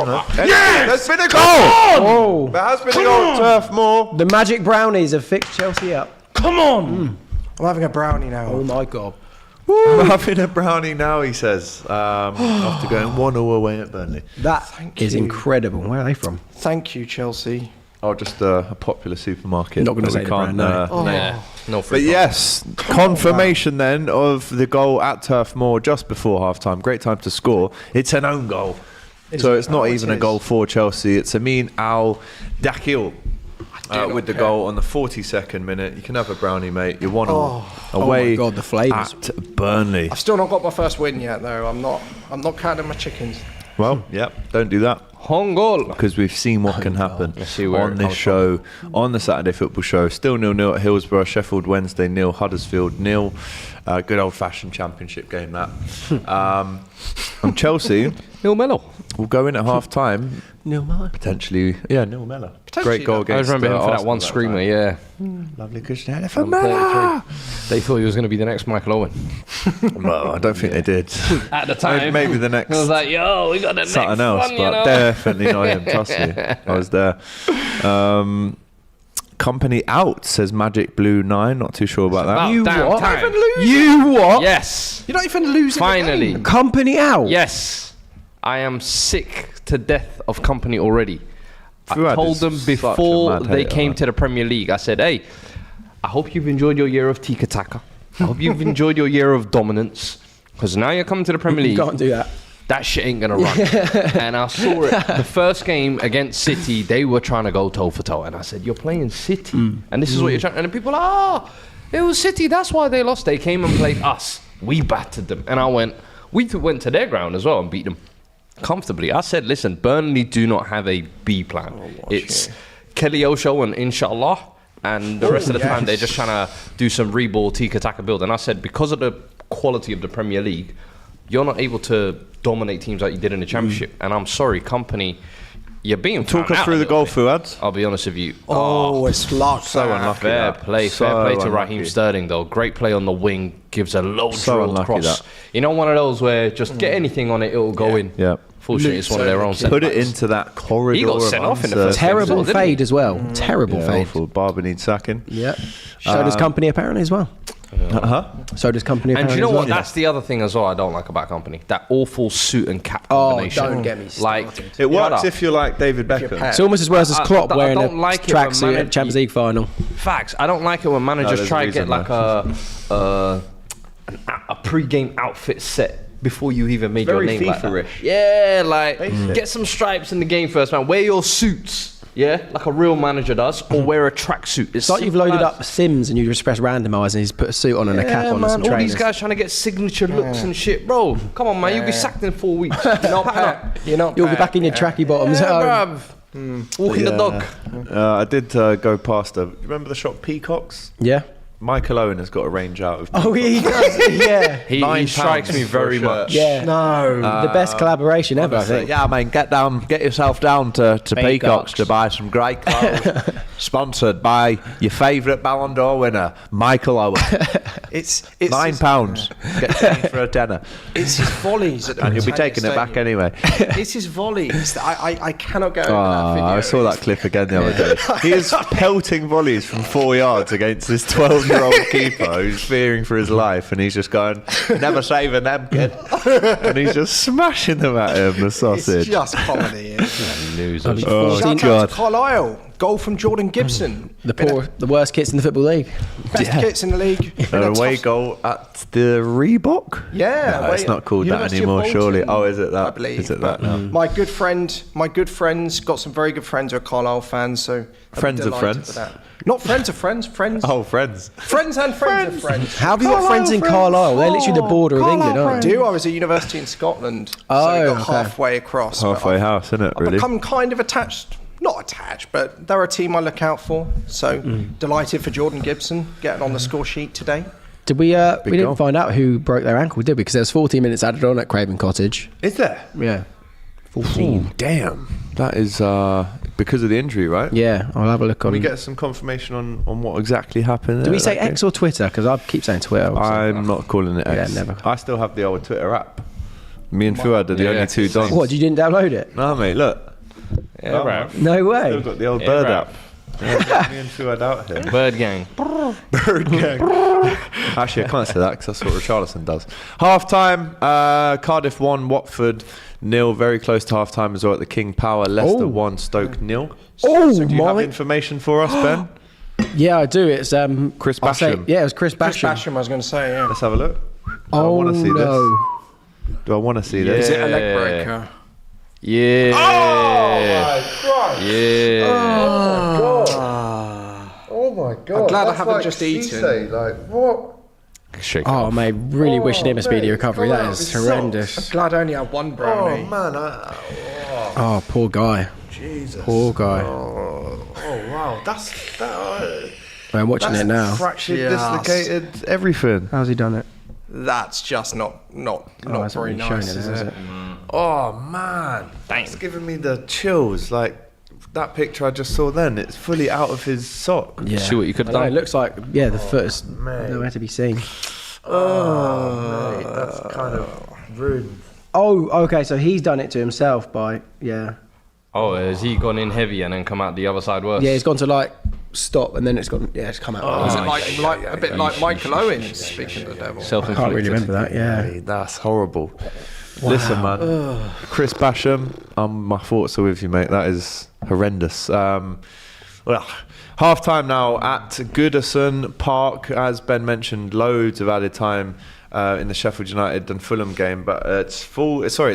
know. Yes! There's been a goal! Oh, There has been a goal at Turf Moor. the magic brownies have fixed Chelsea up. Come on! I'm having a brownie now. Oh my god. I'm having a brownie now, he says, after going 1-0 away at Burnley. That Thank is you. incredible. Where are they from? Thank you, Chelsea. Oh, just a popular supermarket. Not gonna that we say the brand, no. name. Yeah. No free But yes, confirmation then of the goal at Turf Moor just before half-time. Great time to score. It's an own goal. So it's not even a goal for Chelsea. It's Amin Al-Dakil with the goal on the 42nd minute. You can have a brownie, mate. You're 1-0 away my God, the flavours. at Burnley. I've still not got my first win yet, though. I'm not counting my chickens. Well, yep, don't do that. Home goal. Because we've seen what can happen Let's see where on it this comes show, on the Saturday Football Show. Still 0-0 at Hillsborough, Sheffield Wednesday 0, Huddersfield 0. Good old-fashioned championship game, that. And Chelsea Neil Mello. will go in at half-time, No, Miller. potentially, Neil Mellor. Potentially, Great goal though. against I remember him for that Arsenal one screamer, time. yeah. Lovely Christian for On Mellor. 33. They thought he was going to be the next Michael Owen. Well, I don't think they did. At the time. Maybe the next I was like, yo, we got the something next else, one, but you know? definitely not him. Trust me, I was there. Company out, says Magic Blue 9. Not too sure about that. About You damn what? time. You what? Yes. You're not even losing. Finally. The game. Company out. Yes. I am sick to death of Company already. I Fuad told is them such a before mad they hater, came man. to the Premier League, I said, hey, I hope you've enjoyed your year of Tika Taka. I hope you've enjoyed your year of dominance. Because now you're coming to the Premier You League. can't do that. That shit ain't gonna run. And I saw it. The first game against City, they were trying to go toe for toe, and I said, "You're playing City, and this is what you're trying." And the people, it was City. That's why they lost. They came and played us. We battered them, and I went. We went to their ground as well and beat them comfortably. I said, "Listen, Burnley do not have a B plan. It's Kelly Osho and Inshallah." And the rest of the time, they're just trying to do some reball, tiki-taka build. And I said, because of the quality of the Premier League, you're not able to dominate teams like you did in the Championship. And I'm sorry, Company, you're being Talk found us out through a the little goal, bit. Fuad. I'll be honest with you. Oh, it's luck. So unlucky. Fair that. play So to unlucky. Raheem Sterling though. Great play on the wing, gives a low So drilled unlucky cross. that. You know, one of those where just get anything on it, it'll go in. Yeah. Fortunately, it's one of their own Put it centre-backs. into that corridor. He got of sent off in the uncertainty. first game. Terrible Didn't he? fade as well. Terrible Yeah, fade. awful. Barber needs sacking. Yeah. So does Company apparently as well. So does Company And apparently do you know as what? well. That's the other thing as well I don't like about Company. That awful suit and cap Oh, combination. don't get me Like, started. It works Shut up. if you're like David Beckham. pet. It's almost as worse as I- Klopp I wearing a don't like it when tracksuit at manage- Champions League final. Facts. I don't like it when managers there's try a to get reason, like a pre-game outfit set before you even made Very your name like that. FIFA-ish. Yeah, like Basic. get some stripes in the game first, man. Wear your suits. Yeah, like a real manager does, or wear a tracksuit. It's like you've loaded up Sims and you just press randomise and he's put a suit on and a cap on and man. some All trainers. these guys trying to get signature looks and shit, bro. Come on, man. You'll be sacked in 4 weeks. You're not packed. You're not. You'll be bad. back in your tracky bottoms at home. bruv. Walking the dog. I did go past a. Remember the shop Peacocks? Yeah. Michael Owen has got a range out of. Oh, he does. Yeah. He £9 strikes me for a very shirt. much. Yeah. No. The best collaboration ever, I think. Yeah, I mean, get yourself down to Peacocks to buy some great clothes. Sponsored by your favourite Ballon d'Or winner, Michael Owen. It's £9. Get changed for a tenner. It's his volleys at the And you'll be Britannia taking it back Stadium. anyway. It's his volleys. I cannot go over that video. I saw that clip again the other day. He is pelting volleys from 4 yards against this 12-year-old keeper who's fearing for his life, and he's just going, never saving them, kid. And he's just smashing them at him, the sausage. It's just comedy. Losers. Oh, Shout out God. to Carlisle. Goal from Jordan Gibson. The worst kits in the Football League. Best kits in the league. Been An a away tough- goal at the Reebok? Yeah, No, away it's not at called that University of anymore, surely. Bolton, Oh, is it that? I believe. Is it that But now? My good friends, got some very good friends who are Carlisle fans, so I'd be Friends of delighted friends? with that. Not friends of friends, friends. Oh, friends. Friends and friends of friends. How have you got friends in Carlisle? They're literally the border of England, I aren't they? do. I was at university in Scotland, so Oh, I got okay. halfway across. but Halfway house, isn't it, I've really? become kind of attached. Not attached, but they're a team I look out for. So delighted for Jordan Gibson getting on the score sheet today. Did we? We goal. didn't find out who broke their ankle, did we? Because there's 14 minutes added on at Craven Cottage. Is there? Yeah. 14. Oh, damn. That is because of the injury, right? Yeah, I'll have a look on. Can we get some confirmation on what exactly happened? Do we there, say that game? X or Twitter? Because I keep saying Twitter. I'm not calling it X. Yeah, never. I still have the old Twitter app. Me and Fuad are the only two dons. What? You didn't download it? No, mate, look. Yeah, right. No Still way. got the old Yeah, bird right. app. Yeah, me and Fuad out here. Bird gang. Bird gang. Actually, I can't say that because that's what Richarlison does. Half time, Cardiff 1, Watford 0. Very close to half time as well at the King Power. Leicester 1, Stoke 0. Oh, Do you have my. information for us, Ben? Yeah, I do. It's Chris I'll say- Basham. yeah, it was Chris Chris Basham. Basham, I was going to say, yeah. Let's have a look. Oh, I want to see no. this. Do I want to see this? Is it a leg breaker? Yeah. Yeah. Oh my god! I'm glad I haven't just eaten. Like what? Shake it Oh, off. mate, really wishing him a speedy mate, recovery. come That out is with horrendous. Glad I only had one Oh brownie. man! Oh, poor guy. Jesus! Poor guy. Oh wow! That's that. I'm watching it now. Fractured, Just- dislocated, everything. How's he done it? That's just not hasn't very really shown nice, it, is has it? it? Oh man! It's giving me the chills. Like that picture I just saw. Then it's fully out of his sock. Yeah. See what you could've I know, done? It looks like, the foot is mate. nowhere to be seen. Mate, that's kind of ruined. Oh, okay, so he's done it to himself by, Oh, has he gone in heavy and then come out the other side worse? Yeah, he's gone to like stop and then it's gone, it's come out. Is it like a bit like Michael Owens, speaking of the devil? I Self-inflicted. can't really remember that, yeah. Mate, that's horrible. Listen, man. Chris Basham, my thoughts are with you, mate. That is horrendous. Half time now at Goodison Park. As Ben mentioned, loads of added time in the Sheffield United and Fulham game, but it's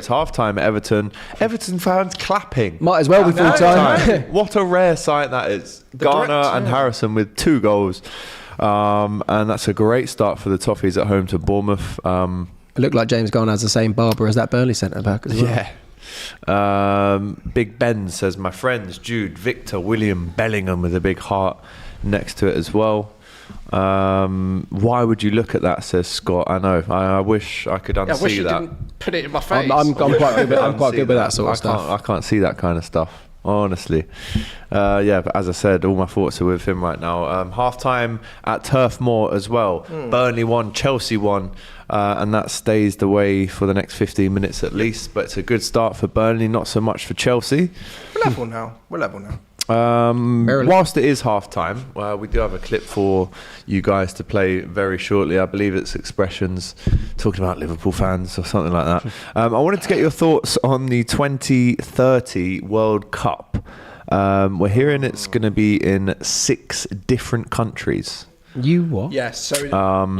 half time at Everton. Everton fans clapping. Might as well be full time. What a rare sight that is. Garner direct, and Harrison with 2 goals. And that's a great start for the Toffees at home to Bournemouth. It looked like James Garner has the same barber as that Burnley centre back as well. Yeah. Big Ben says, my friends, Jude, Victor, William, Bellingham with a big heart next to it as well. Why would you look at that, says Scott? I know. I wish I could unsee I wish you that. didn't put it in my face. I'm quite good with, I'm quite good with that sort of I stuff. can't see that kind of stuff, honestly. But as I said, all my thoughts are with him right now. Half time at Turf Moor as well. Burnley won, Chelsea won, and that stays the way for the next 15 minutes at least. But it's a good start for Burnley, not so much for Chelsea. We're level now. Whilst it is half time, we do have a clip for you guys to play very shortly. I believe it's expressions talking about Liverpool fans or something like that. I wanted to get your thoughts on the 2030 World Cup. We're hearing it's going to be in 6 different countries. You what? Yes, so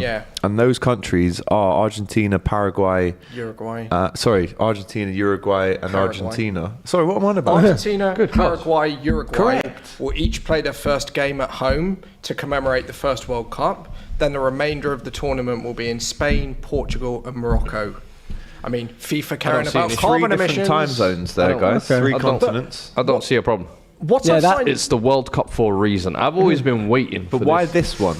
yeah, And those countries are Argentina, Paraguay, Uruguay. Argentina, Uruguay, and Paraguay. Argentina. Sorry, what am I on about? Argentina, Paraguay, Uruguay Correct. will each play their first game at home to commemorate the first World Cup. Then the remainder of the tournament will be in Spain, Portugal, and Morocco. I mean, FIFA caring see about any 3 carbon different emissions. time zones there, guys. okay. 3 I don't- continents. I don't see a problem. What's Yeah, outside? It's the World Cup for a reason. I've always been waiting for But why this. this one?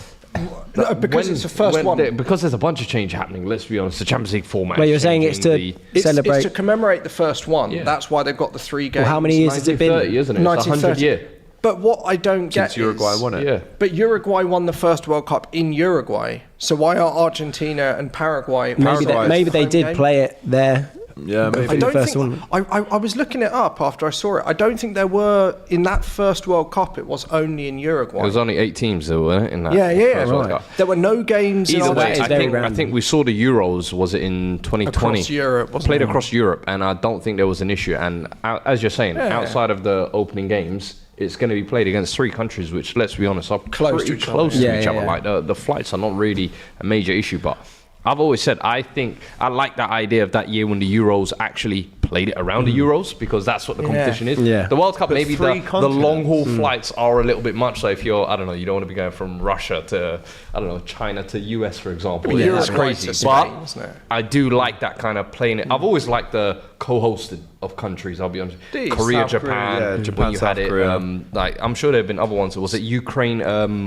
No, because it's the first one. Because there's a bunch of change happening, let's be honest. The Champions League format. Well, is you're saying it's to changing, celebrate. It's to commemorate the first one. Yeah. That's why they've got the 3 games. Well, how many years has it been? 1930, isn't it? It's 100 year. But what I don't get Since Uruguay is, won it. Yeah. But Uruguay won the first World Cup in Uruguay. So why are Argentina and Paraguay? Maybe they did play it there. Yeah, maybe. I don't first think. tournament. I was looking it up after I saw it. I don't think there were in that first World Cup. It was only in Uruguay. There was only 8 teams that were in that. Yeah, first World Cup. There were no games. Either in way, is I very think random. we saw the Euros. Was it in 2020? Across Europe, wasn't Played it? across Europe, and I don't think there was an issue. And as you're saying, outside of the opening games, it's going to be played against 3 countries, which, let's be honest, are Close pretty to each close other. to Yeah, each yeah, other. yeah. Like the flights are not really a major issue, but I've always said I think I like that idea of that year when the Euros actually played it around the Euros, because that's what the competition is. Yeah. The World Cup, But maybe 3 the long haul continents. flights are a little bit much. So if you're, I don't know, you don't want to be going from Russia to, I don't know, China to US, for example. Yeah, It's Uruguay crazy. to Spain, But isn't it? I do like that kind of playing it. I've always liked the co-hosted of countries, I'll be honest. Indeed. Korea, South Korea, Japan, yeah, Japan, when you South had it. Korea. Like, I'm sure there have been other ones. Was it Ukraine,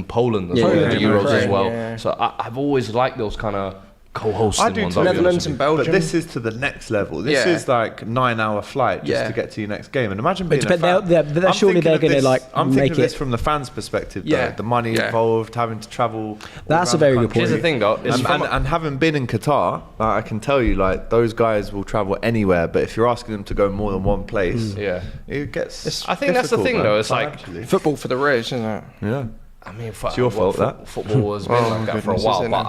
Poland as Yeah, well, yeah, the yeah, Euros as Ukraine, well. yeah. So I've always liked those kind of co-hosting I do ones. too. I'll be Netherlands honest and with Belgium. But this is to the next level. This Yeah. is like 9-hour flight just Yeah. to get to your next game. And imagine being But a fan. they're I'm surely thinking they're of gonna, this- like, I'm thinking make of this it- from the fans' perspective. Yeah. Though. The money Yeah. involved, having to travel. all That's around a very the good country. Here's the thing, though. It's And having been in Qatar, I can tell you, like, those guys will travel anywhere. But if you're asking them to go more than one place, Yeah. it gets. I think that's the difficult, thing, man, though. It's like, financially. Football for the rich, isn't it? yeah. I mean, It's your fault, that. football has been like that for a goodness, while. isn't But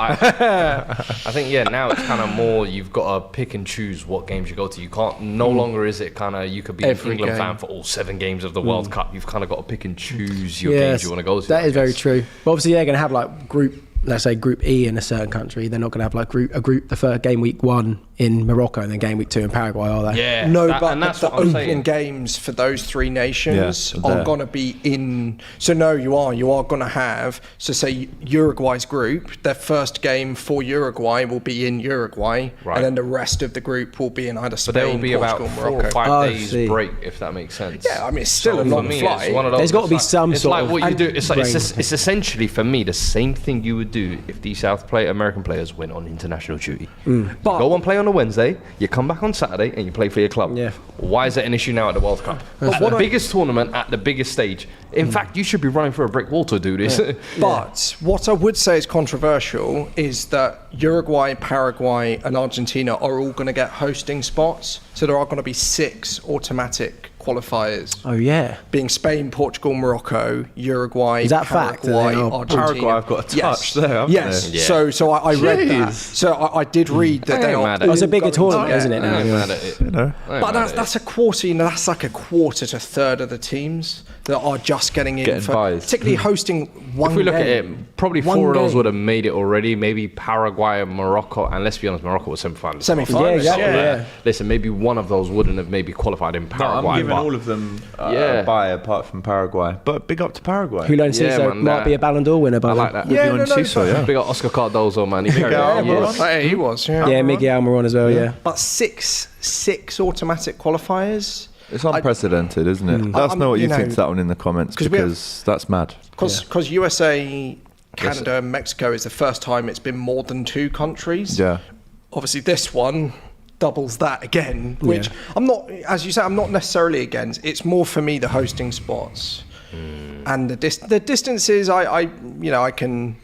I think, yeah, now it's kind of more, you've got to pick and choose what games you go to. You can't, no longer is it kind of, you could be Every an England game. fan for all 7 games of the World Cup. You've kind of got to pick and choose your games you want to go to. That I is very guess. true. But obviously, they're going to have like let's say Group E in a certain country. They're not going to have like the first game week 1 in Morocco and then game week 2 in Paraguay, are they? Yeah. No, that- but and that's the what I'm opening saying. games for those 3 nations Yeah, are there. going to be in. So no, you are going to have. So say Uruguay's group, their first game for Uruguay will be in Uruguay, Right. and then the rest of the group will be in either But Spain, there will be Portugal, about 4 Morocco. or 5 Oh, I days see. break, if that makes sense. Yeah, I mean it's still a for long me, flight. it's one of those. There's got to it's be like- some it's sort like of what you do. It's like brain. it's essentially for me the same thing you would do if these American players went on international duty. But- Go and play on a Wednesday, you come back on Saturday, and you play for your club. Yeah. Why is that an issue now at the World Cup? At the biggest tournament, at the biggest stage. In fact, you should be running through a brick wall to do this. But what I would say is controversial is that Uruguay, Paraguay, and Argentina are all going to get hosting spots. So there are going to be 6 automatic qualifiers, Oh yeah. being Spain, Portugal, Morocco, Uruguay, Is that fact that Paraguay, they are- Argentina. Paraguay have got a touch there, haven't yes. they? Yeah. So I read that. Jeez. So I did read that I they ain't are. mad at Oh, it's it. a bigger all tournament, going isn't it? to- Now? I ain't Yeah. mad at it. You know. I ain't But mad at that's a quarter. You know, that's like a quarter to third of the teams that are just getting in Getting for, buys. particularly hosting one. If we look at game. it, probably One 4 of those game. would have made it already. Maybe Paraguay and Morocco, and let's be honest, Morocco was semi-finalists. Semi-finalists, Yeah, exactly, yeah. Listen, maybe one of those wouldn't have maybe qualified in No, Paraguay. I'm giving but all of them Yeah. a buy apart from Paraguay. But big up to Paraguay. Julian Yeah, Ciso man, might be a Ballon d'Or winner by I then. like that. Yeah, Yeah, no, Ciso, yeah. Big up Oscar Cardozo, man. He's very Yeah, good. Almiron. Hey, he was. Yeah. Yeah, Miguel Almiron as well. Yeah. But six automatic qualifiers. It's unprecedented, isn't it? Let us I'm- know what you you think know, to that one in the comments 'cause we have- because that's mad. Because USA, Canada, and Mexico is the first time it's been more than 2 countries. Yeah. Obviously, this one doubles that again, which I'm not, as you say, I'm not necessarily against. It's more for me the hosting spots and the distances. I can.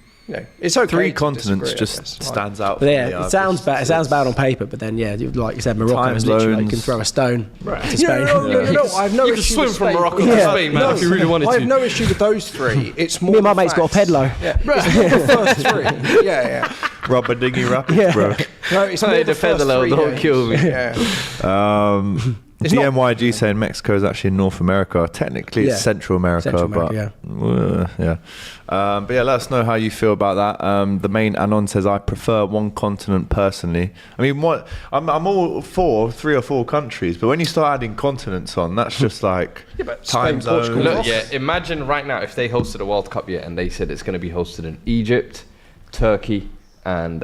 It's okay. 3 to continents disagree, I just guess. stands out. But for yeah, me. it sounds bad. It sounds bad on paper, but then like you said, Morocco Time is literally like you can zones. throw a stone to Yeah, Spain. no. I have no You could issue swim with from Spain. Morocco to Spain, man, if you really wanted I have to. no issue with those 3. It's more. Me and my the mate's got a fact- pedalo. Yeah, it's more the first 3. Yeah. Rubber dinghy rapids, Yeah. bro. No, it's Hey, more the the first pedalo, 3 don't games. kill me. Yeah. It's not- DMYG saying Mexico is actually in North America. Technically, Yeah. it's Central America, Central but America, yeah. But yeah, let us know how you feel about that. The main Anon says I prefer one continent personally. I mean, I'm all for 3 or 4 countries, but when you start adding continents on, that's just like but time Spain, Portugal, zones. Look, yeah, imagine right now if they hosted a World Cup and they said it's going to be hosted in Egypt, Turkey, and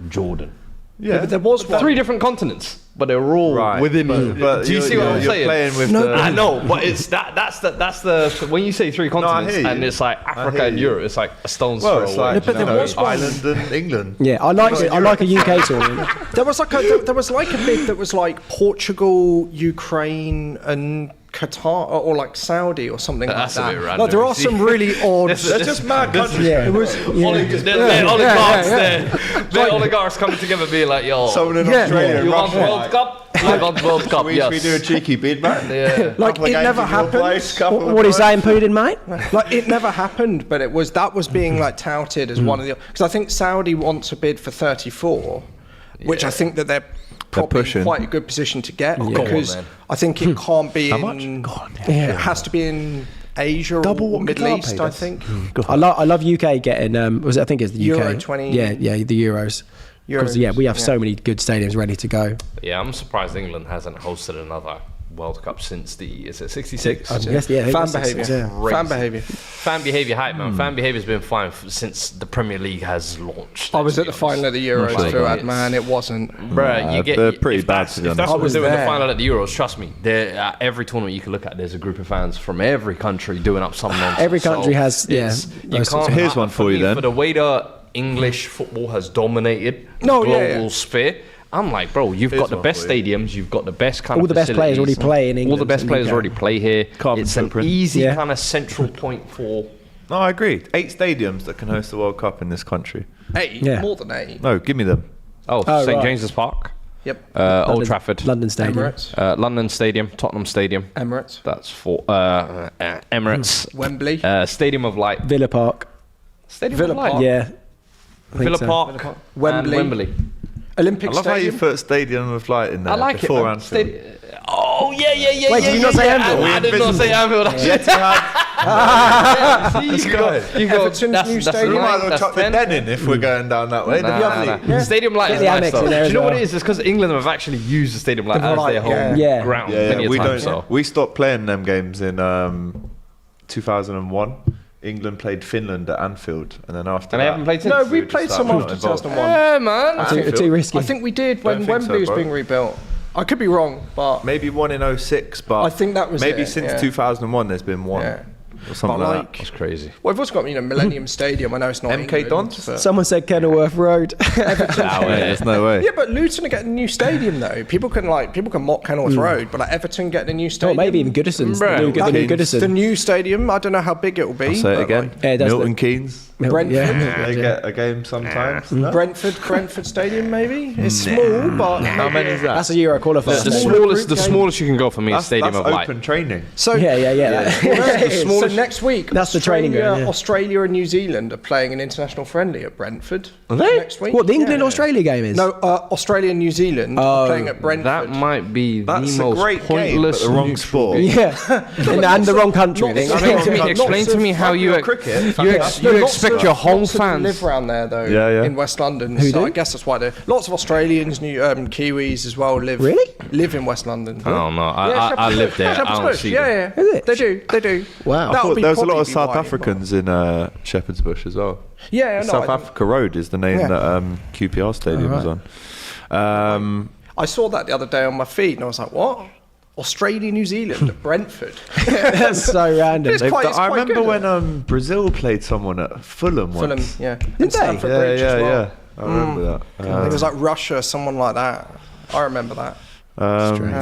Jordan. Yeah, but there was one. 3 different continents, but they're all right within. But do you see what I'm you're saying? playing with I know, but it's that's the when you say 3 continents hear you. and it's like Africa hear and you. Europe, it's like a stone's Well, throw it's away. like but there was one- Ireland and England. Yeah, I like a UK tournament. There was like a bit that was like Portugal, Ukraine, and Qatar or like Saudi or something That's like a that. bit random. Like, there are some really odd. They're just mad countries. Yeah, it was. They're oligarchs there. They're oligarchs coming together being like, yo, Someone in Yeah. Australia. you want World Cup? I want World Cup, We yes. do a cheeky bid, man. Yeah. Like, it never happened. What are you saying, Pudding, mate? Like, it never happened, but that was being like touted as one of the, because I think Saudi wants a bid for 34, which I think that they're probably pushing. in quite a good position to get, Go on, because man. I think it can't be How in. much? God, It has to be in Asia Double or what Middle Qatar East, paid I us. think. I love UK getting. Was it? I think it's the UK. Euro 20. Yeah, the Euros. Because Euros, we have yeah. so many good stadiums ready to go. Yeah, I'm surprised England hasn't hosted another World Cup since the, is it 66? Yes, yeah. Fan it's- behaviour. yeah. Fan behaviour. Fan behaviour hype, man. Fan behaviour's been fine since the Premier League has launched. I was let's at the be final of the Euros, sure Fuad, about it. man. It wasn't. Bruh, you get they're pretty if bad, that's- to be If that's honest. what we're doing in the there. final at the Euros, trust me, there every tournament you can look at, there's a group of fans from every country doing up some nonsense. Every country So has, yeah, it's- You those sorts can't. of- Here's one for you me, then. For the way the English football has dominated the No, global yeah, yeah. sphere. I'm like, bro, you've Here's got the one best for you. stadiums, you've got the best kind All of the best players already facilities. play in All England the best and players UK. already play here. Carbon It's an footprint. easy Yeah. kind of central point for. No, I agree. 8 stadiums that can host the World Cup in this country. 8, Yeah. more than 8. No, give me them. Oh, Oh, St right. James's Park, Yep. Old Trafford, London Stadium. Emirates. London Stadium, Tottenham Stadium. Emirates. That's for Emirates. Wembley. Stadium of Light. Villa Park. Stadium Villa of Light. Park. Yeah. I think Villa so. Park. Villa Park. And Wembley. Wembley. Olympic I love how you Stadium. put Stadium of Light in there. I like it. before Man. Anfield. Oh yeah. Wait, did you not say Anfield? I did not say Anfield. You go. Everton's new stadium. We might as well That's chuck the 10. Den in if we're going down that way. Nah, That'd be lovely. nah. Stadium Light Get is the nice Amex though. in there Do as you know what well. it is? It's because England have actually used the Stadium Light The as Light, their home yeah. Yeah. ground Yeah, many a we time. don't. So We stopped playing them games in 2001. England played Finland at Anfield, and then after and they that, haven't played since. No, we we just played some started after not involved. 2001. Yeah, man. I think they're too risky. I think we did Don't when think Wembley so, was bro. being rebuilt. I could be wrong, but maybe one in 06, but I think that was maybe it, since yeah. 2001 there's been one Yeah. or something But like like- that. That's crazy. well, we've also got Millennium Stadium. I know it's not MK England, Dons? but- Someone said Kenilworth Road. There's no way. Yeah, but Luton are getting a new stadium though. People can mock Kenilworth Road, but like Everton getting a new Oh, stadium. maybe even Goodison's. Bruh. The new Keynes. Goodison. the new stadium. I don't know how big it will be. I'll say it but, again. like, Yeah, that's Milton the- Keynes. Brentford. They get a game sometimes. No? Brentford Stadium maybe. It's small, but How many is that? That's a Euro qualifier. The Smaller smallest, group the game. smallest you can go for me is Stadium that's of Light. open training. so Yeah. So next week, That's the training ground, yeah. Australia and New Zealand are playing an international friendly at Brentford. Are they? Next week? What, the England Yeah. Australia game is? No, Australia and New Zealand are playing at Brentford. That might be That's the a most great game, but pointless the wrong neutral sport. game. Yeah. and the wrong country. I think. Explain to me how you cricket. you expect your home lots of them live fans. around there though. Yeah. In West London. Who so do? I guess that's why lots of Australians, Kiwis as well live. Really? Live in West London. Oh no, Yeah, I live there. I Shepherd's don't Bush. see Yeah, them. yeah. Is it? They do. Wow. I That would thought be there was a lot probably of South why, Africans in Shepherd's Bush as well. Yeah, no, South I- Africa Road is the name Yeah. that QPR Stadium is on. I saw that the other day on my feed and I was like, what? Australia, New Zealand at Brentford. That's so random. It's quite- I remember good, when Brazil played someone at Fulham Fulham, once. yeah. Did And they? Stamford Bridge as well. Yeah. I remember that. I think it was like Russia, someone like that. I remember that.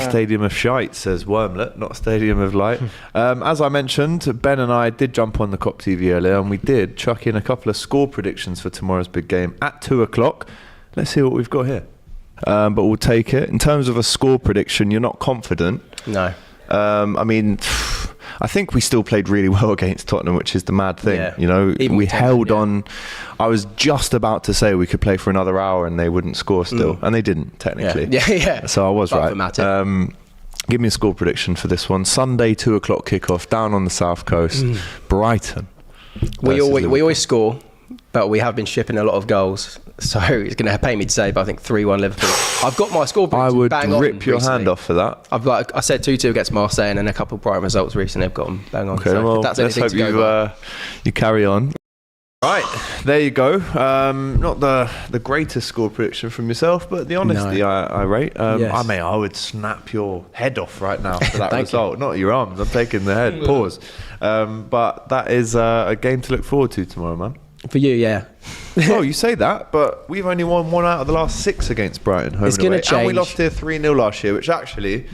Stadium of Shite, says Wormlet, not Stadium of Light. As I mentioned, Ben and I did jump on the COP TV earlier, and we did chuck in a couple of score predictions for tomorrow's big game at 2 o'clock. Let's see what we've got here. But we'll take it. In terms of a score prediction, you're not confident. No. I mean, I think we still played really well against Tottenham, which is the mad thing. Yeah. You know, Even we with Tottenham, held yeah. on. I was just about to say we could play for another hour and they wouldn't score still, and they didn't technically. Yeah. So I was Apart right. from Matip. Give me a score prediction for this one. Sunday, 2 o'clock kickoff down on the south coast. Brighton. We versus always Liverpool. score, but we have been shipping a lot of goals. So it's going to pay me to say, but I think 3-1 Liverpool. I've got my score I prediction would bang on rip your recently. hand off for that. I said 2-2 against Marseille and then a couple of Brighton results recently. I've got them bang on. Okay, so well, if that's let's anything hope to go by. you carry on. Right, there you go. Not the greatest score prediction from yourself, but the honesty I rate. Yes. I would snap your head off right now for that Thank result. Not your arms. I'm taking the head. Pause. But that is a game to look forward to tomorrow, man. For you, yeah. Oh, you say that, but we've only won 1 out of the last 6 against Brighton. Home It's and away. gonna And we change. lost here 3-0 last year, which actually,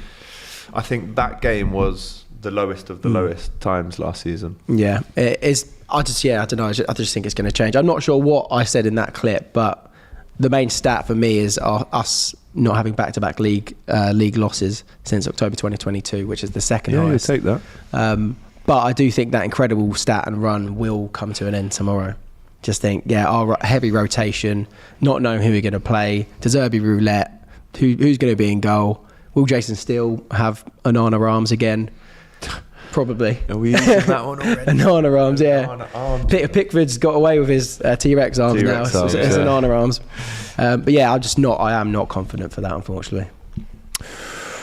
I think that game was the lowest of the lowest times last season. Yeah, it is. I don't know. I just think it's going to change. I'm not sure what I said in that clip, but the main stat for me is us not having back-to-back league losses since October 2022, which is the second highest. Yeah, you take that. But I do think that incredible stat and run will come to an end tomorrow. Just think, our heavy rotation, not knowing who we're going to play, De Zerbi roulette, who's going to be in goal. Will Jason Steele have Onana arms again? Probably. Are we using that one already? Onana arms, yeah. Onana arms. Pickford's got away with his T-Rex arms now. T-Rex arms, It's yeah. Onana arms. But yeah, I am not confident for that, unfortunately.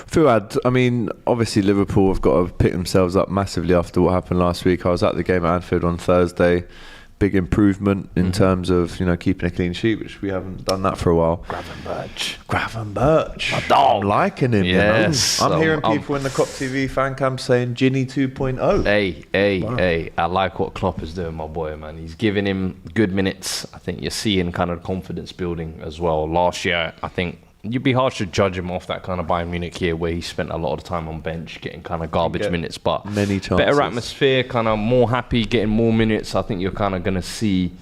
Fuad, I mean, obviously Liverpool have got to pick themselves up massively after what happened last week. I was at the game at Anfield on Thursday. Big improvement in terms of, keeping a clean sheet, which we haven't done that for a while. Gravenberch. I'm liking him. Yes. I'm hearing people in the Cop TV fan camp saying Ginny 2.0. Hey, I like what Klopp is doing, my boy, man. He's giving him good minutes. I think you're seeing kind of confidence building as well. Last year, I think you'd be harsh to judge him off that kind of Bayern Munich year where he spent a lot of the time on bench getting kind of garbage minutes, but many chances. Better atmosphere, kind of more happy, getting more minutes. I think you're kind of going to see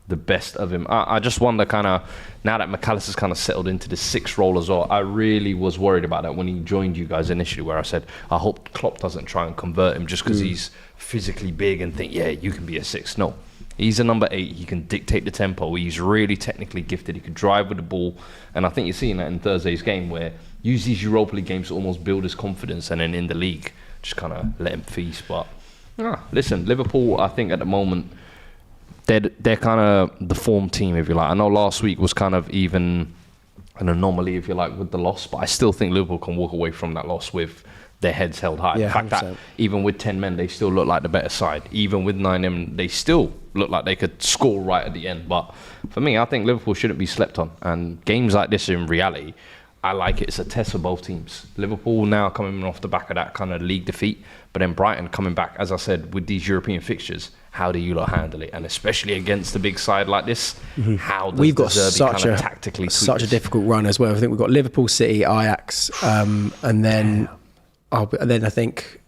the best of him. I just wonder kind of, now that McAllister's kind of settled into the 6th role as well, I really was worried about that when he joined you guys initially, where I said, I hope Klopp doesn't try and convert him just because he's physically big and think, you can be a 6. No. He's a number 8. He can dictate the tempo. He's really technically gifted. He can drive with the ball. And I think you're seeing that in Thursday's game where use these Europa League games to almost build his confidence, and then in the league, just kind of let him feast. But listen, Liverpool, I think at the moment, they're kind of the form team, if you like. I know last week was kind of even an anomaly, if you like, with the loss. But I still think Liverpool can walk away from that loss with their heads held high. Yeah, the fact 100%. that even with 10 men, they still look like the better side. Even with 9 men, they still look like they could score right at the end. But for me, I think Liverpool shouldn't be slept on. And games like this, in reality, I like it. It's a test for both teams. Liverpool now coming off the back of that kind of league defeat, but then Brighton coming back, as I said, with these European fixtures. How do you lot handle it? And especially against a big side like this, how does We've got De Zerbi such kind a of tactically tweak such a this? difficult run as well. I think we've got Liverpool, City, Ajax, and then I think,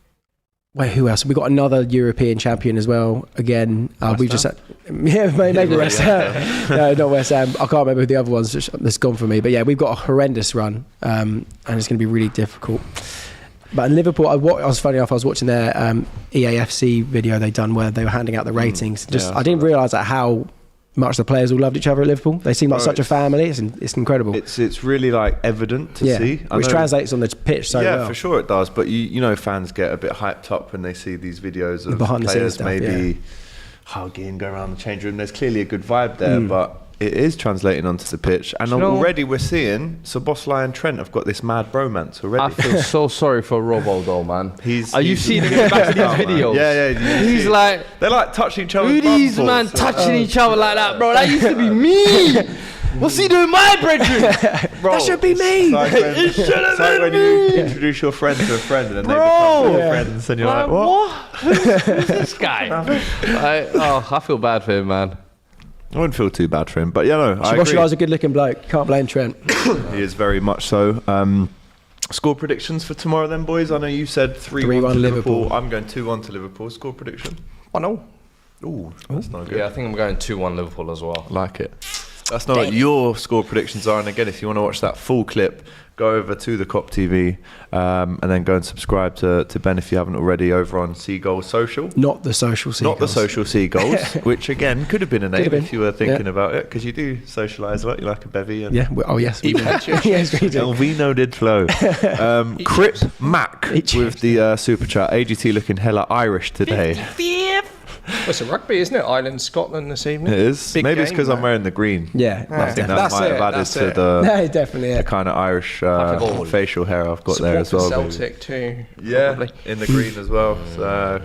who else? We've got another European champion as well. Again, we just had, maybe West Ham. No, not West Ham. I can't remember who the other ones that's gone for me. But yeah, we've got a horrendous run, and it's going to be really difficult. But in Liverpool, I was funny enough. I was watching their EAFC video they done where they were handing out the ratings. I didn't realise that how much the players all loved each other at Liverpool. They seem like such a family. It's incredible. It's really like evident to see, which translates on the pitch so well. Yeah, for sure it does. But you know, fans get a bit hyped up when they see these videos of behind the players scenes stuff, maybe hugging, go around the change room. There's clearly a good vibe there, but it is translating onto the pitch. And already we're seeing Szoboszlai and Trent have got this mad bromance already. I feel so sorry for Robbo though, man. Are you seeing him back in his videos? Yeah. He's like, they're like touching each other. who these man touching each other like that, bro? That used to be me. What's he doing, my brethren? That should be me. It should have been when you introduce your friend to a friend and then they become your friends and you're like, what? Who's this guy? I feel bad for him, man. I wouldn't feel too bad for him, but I agree. Szoboszlai's a good-looking bloke. Can't blame Trent. He is very much so. Score predictions for tomorrow then, boys? I know you said 3-1 to Liverpool. I'm going 2-1 to Liverpool. Score prediction? 1-0. Ooh, that's not good. Yeah, I think I'm going 2-1 Liverpool as well. Like it. That's not what your score predictions are. And again, if you want to watch that full clip, go over to the Cop TV and then go and subscribe to Ben if you haven't already over on Seagulls Social. Not the social Seagulls. Not the social Seagulls, which again could have been a name if you were thinking Yeah. about it, because you do socialise a lot. You like a bevy. And Yeah. Yes, we do. Yes, we do. Elvino did flow. Crip Mac with the super chat. AGT looking hella Irish today. Well, it's a rugby, isn't it? Ireland, Scotland this evening. It is. Big Maybe it's game, because I'm man. wearing the green. Yeah. I think that That's might have it, added that's to it. the No, definitely. the kind of Irish facial hair I've got there as Support well. for maybe. Celtic too. Yeah, Probably. in the green as well. So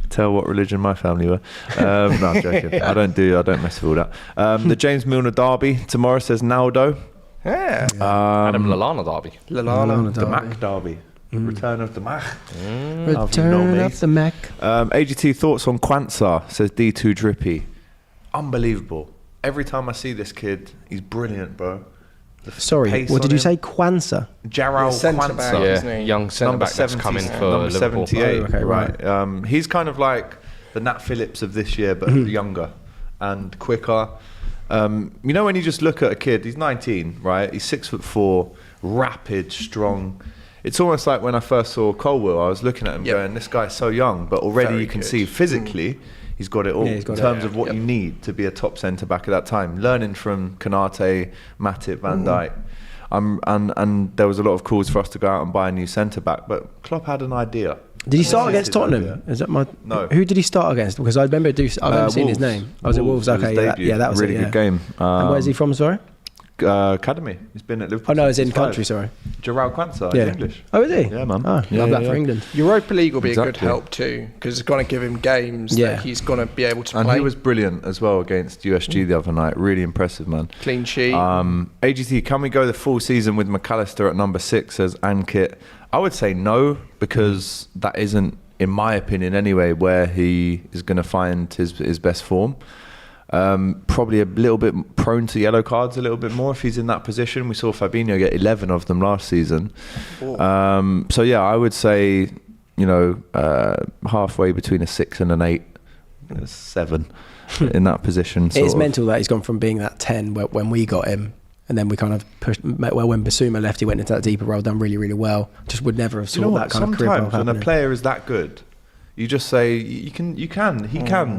tell what religion my family were. No, I'm joking. I don't mess with all that. The James Milner derby tomorrow, says Naldo. Yeah. Adam Lallana derby. Lallana. The Mac derby. Return of the Mac. Return of the Mac. AGT thoughts on Kwanzaa, says D2 Drippy. Unbelievable. Every time I see this kid, he's brilliant, bro. Sorry, pace what did on you him. say? Kwanzaa? Jarrell centre-back, Quansah. isn't he? Young centre Number back that's coming 70, for number Liverpool. 78. Oh, okay, right. He's kind of like the Nat Phillips of this year, but younger and quicker. You know, when you just look at a kid, he's 19, right? He's 6'4", rapid, strong. It's almost like when I first saw Colwell, I was looking at him going, this guy's so young, but already Very you can good. see physically he's got it all Yeah, he's got in it. terms of what you need to be a top centre-back at that time. Learning from Konate, Matip, Van Dijk. And there was a lot of calls for us to go out and buy a new centre-back, but Klopp had an idea. Did he start This against is his Tottenham? idea. Is that my? No. Who did he start against? Because I remember seeing his Wolves. name. I was at Wolves. was his Okay, debut. that was really it. good game. And where's he from? Sorry. Academy. He's been at Liverpool. Oh no, it's in since he's country. 5. Sorry. Jarrell Quansah, Yeah. he's English. Oh, is he? Yeah, man. Oh, Yeah, love that yeah, for yeah. England. Europa League will be a good Exactly. help too, because it's going to give him games Yeah. that he's going to be able to And play. he was brilliant as well against USG the other night. Really impressive, man. clean sheet. AGT, can we go the full season with McAllister at number 6, says Ankit? I would say no, because that isn't, in my opinion anyway, where he is going to find his best form. Probably a little bit prone to yellow cards a little bit more if he's in that position. We saw Fabinho get 11 of them last season. So yeah, I would say, you know, halfway between a 6 and an 8, 7 in that position. It sort is of. mental that he's gone from being that 10 when we got him, and then we kind of pushed. Well, when Basuma left, he went into that deeper role, done really, really well. Just would never have Do you know saw what? that kind of career path Sometimes when a happening. player is that good, you just say he can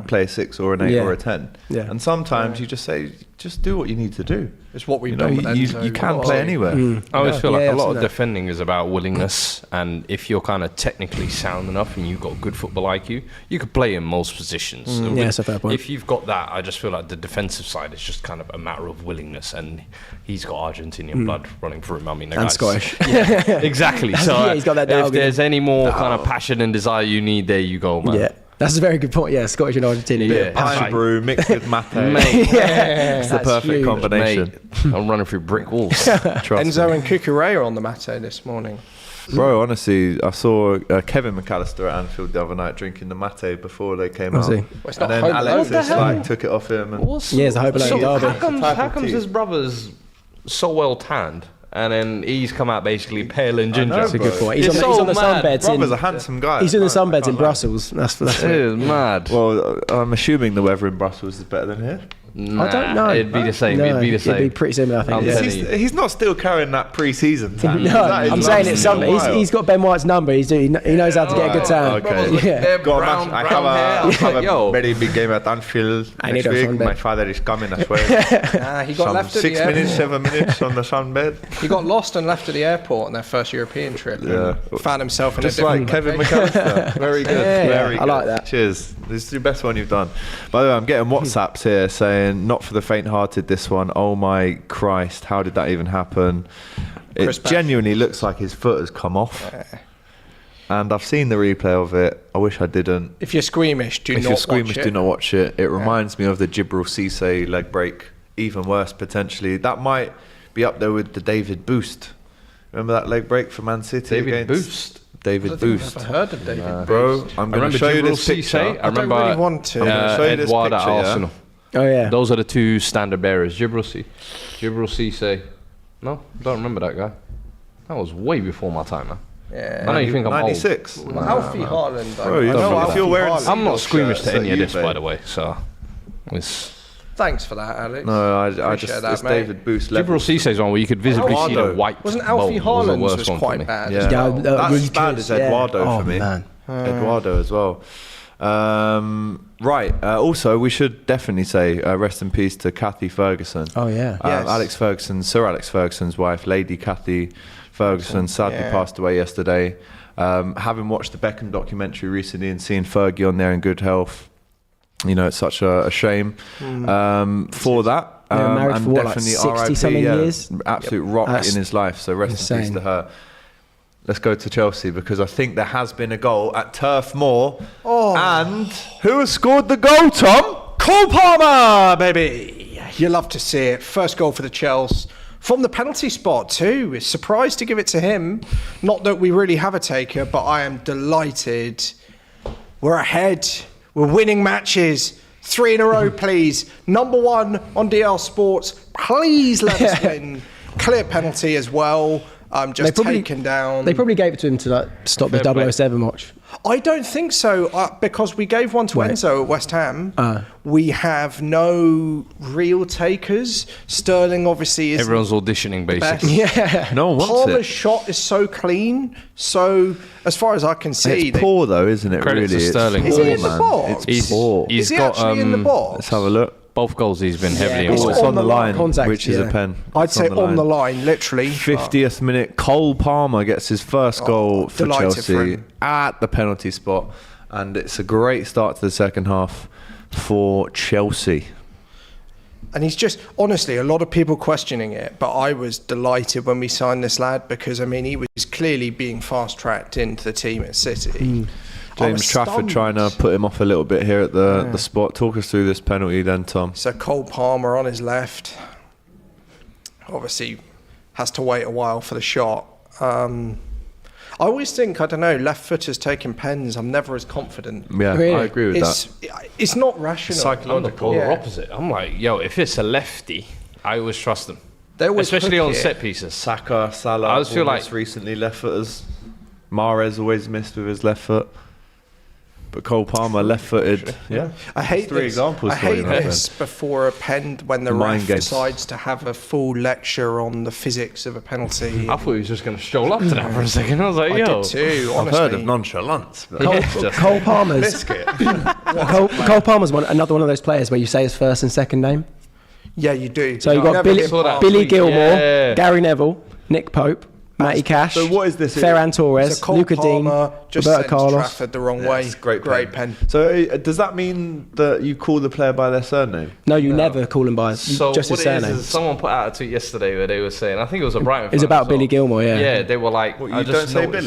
play a 6 or an 8 Yeah. or a 10. Yeah. And sometimes you just say, just do what you need to do. it's what we've You know, done with you Enzo. can play anywhere. I always feel like Yeah, a lot I've of seen that. defending is about willingness, and if you're kind of technically sound enough and you've got good football IQ, you could play in most positions. So Yeah, that's a fair point. If you've got that, I just feel like the defensive side is just kind of a matter of willingness, and he's got Argentinian blood running through him. I mean, the And guy's- Scottish. Yeah, exactly. So Yeah, he's got that if dog in there's any more kind of passion and desire you need, there you go, man. Yeah, that's a very good point. Yeah, Scottish and Argentina. Yeah. Pine Right. brew mixed with mate. Mate, It's the That's perfect huge. combination. mate, I'm running through brick walls. Trust Enzo me. and Cucurella are on the mate this morning. Bro, honestly, I saw Kevin McAllister at Anfield the other night drinking the mate before they came Was out. he? Well, it's And not then Home Alone. Alexis What the hell? like took it off him. And What's, Yeah, it's the Hope Alone so derby. how comes his brother's so well tanned, and then he's come out basically pale and ginger? know, That's a good bro. point. He's It's on so the mad. sunbeds brother's a in. handsome guy. He's in the I sunbeds in can't lie. Brussels. That's It is mad. Well, I'm assuming the weather in Brussels is better than here. I don't know. It'd be the same. No, It'd be the same. It'd be pretty similar, I think. I'm yeah. telling you. He's not still carrying that pre-season tan. No, That is I'm saying it's lasting something. a while. He's got Ben White's number. He knows how to get a good tan. Okay. Yeah. Got a match. I have a Yo. very big game at Anfield I next need a week. sunbed. My father is coming as well. He got Some left at 6 the minutes, airport. 7 minutes on the sunbed. He got lost and left at the airport on their first European trip. Yeah. And found himself in Just a different like Kevin location. McAllister. Very good. Yeah, very I good. like that. Cheers. This is the best one you've done. By the way, I'm getting WhatsApps here saying, not for the faint-hearted, this one. Oh my Christ, how did that even happen? Chris It Bash. genuinely looks like his foot has come off. And I've seen the replay of it. I wish I didn't. If you're squeamish, do If not you're squeamish, watch it. do not watch it. It reminds me of the Gibril Cisse leg break. Even worse, potentially. That might be up there with the David Boost. Remember that leg break for Man City David against Boost. I David don't think I've Boost. ever heard of David Bro, Boost. I'm I going remember to show you Gibril this picture. Cisse. I remember really want to. I'm gonna show you this Edouard at picture, yeah? Arsenal. Oh yeah. Those are the two standard bearers. Gibril Cisse. No, don't remember that guy. That was way before my time, man. Yeah. I know you think I'm 96. old. Alfie Haaland. Bro, you I don't know forget Alfie if you're wearing Haaland. I'm not Seagull squeamish to shirts any of at this, Juve. by the way. So, it's Thanks for that, Alex. No, I Appreciate just that, it's mate. David Boost level. Gibril Cisse's one where you could visibly see the Eduardo. white. Wasn't Alfie bowl Haaland's the worst was one for quite me. bad? Yeah. as well? That's really as bad good, as yeah. Eduardo Oh, for me. man. Eduardo as well. Right. Also, we should definitely say rest in peace to Kathy Ferguson. Oh yeah. Yes. Sir Alex Ferguson's wife, Lady Kathy Ferguson, sadly Yeah. passed away yesterday. Having watched the Beckham documentary recently and seeing Fergie on there in good health, you know, it's such a shame for that. They were married and for what, like definitely 60 something years? Absolute rock That's in his life. So rest in insane. peace to her. Let's go to Chelsea because I think there has been a goal at Turf Moor. And who has scored the goal, Tom? Cole Palmer, baby. You love to see it. First goal for the Chelsea. From the penalty spot too. It's surprised to give it to him. Not that we really have a taker, but I am delighted. We're ahead. We're winning matches. 3 in a row, please. Number 1 on DL Sports. Please let us win. Clear penalty as well. Just taken down. They probably gave it to him to like stop the Fair play. 007 watch. I don't think so, because we gave one to Enzo at West Ham. We have no real takers. Sterling obviously is Everyone's auditioning, basically. Yeah. No one wants Palmer's it. shot is so clean. So as far as I can see, It's poor though, isn't it? Credit to Really, Sterling. It's Is he poor, in the man. box? It's poor. He's is he got actually in the box? Let's have a look. both goals he's been heavily it's Oh, involved. it's on the line. line, Contact, which is a yeah. pen. I'd It's say on the line, literally. 50th minute, Cole Palmer gets his first goal for delighted for Chelsea him. at the penalty spot, and it's a great start to the second half for Chelsea. And he's just, honestly, a lot of people questioning it, but I was delighted when we signed this lad because, I mean, he was clearly being fast-tracked into the team at City. I was James Trafford stunned. trying to put him off a little bit here at the spot. Talk us through this penalty then, Tom. So Cole Palmer on his left, obviously has to wait a while for the shot. I always think, I don't know, left footers taking pens, I'm never as confident. Yeah, Really? I agree with that. It's not rational. I'm the polar Yeah. opposite. I'm like, yo, if it's a lefty, I always trust them. They always Especially hook on it. set pieces. Saka, Salah, I always feel almost like- recently left footers. Mahrez always missed with his left foot. But Cole Palmer left-footed. Yeah, I hate three this. examples I for you, hate my this before a pen when the Mind ref games. decides to have a full lecture on the physics of a penalty. I thought he was just going to stroll up to that for a second. I was like, I yo. did too. I've Honestly, heard of nonchalance. But Cole Palmer's biscuit. Cole Palmer's another one of those players where you say his first and second name. Yeah, you do. So you I got never Billy, did saw that. Palmer. Billy tweet, Gilmore, yeah. Gary Neville, Nick Pope, Matty Cash. So what is this? Ferran Torres, So Cole Luca Dean, Palmer just Roberto sent Carlos. Trafford the wrong way. It's great pen. So does that mean that you call the player by their surname? No, you never call him by So just his what it surname. is someone put out a tweet yesterday where they were saying, I think it was a Brighton. It's fan about as well. Billy Gilmore, yeah. Yeah, they were like, What, I you just don't say noticed-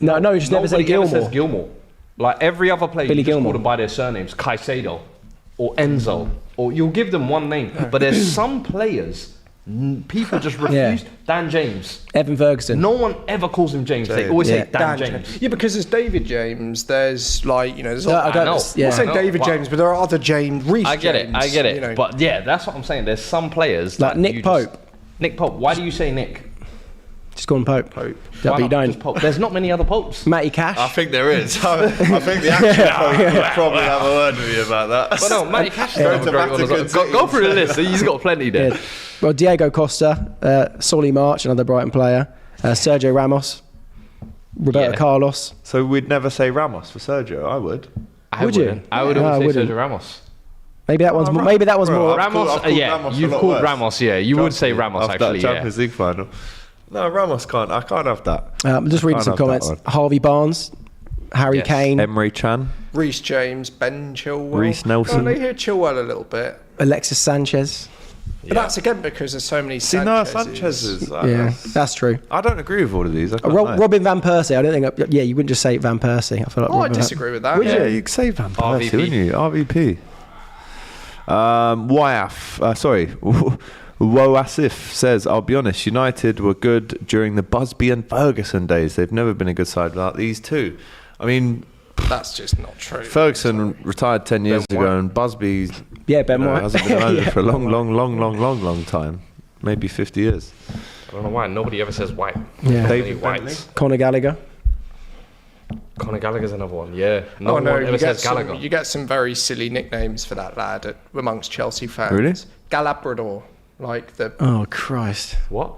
Billy? No, you just never say Nobody ever Gilmore. says Gilmore. Like every other player, Billy you just Gilmore. call them by their surnames, Caicedo or Enzo, or you'll give them one name. But there's some players, people just refuse. Yeah. Dan James. Evan Ferguson. No one ever calls him James. They always Yeah. say Dan James. Yeah, because there's David James. There's like, there's. No, I don't- know. yeah. I'm saying I know, David but- James, but there are other James. Reece I get James, it. you know. But yeah, that's what I'm saying. There's some players Like that Nick you just- Pope. Nick Pope. Why do you say Nick? Just call him Pope. Why But you not just don't. Pope? There's not many other Popes. Matty Cash. I think there is. I think the actual would probably have a word with you about that. But no, Matty Cash is Go another to great one as well. Vatican Go through the list. He's got plenty there. Yeah. Well, Diego Costa, Solly March, another Brighton player, Sergio Ramos, Roberto Yeah. Carlos. So we'd never say Ramos for Sergio. I would. I Would you? wouldn't. I would No, I always say wouldn't. Sergio Ramos. Maybe that one's. Maybe that was Bro, more. I've Ramos, called yeah, Ramos a you've lot called worse. Ramos, yeah. You would say Ramos, After actually, that yeah. Champions League final. No, Ramos can't. I can't have that. I'm just reading Can't some have that comments. one. Harvey Barnes, Harry Yes. Kane, Emery Chan. Reece James, Ben Chilwell. Reece Nelson. Oh, they hear Chilwell a little bit. Alexis Sanchez. But that's again because there's so many See, Sanchez's. no, Sanchez is. Yeah, that's true. I don't agree with all of these. I can't lie. Robin Van Persie. I don't think. Yeah, you wouldn't just say Van Persie. I feel like. Oh, I Robin Van- disagree with that. Well, yeah, you could say Van Persie, RVP. wouldn't you? RVP. YAF. Sorry. Woasif says, I'll be honest, United were good during the Busby and Ferguson days. They've never been a good side without these two. I mean, That's just not true. Ferguson retired 10 years Ben ago, White. and Busby Yeah, Ben White. hasn't been around Yeah. for a long time. Maybe 50 years. I don't know why nobody ever says White. Yeah. David Whites. Conor Gallagher. Conor Gallagher's another one, yeah. No Oh one no, ever you get, says Gallagher. you get some very silly nicknames for that lad amongst Chelsea fans. Really? Galabrador, like the Oh Christ. What?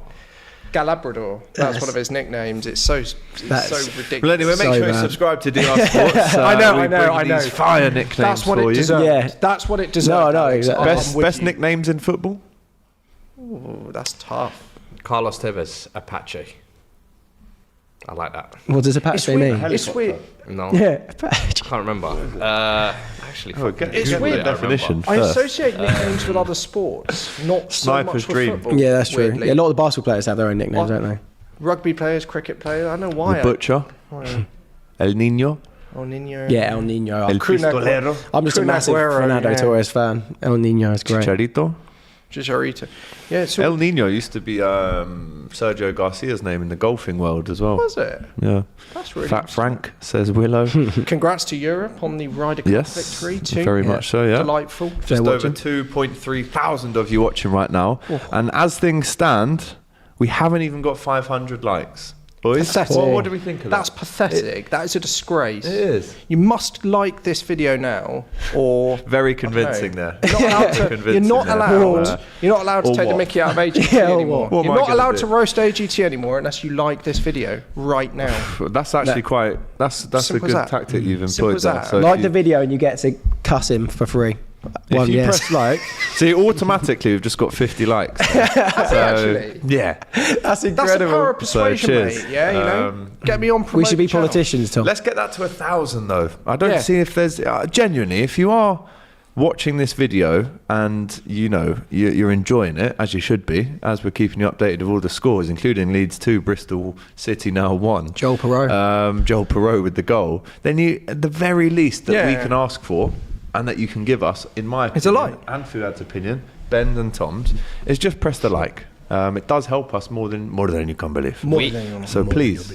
Galabrador. That's one of his nicknames. It's so That's- ridiculous. Well, anyway, make So sure you bad. subscribe to DR Sports. I know, we I know, bring I know. these fire nicknames That's what for it you. deserves. Yeah. That's what it deserves. No, Alex. exactly. I'm Best, with best you. nicknames in football? Ooh, that's tough. Carlos Tevez, Apache. I like that. What does Apache It's weird. mean? It's weird. No, Yeah. can't remember. Actually, Oh, get It's get weird. the definition I first. associate nicknames with other sports, not so Sniper's much with dream. football. Yeah, that's true. weirdly. Yeah, a lot of the basketball players have their own nicknames, What? don't they? Rugby players, cricket players. I know why. The Butcher, Why? El Nino, Oh, Nino. Yeah, El Nino. El Kun Aguero. Pistolero, I'm just a Kun massive Aguero, Ronaldo yeah. Torres fan. El Nino is great. Chicharito. Chicharito. Yeah, it's El Nino used to be Sergio Garcia's name in the golfing world as well. was it? Yeah. That's really Fat Frank, says Willow. Congrats to Europe on the Ryder Cup Yes, victory too. very much so, yeah. Delightful. Just They're over watching. 2.3 thousand of you watching right now. And as things stand, we haven't even got 500 likes. Boys, Pathetic. what do we think of That's that? pathetic. That is a disgrace. It is. You must like this video now, or Very convincing there. You're not allowed to. Convincing You're not there. allowed. You're not allowed to Or take the what? Mickey out of AGT Yeah, or anymore. what? What am You're I not gonna allowed do? to roast AGT anymore unless you like this video right now. That's actually quite. That's a Simple good as that. tactic you've Simple employed as there. that. So Like if the you, video and you get to cuss him for free. if you press like, see, automatically we've just got 50 likes. Actually. Yeah. That's That's the incredible. power of persuasion, cheers. mate. Yeah, you know. Get me on. We should be promote the channel. politicians, Tom. Let's get that to 1,000 though. I don't Yeah. see if there's genuinely, if you are watching this video and you know you're enjoying it, as you should be, as we're keeping you updated with all the scores, including Leeds 2, Bristol City now 1. Joel Perot. Joel Perot with the goal. Then you, at the very least that we Yeah. can ask for, and that you can give us, in my opinion, It's a like. and Fuad's opinion, Ben and Tom's, is just press the like. It does help us more than you can believe. So please,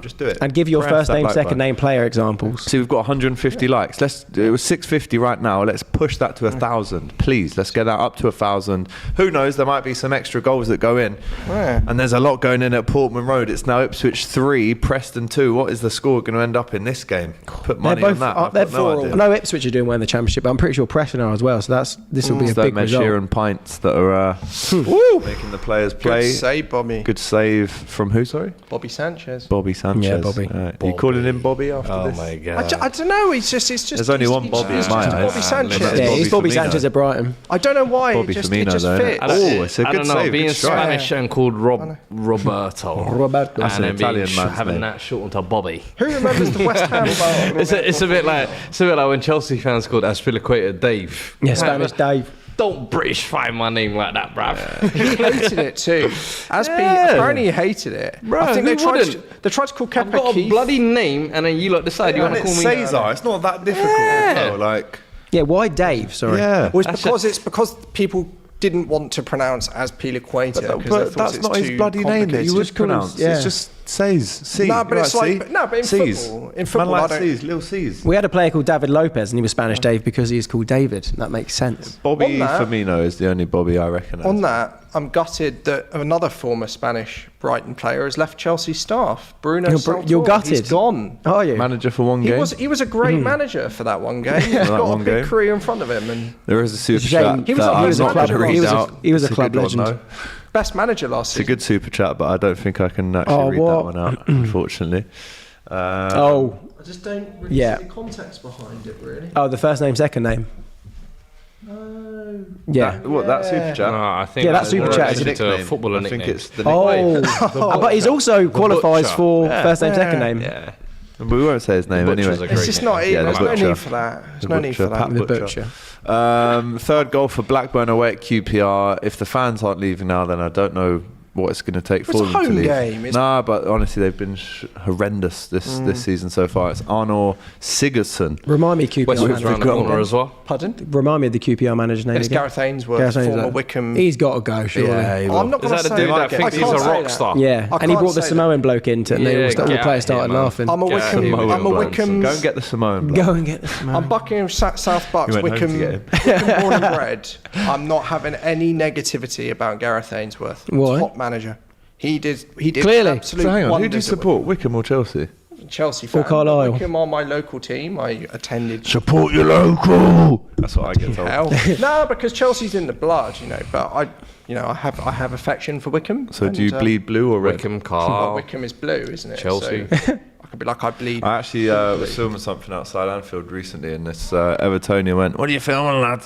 just do it. And give your Press first that name, like second button. name player examples. See, we've got 150 likes. It was 650 right now. Let's push that to 1,000, please. Let's get that up to 1,000. Who knows? There might be some extra goals that go in. Yeah. And there's a lot going in at Portman Road. It's now Ipswich 3, Preston 2. What is the score going to end up in this game? Put money on that. I've They're got no idea. I know Ipswich are doing well in the Championship, but I'm pretty sure Preston are as well. So this will be a big result. and Pints that are making the players play. Good save, Bobby. Good save from who, sorry? Bobby Sanchez. Bobby Sanchez. Yeah, Bobby. Are you calling him Bobby after this? my I, god. I don't know. It's just. There's only one Bobby It's in my just eyes. Bobby Sanchez. That's Yeah, he's Bobby Bobby Firmino. Sanchez at Brighton. I don't know why. Bobby it just Firmino, fits. though, innit? Oh, it's a I good don't know, save, being good strike. Spanish and called Roberto. Roberto. That's and an then being Italian man's having name. that short onto Bobby. Who remembers the West Ham goal? It's a bit like when Chelsea fans called Aspilicueta Dave. Yeah, Spanish Dave. Don't British find my name like that, bruv. He hated it too. Apparently he hated it. Bro, I think who they tried wouldn't? to call I've got a Kepa bloody name, and then you lot decide you And want to it's call me. Cesar. It's not that difficult. Yeah. No, like, Yeah, why Dave? Sorry. yeah. Well, it's because people didn't want to pronounce as Piliqueta because they But thought that's it's not his too bloody name that you complicated. would pronounce. yeah. It's just C's. No, but it's like no, but in football, Man I like don't. C's, little C's. We had a player called David Lopez, and he was Spanish Dave because he is called David. That makes sense. Bobby On that- Firmino is the only Bobby I recognise. On that, I'm gutted that another former Spanish Brighton player has left Chelsea staff. Bruno Saltor. You're gutted? He's gone. Are you? Manager for one He game. was a great manager for that one game. He's that got a one big game. career in front of him, and There is a super shame. chat. He was that a- he I'm was a not club gonna legend. read He was a- out. he was a It's club good one, legend. though. best manager last It's a season. good super chat, but I don't think I can actually read what? that one out, unfortunately. Oh, I just don't really Yeah. see the context behind it, really. the first name, second name. Yeah. That super chat? No, I think Yeah, that super more chat is a related to nickname. footballer I think nicknames. it's the Oh, but he's also qualifies Butcher. for first name, second name. Yeah. But we won't say his name Butcher's anyway. a great It's just name. not even. Yeah, the There's no butcher. need for that. There's The no need for butcher, that. Pat The Butcher. butcher. Third goal for Blackburn away at QPR. If the fans aren't leaving now, then I don't know what it's going to take for It's a them to home leave. game. It's- Nah, but honestly, they've been horrendous this season so far. It's Arnor Sigurdsson. Remind me QPR Westwood's manager. around the corner as well. Pardon? Remind me of the QPR manager's name It's again. Gareth Ainsworth, Gareth Ainsworth. former Wickham. He's got to go, surely. Yeah, he I'm will. not Is going to that the say dude that I thinks he's can't a say rock that. star? Yeah, I and he can't brought the say Samoan bloke in to Yeah, all the get players out started of here, laughing. I'm a Wickham. Samoan I'm a bloke. Wickham. Go and get the Samoan bloke. Go and get the Samoan. I'm Buckingham South Bucks, You went home Wickham, to get Wickham born and bred. I'm not having any negativity about Gareth Ainsworth. Why? Top manager. He did Clearly. absolute So hang on, who do you wonders at support, Wickham or Chelsea? Chelsea fan. Carlisle. Wickham are my local team. I attended. Support your local. That's what I get told. Hell. No, because Chelsea's in the blood, But I have affection for Wickham. So do you and, bleed blue or red? Wickham, Well, Carl. Wickham is blue, isn't it? Chelsea. So I could be like I bleed. I actually was filming something outside Anfield recently, and this Evertonian went, "What are you filming, lad?"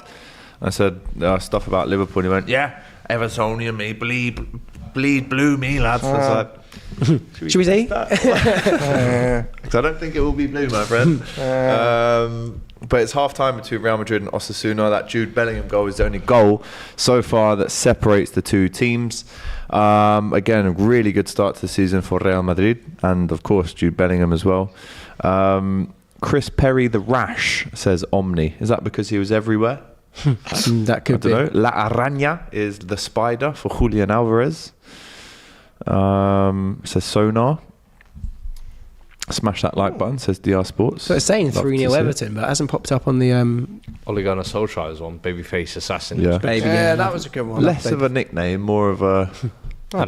I said stuff about Liverpool. And he went, "Yeah, Evertonian, me bleed blue, me lads." I was like, Should we see? Because I don't think it will be blue, my friend. But it's half time between Real Madrid and Osasuna. That Jude Bellingham goal is the only goal so far that separates the two teams. Again, a really good start to the season for Real Madrid, and of course Jude Bellingham as well. Chris Perry the Rash says Omni. Is that because he was everywhere? That I could be. don't know. La Araña is the spider for Julian Alvarez. Says Sonar. Smash that like button, says DR Sports. So it's saying Love to 3-0 see it. Everton, but it hasn't popped up on the. Ole Gunnar Solskjaer is on Babyface Assassin. Yeah. Baby, Yeah, that was a good one. Less of a nickname, more of a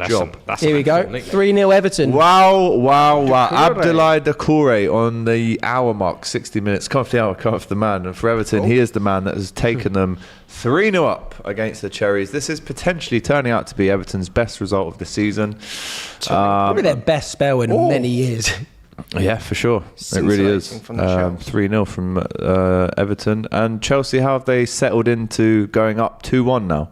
job. Here we go. 3-0 Everton. Wow. Doucouré. Abdoulaye Doucouré on the hour mark, 60 minutes. Come off the hour, come off the man. And for Everton, he is the man that has taken them 3-0 up against the Cherries. This is potentially turning out to be Everton's best result of the season. Probably their best spell in many years. Yeah, for sure. It really is. Scintillating from the Chelsea. 3-0 from Everton. And Chelsea, how have they settled into going up 2-1 now?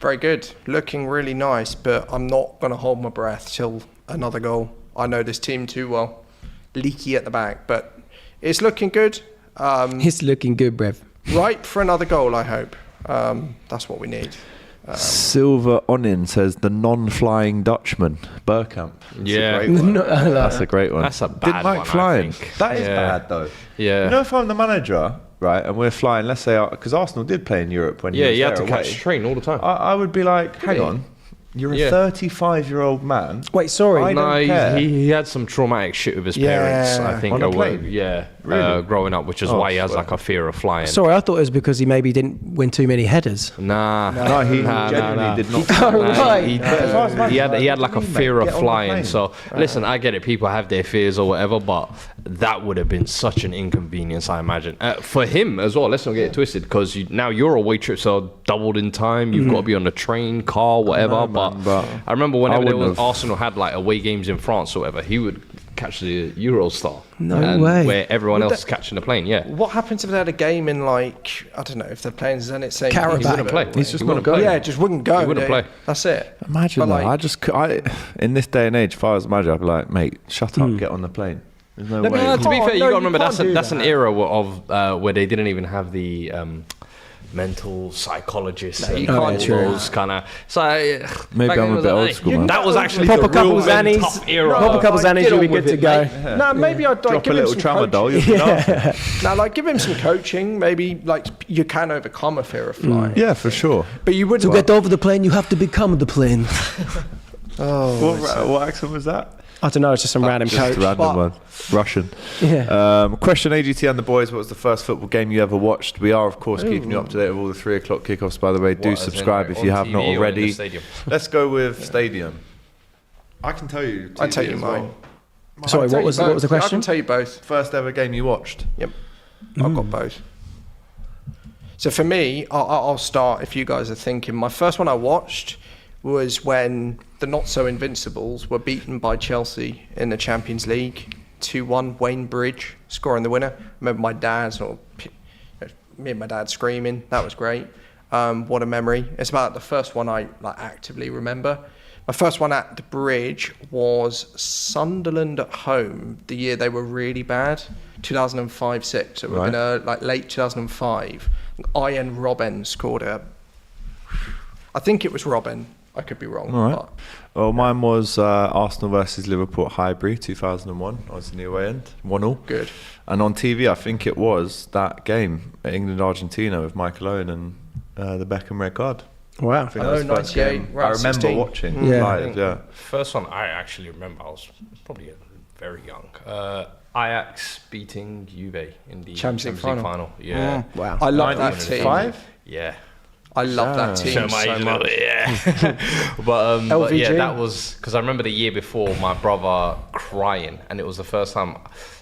Very good. Looking really nice, but I'm not going to hold my breath till another goal. I know this team too well. Leaky at the back, but it's looking good. It's looking good, Brev. Ripe for another goal, I hope. That's what we need. Silver Onin says the non-flying Dutchman, Burkamp. Yeah. That's a great one. That's a bad Didn't like one, I flying. think. That is Yeah. bad though. Yeah. You know, if I'm the manager, right, and we're flying, let's say, because Arsenal did play in Europe when Yeah, he was you had there to catch away, the train all the time. I would be like, hang on, you're a Yeah. 35-year-old man. Wait, sorry. I don't No, care. he had some traumatic shit with his parents, I think, On a away- plane? yeah, Really? growing up, which is Oh, why he has swear. like a fear of flying. Sorry, I thought it was because he maybe didn't win too many headers. Nah, No, he Nah, genuinely did not. Oh, Nah, right. he, As far as I'm he had concerned, like a what do you mean, fear mate? of Get on the flying. plane. So listen, I get it. People have their fears or whatever, but that would have been such an inconvenience, I imagine, for him as well. Let's not get it twisted, because now your away trips are doubled in time. You've got to be on the train, car, whatever. know, but, man, but I remember whenever wouldn't have. Arsenal had like away games in France or whatever, he would catch the Eurostar. No way. Where everyone else is catching the plane. Yeah. What happens if they had a game in, like, I don't know, if they're playing Zenit, St. Carabao. He wouldn't play. He's just He wouldn't not play. going. Yeah, it just wouldn't go. He wouldn't play. That's it. Imagine But, that. like- In this day and age, if I was a manager, I'd be like, mate, shut up, get on the plane. There's no No, way. but To be Oh, fair, you no, got to you remember can't do that's an that. era of where they didn't even have the mental psychologists and you all can't do those kind of. So Maybe back I'm then a it was bit like, old school, you- man. That was actually Pop the a couple real Zannies. tough era. Pop a couple Zannies, Get you'll be on with good to it, go. mate. No, maybe I'd like, Drop a give him little some tramadol, coaching. you'll be laughing. Now, like, give him some coaching. Maybe, like, you can overcome a fear of flying. Yeah, for sure. But you would To get over the plane, you have to become the plane. What accent was that? I don't know, it's just some random Just coach. a random but- one. Russian. Yeah. Question AGT and the boys, what was the first football game you ever watched? We are, of course, keeping you up to date with all the 3 o'clock kickoffs, by the way. Do What, as in, subscribe like, if you on have not TV or in the already. stadium? Let's go with Stadium. I can tell you. I'll tell TV you as mine. well. Sorry, I'll tell what you was the both. I question? can tell you both. First ever game you watched? Yep. I've got both. So for me, I'll start if you guys are thinking. My first one I watched was when the Not-So-Invincibles were beaten by Chelsea in the Champions League. 2-1, Wayne Bridge scoring the winner. I remember my dad, me and my dad screaming. That was great. What a memory. It's about the first one I actively remember. My first one at the Bridge was Sunderland at home, the year they were really bad, 2005-06. It would have been late 2005. Ian Robben scored I think it was Robben. I could be wrong. All right. But Well, mine was Arsenal versus Liverpool at Highbury, 2001. I was in the away end, 1-0. good. And on TV, I think it was that game, England-Argentina, with Michael Owen and the Beckham red card. Wow. I think that was the first 98, game I round remember 16. watching Yeah. live, yeah. First one I actually remember, I was probably very young. Ajax beating Juve in the Champions League League final. final. Yeah. Wow. I love that team. 95? Yeah. I love that team Show my so age a much. little bit, yeah. but yeah, LVG. that was because I remember the year before my brother crying, and it was the first time.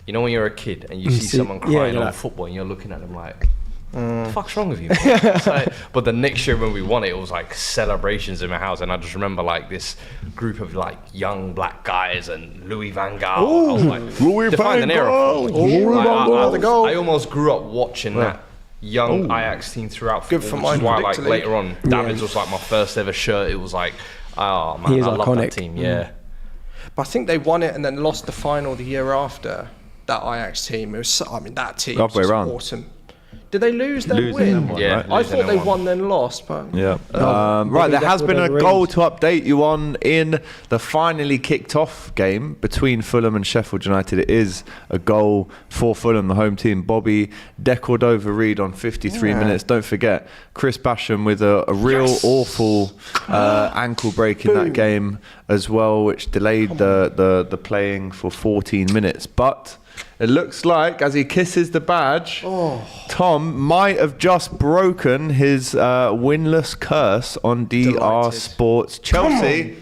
You know when you're a kid and you see someone yeah, crying you're on like- football and you're looking at them like, what the fuck's wrong with you? It's like- but the next year when we won it was like celebrations in my house, and I just remember like this group of like young black guys and Louis van Gaal. I was like, Louis defined an van era. Gaal. for me. Louis Like, van Gaal. The goal. I almost grew up watching that young Ajax team throughout. Good football, for which is mine, why, like Victor League. later on, Davids was like my first ever shirt. It was like, oh man, He is I love iconic. that team. Yeah. But I think they won it and then lost the final the year after. That Ajax team. It was, that team Other way was round. awesome. Did they lose then Losing win? then won, Yeah. right? I Losing thought then they won. won then lost, but Yeah. No, Right, there has record been a over goal rings. to update you on in the finally kicked off game between Fulham and Sheffield United. It is a goal for Fulham, the home team. Bobby De Cordova-Reid on 53 minutes. Don't forget, Chris Basham with a real awful ankle break in that game as well, which delayed the playing for 14 minutes. But it looks like, as he kisses the badge, Tom might have just broken his winless curse on DR Delighted. Sports. Chelsea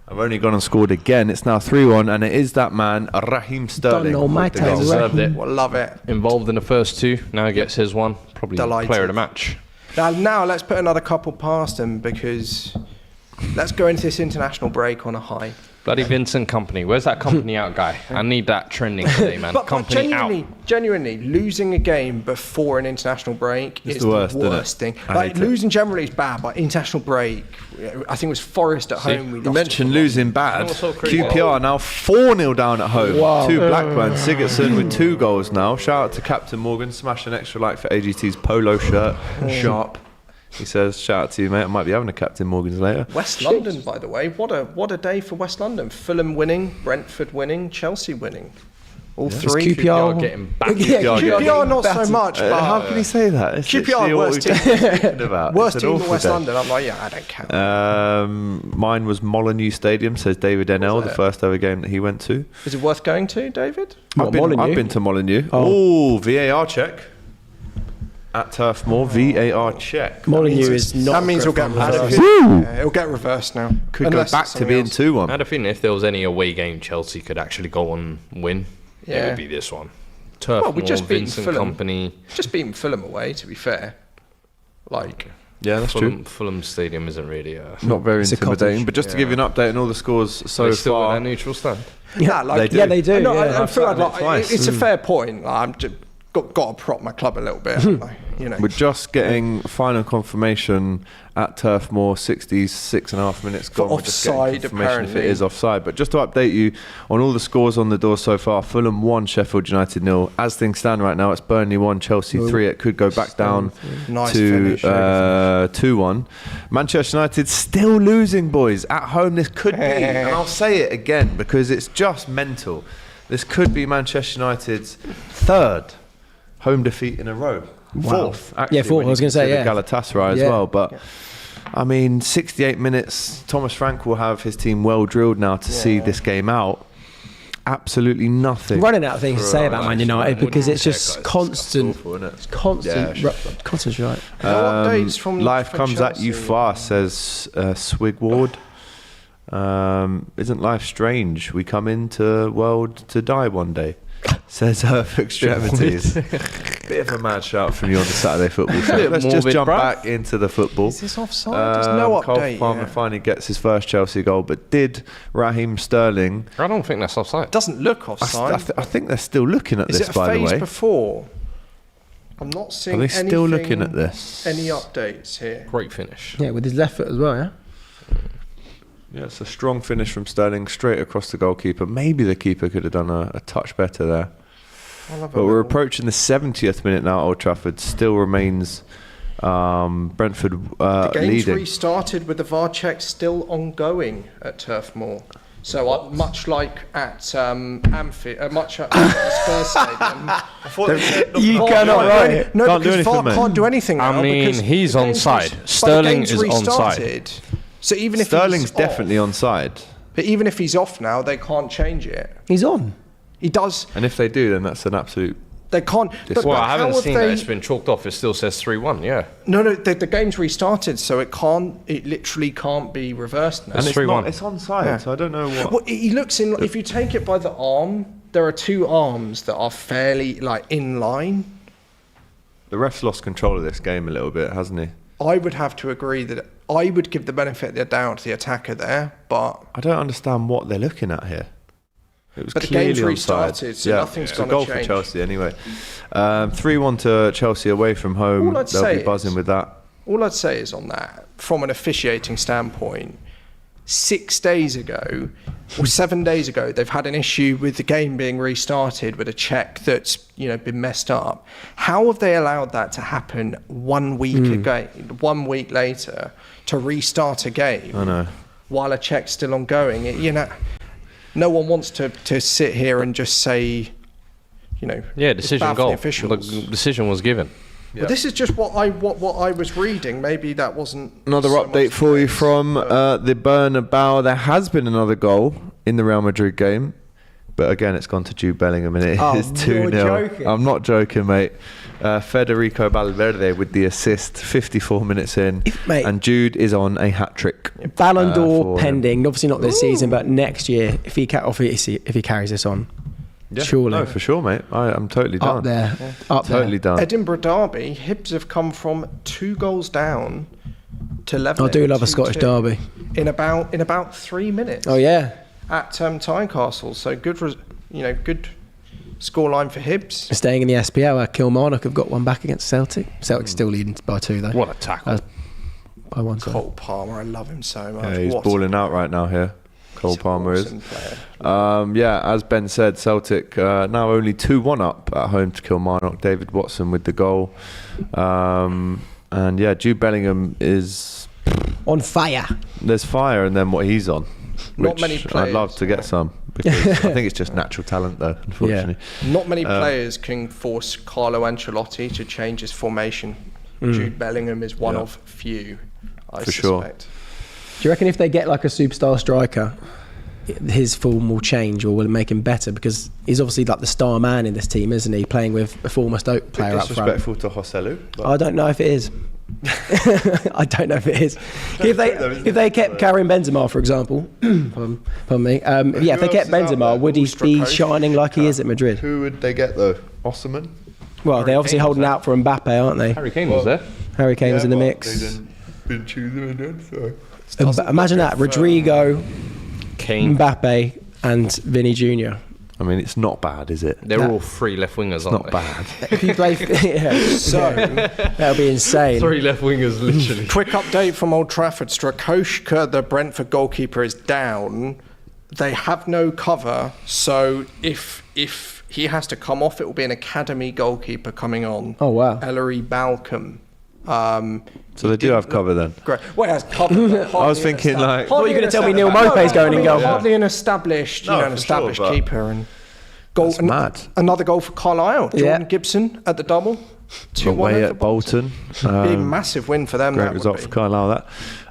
have only gone and scored again. It's now 3-1, and it is that man, Raheem Sterling. Don't know my with the goal. time. Deserved it. well, love it. Involved in the first two. Now he gets his one. Probably Delighted. player of the match. Now let's put another couple past him because let's go into this international break on a high. Bloody Vincent Company. Where's that company out guy? I need that trending today, man. But Company out. genuinely, losing a game before an international break is the worst, isn't it? thing. I Like hate it. losing generally is bad, but international break, I think it was Forest at home. We You lost mentioned to. losing bad. what's so crazy? QPR now 4-0 down at home. Wow. 2 Blackburn. Sigurdsson with 2 goals now. Shout out to Captain Morgan. Smash an extra like for AGT's polo shirt. Sharp. He says, shout out to you, mate. I might be having a Captain Morgan's later. West London, by the way, what a day for West London. Fulham winning, Brentford winning, Chelsea winning. All three. QPR getting back. Yeah, QPR not so battered. much, but How can he say that? It's QPR literally what worst we've team. just been talking about. Worst It's an team in awful West day. London. I'm like, yeah, I don't care. Mine was Molineux Stadium, says David NL, the it? first ever game that he went to. Is it worth going to, David? What, I've been Molineux? to Molineux. Oh, VAR check. At Turf Moor, VAR check. Molyneux is not. That means we'll get reversed. reversed. Yeah, it'll get reversed now. Could Unless go back it's to something being else. 2-1. I had a feeling if there was any away game Chelsea could actually go on win, it Yeah. would be this one. Turf Well, we Moor, just beaten Vincent Fulham. Company. Just beating Fulham away, to be fair. Like, Yeah, that's true. Fulham Stadium isn't really Not very It's a intimidating, cottage. but just to give you an update on all the scores so they still far. got their neutral stand. yeah, like, They Yeah, they do. No, yeah. I feel I've like, said it twice. it's a fair point. Like, I'm just got to prop my club a little bit, haven't I? You know. We're just getting final confirmation at Turf Moor, 66.5 minutes gone. We're just getting offside, confirmation if it apparently. is offside. But just to update you on all the scores on the door so far, Fulham 1, Sheffield United 0. As things stand right now, it's Burnley 1, Chelsea 3. It could go back down Nice to finish, 2-1. Manchester United still losing, boys. At home, this could be, and I'll say it again because it's just mental. This could be Manchester United's 3rd home defeat in a row. Wow. 4th, actually. Yeah, 4th, when I was you gonna say, consider yeah. Galatasaray as Yeah. well. But I mean, 68 minutes. Thomas Frank will have his team well drilled now to see this game out. Absolutely nothing. Running out of things to say about Man United Wouldn't because it's check, just guys. constant, Awful, isn't it? it's constant, Yeah, constant right. No updates from Life from comes at you Chelsea. fast, says Swigward. Isn't life strange? We come into world to die one day, says Extremities. Bit of a mad shout from you on the Saturday football show. Bit Let's just morbid, jump bruv. back into the football. Is this offside? There's no Cole update. Palmer Yeah. finally gets his first Chelsea goal, but did Raheem Sterling? I don't think that's offside. Doesn't look offside. I think they're still looking at Is this, it a by the phase way. before? I'm not seeing Are they still looking anything- at this? Any updates here? Great finish. Yeah, with his left foot as well. Yeah. Yeah, it's a strong finish from Sterling straight across the goalkeeper. Maybe the keeper could have done a touch better there. I'll have a But we're little- approaching the 70th minute now. Old Trafford still remains Brentford The game's leading. restarted with the VAR check still ongoing at Turf Moor. So much like at Anfield, much at Spurs Stadium. You VAR cannot can't write do it. any- No, Can't do because anything, VAR mate. can't do anything I now mean, because he's the game's onside. but the Sterling game's is onside. restarted. So even if Sterling's he's definitely off, onside. but even if he's off now, they can't change it. He's on. He does. And if they do, then that's an absolute. They can't. But, Well, but I haven't how have seen they, that. It's been chalked off. It still says 3-1, yeah. No, the game's restarted, so it can't. It literally can't be reversed now. It's And 3-1. It's onside, Yeah. so I don't know what. Well, he looks in. If you take it by the arm, there are two arms that are fairly like in line. The ref's lost control of this game a little bit, hasn't he? I would have to agree that I would give the benefit of the doubt to the attacker there, but I don't understand what they're looking at here. It was But the clearly game's onside. restarted, so nothing's it's a gonna goal for change. Chelsea anyway. 3-1 to Chelsea away from home. All I'd They'll say be buzzing is- with that. all I'd say is on that, from an officiating standpoint, 6 days ago or 7 days ago, they've had an issue with the game being restarted with a check that's been messed up. How have they allowed that to happen 1 week ago, 1 week later, to restart a game? I know. While a check's still ongoing? No one wants to sit here and just say, decision goal. The decision was given. Well, this is just what I was reading. Maybe that wasn't Another so update much for the you case, from but- the Bernabeu. There has been another goal in the Real Madrid game, but again, it's gone to Jude Bellingham, and it is 2-0. joking. I'm not joking, mate. Federico Valverde with the assist, 54 minutes in, Mate. and Jude is on a hat-trick. Ballon d'Or for him. pending. Obviously not this season, but next year, if he carries this on, surely No, for sure, mate. I'm totally done. up there, up Totally there. done. Edinburgh Derby, Hibs have come from 2 goals down to level. I do it love a 2-2 Scottish derby. in about 3 minutes. Oh yeah, At Tynecastle, so good scoreline for Hibs. staying in the SPL. Kilmarnock have got one back against Celtic. Celtic's still leading by 2 though. What a tackle. By 1 side. Cole Palmer, I love him so much. Yeah, he's What balling out right now here. Cole he's an Palmer awesome is. player. As Ben said, Celtic now only 2-1 up at home to Kilmarnock. David Watson with the goal. Jude Bellingham is... On fire. There's fire and then what he's on. Not which many I'd players. love to get some. Because I think it's just natural talent though, unfortunately. Not many players can force Carlo Ancelotti to change his formation. Jude Bellingham is one of few, I For sure. suspect. Do you reckon if they get like a superstar striker, his form will change or will it make him better? Because he's obviously like the star man in this team, isn't he? Playing with a former Stoke player up front. Disrespectful to Joselu. I don't know if it is. I don't know if it is. If they kept Karim Benzema, for example, pardon me. If they kept Benzema, would he be shining like he is at Madrid? Who would they get though? Osman? Well, they're obviously holding out for Mbappe, aren't they? Harry Kane was there. Harry Kane was in the mix. Didn't choose him again, so. Imagine that: Rodrigo, Kane. Mbappe, and Vinny Jr. I mean, it's not bad, is it? They're all 3 left wingers, aren't Not they? bad. If you play, So, that'll be insane. 3 left wingers, literally. quick update from Old Trafford. Strakoschka, the Brentford goalkeeper, is down. They have no cover, so if he has to come off, it will be an academy goalkeeper coming on. Oh wow! Ellery Balcom. So they do have cover then. Great. Well, it has cover. I was thinking like... thought you were gonna tell me Neil Maupay's going in goal. Hardly an established, No, an for established sure, but- keeper. And goal. That's mad. Another goal for Carlisle. Jordan Yeah. Gibson at the double. 2-1 Away over at Bolton. Be a massive win for them. Great that would result be. for Carlisle.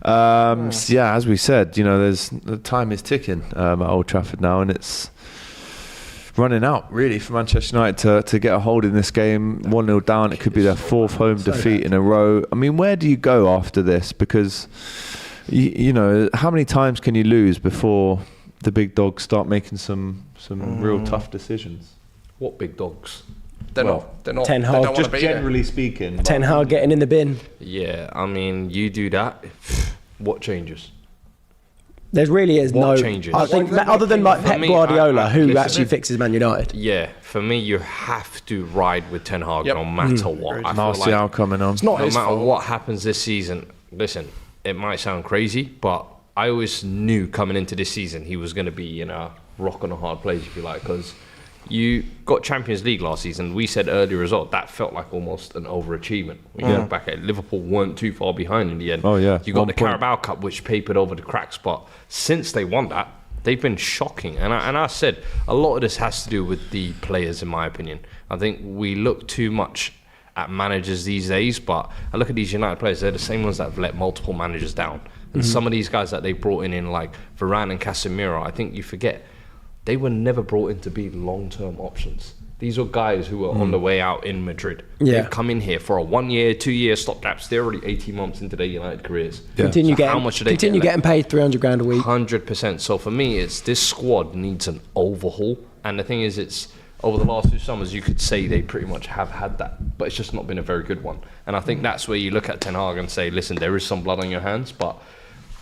As we said, the time is ticking at Old Trafford now, and it's running out really for Manchester United to get a hold in this game. 1-0 down, it could be their 4th home defeat in a row. I mean, where do you go after this? Because how many times can you lose before the big dogs start making some real tough decisions? What big dogs? They're Well, not. They're not. Ten they Hag, don't want to be there. speaking. Ten Hag getting in the bin. Yeah, I mean, you do that. What changes? There really is What no. changes? I think What other than like For Pep me, Guardiola, who listen, actually fixes Man United. Yeah, for me, you have to ride with Ten Hag Yep. no matter what. I feel Martial like coming on. It's not no his matter fault. what happens this season, listen, it might sound crazy, but I always knew coming into this season he was going to be in a rock and a hard place, if you like, because you got Champions League last season. We said earlier as well, that felt like almost an overachievement. When you look back at it, Liverpool weren't too far behind in the end. Oh, yeah. You got 1 the point. Carabao Cup, which papered over the cracks, but since they won that, they've been shocking. And I said, a lot of this has to do with the players, in my opinion. I think we look too much at managers these days, but I look at these United players, they're the same ones that have let multiple managers down. And some of these guys that they brought in like Varane and Casemiro, I think you forget, they were never brought in to be long-term options. These are guys who were on the way out in Madrid. Yeah. They've come in here for a 1 year, 2 year stopgaps. They're already 18 months into their United careers. Continue So getting. how much are they Continue getting? getting paid £300 a week. 100%. So for me, it's this squad needs an overhaul. And the thing is, it's over the last 2 summers, you could say they pretty much have had that, but it's just not been a very good one. And I think that's where you look at Ten Hag and say, listen, there is some blood on your hands, but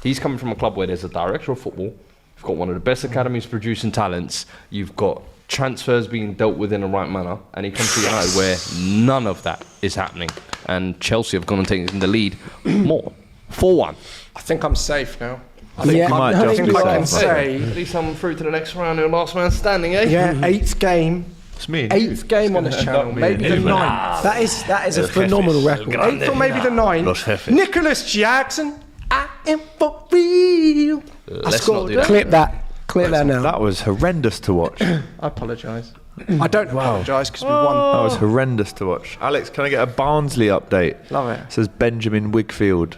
he's coming from a club where there's a director of football. You've got one of the best academies producing talents. You've got transfers being dealt with in the right manner, and he comes to United where none of that is happening. And Chelsea have gone and taken the lead more. 4-1. I think I'm safe now. I think Yeah, he might I just think be I can safe. say- At least I'm through to the next round and last man standing, eh? Yeah, eighth game. It's me and you. Eighth game on this channel. Maybe the ninth. That is a phenomenal record. Eighth or maybe the ninth. Los Jefes. Nicholas Jackson, I am for real. Let's not do that. Clip that now. That was horrendous to watch. I apologise. I don't apologise because we won. That was horrendous to watch. Alex, can I get a Barnsley update? Love it. It says Benjamin Wigfield.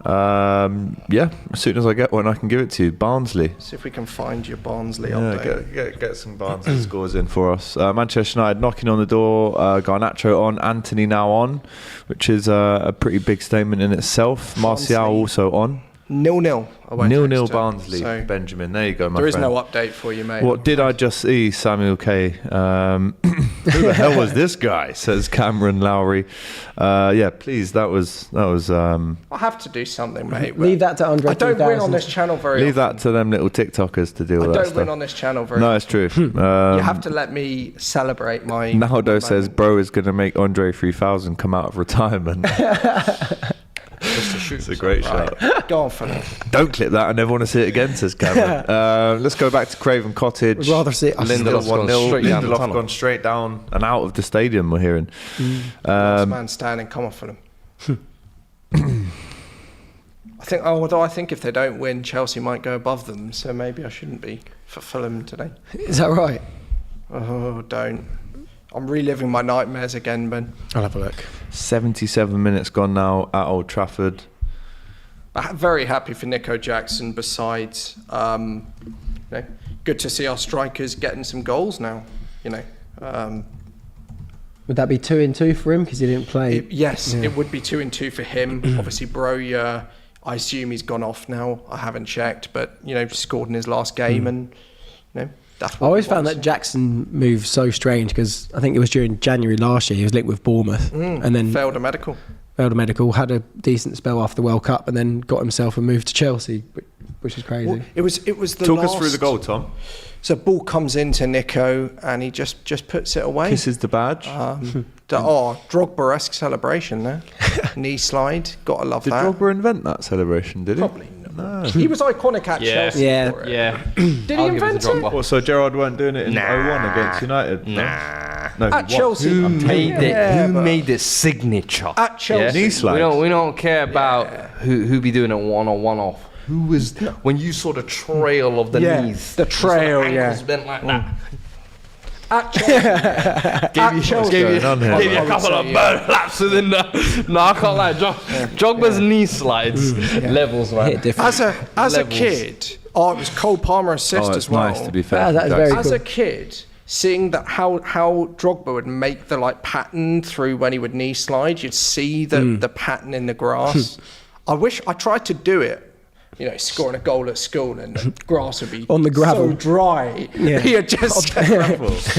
Yeah, as soon as I get one, I can give it to you. Barnsley. See if we can find your Barnsley Yeah, update. get some Barnsley scores in for us. Manchester United knocking on the door. Garnacho on, Anthony now on, which is a pretty big statement in itself. Martial Barnsley. also on. 0-0. away to 0-0 Exeter. Barnsley. So Benjamin, there you go, my there is friend. no update for you, mate. What did I just see, Samuel K? Who the hell was this guy? Says Cameron Lowry. Yeah, please. That was. I have to do something, mate. Leave that to Andre I don't win 3000. on this channel very Leave often. that to them little TikTokers to deal I with that don't win stuff. on this channel very No, often. it's true. You have to let me celebrate my... Naldo my says moment. bro is going to make Andre 3000 come out of retirement. It's a great shout. Right. Go on, Fulham. Don't clip that. I never want to see it again, says Cameron. Let's go back to Craven Cottage. Would rather see it. Lindelof's gone straight down the Lindelof tunnel. gone straight down and out of the stadium, we're hearing. Last man standing. Come on, Fulham. Although I think if they don't win, Chelsea might go above them. So maybe I shouldn't be for Fulham today. Is that right? Oh, don't. I'm reliving my nightmares again, Ben. I'll have a look. 77 minutes gone now at Old Trafford. I'm very happy for Nico Jackson. Besides, good to see our strikers getting some goals now. Would that be 2-2 for him because he didn't play? It would be 2-2 for him. Obviously, Broja, I assume he's gone off now. I haven't checked, but scored in his last game, and that's I what always we found want. that Jackson move so strange because I think it was during January last year he was linked with Bournemouth and then failed a medical. failed a medical, had a decent spell after the World Cup and then got himself a move to Chelsea, which is crazy. Well, it was the Talk last, us through the goal, Tom. So ball comes into Nico and he just puts it away. Kisses the badge. Drogba-esque celebration there. Knee slide, gotta love Did that. Drogba invent that celebration, did he? Probably not. He was iconic at Chelsea. Yeah. for it. Yeah. Did he invent it? What, so Gerrard weren't doing it in 01 against United? Nah. No, At what? Chelsea. Who made it? Yeah, Who but- made it signature? At Chelsea. Knee slide. We don't care about who be doing it one on one off. Who was when you saw the trail of the Yeah, knees, the trail, ankles yeah. bent like that. At Chelsea. Gave you- going on here? Gave you a couple of bird laps and then no, I can't lie. Drogba's knee slides levels, man. Hit different. As a Levels. kid, it was Cole Palmer assist Oh, as it's well. nice to be fair. Yeah, that is Jackson. very As cool. a kid, seeing that how Drogba would make the pattern through when he would knee slide, you'd see the pattern in the grass. I tried to do it. Scoring a goal at school and the grass would be On the gravel. so dry. Yeah. You'd just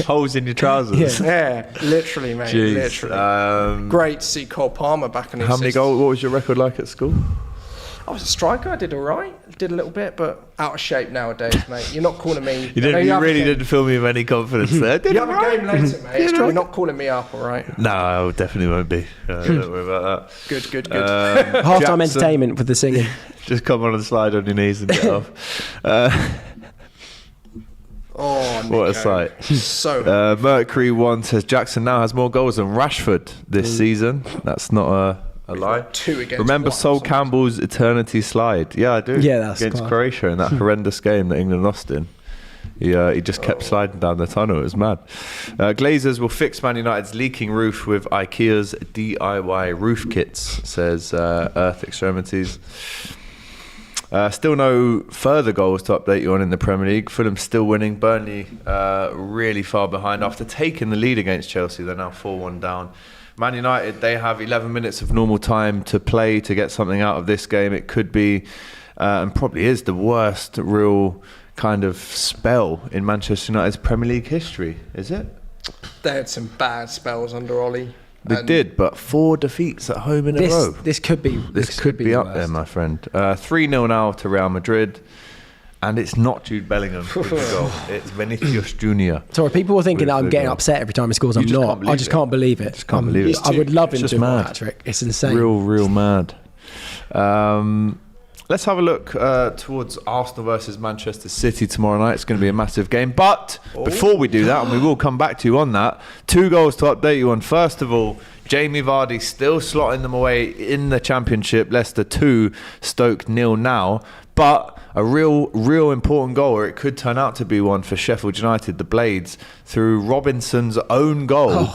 Holes in your trousers. yeah, literally, mate, Jeez. literally. Great to see Cole Palmer back in his How many assist. goals? What was your record like at school? I was a striker. I did all right. Did a little bit, but out of shape nowadays, mate. You're not calling me. You really didn't fill me with any confidence there. Did You I? have a game later, mate. You're not calling me up, all right? No, I definitely won't be. Don't worry about that. Good. Half-time Jackson, entertainment with the singing. Just come on and slide on your knees and get off. Oh, What a Nico. sight. So Mercury 1 says Jackson now has more goals than Rashford this season. That's not a lie. 2 against Remember 1 or Sol something. Campbell's eternity slide? Yeah, I do. Yeah, that's against class. Croatia in that horrendous game that England lost in. He just kept sliding down the tunnel. It was mad. Glazers will fix Man United's leaking roof with IKEA's DIY roof kits, says Earth Extremities. Still no further goals to update you on in the Premier League. Fulham still winning. Burnley really far behind. After taking the lead against Chelsea, they're now 4-1 down. Man United, they have 11 minutes of normal time to play to get something out of this game. It could be, and probably is, the worst real kind of spell in Manchester United's Premier League history, is it? they had some bad spells under Ollie. They And did, but 4 defeats at home in a row. This could be. This could be the up there, worst. my friend. 3-0 now to Real Madrid. And it's not Jude Bellingham with the goal. It's Vinicius Junior. Sorry, people were thinking With that I'm the getting goal. upset every time he scores. I'm just not. can't believe I just it. can't believe it. Just can't believe it. I would love him It's to just do a mad. hat trick. It's insane. Real mad. let's have a look towards Arsenal versus Manchester City tomorrow night. It's going to be a massive game. But before we do that, and we will come back to you on that, 2 goals to update you on. First of all, Jamie Vardy still slotting them away in the Championship. Leicester 2, Stoke 0 now. But a real important goal, or it could turn out to be one for Sheffield United. The Blades, through Robinson's own goal,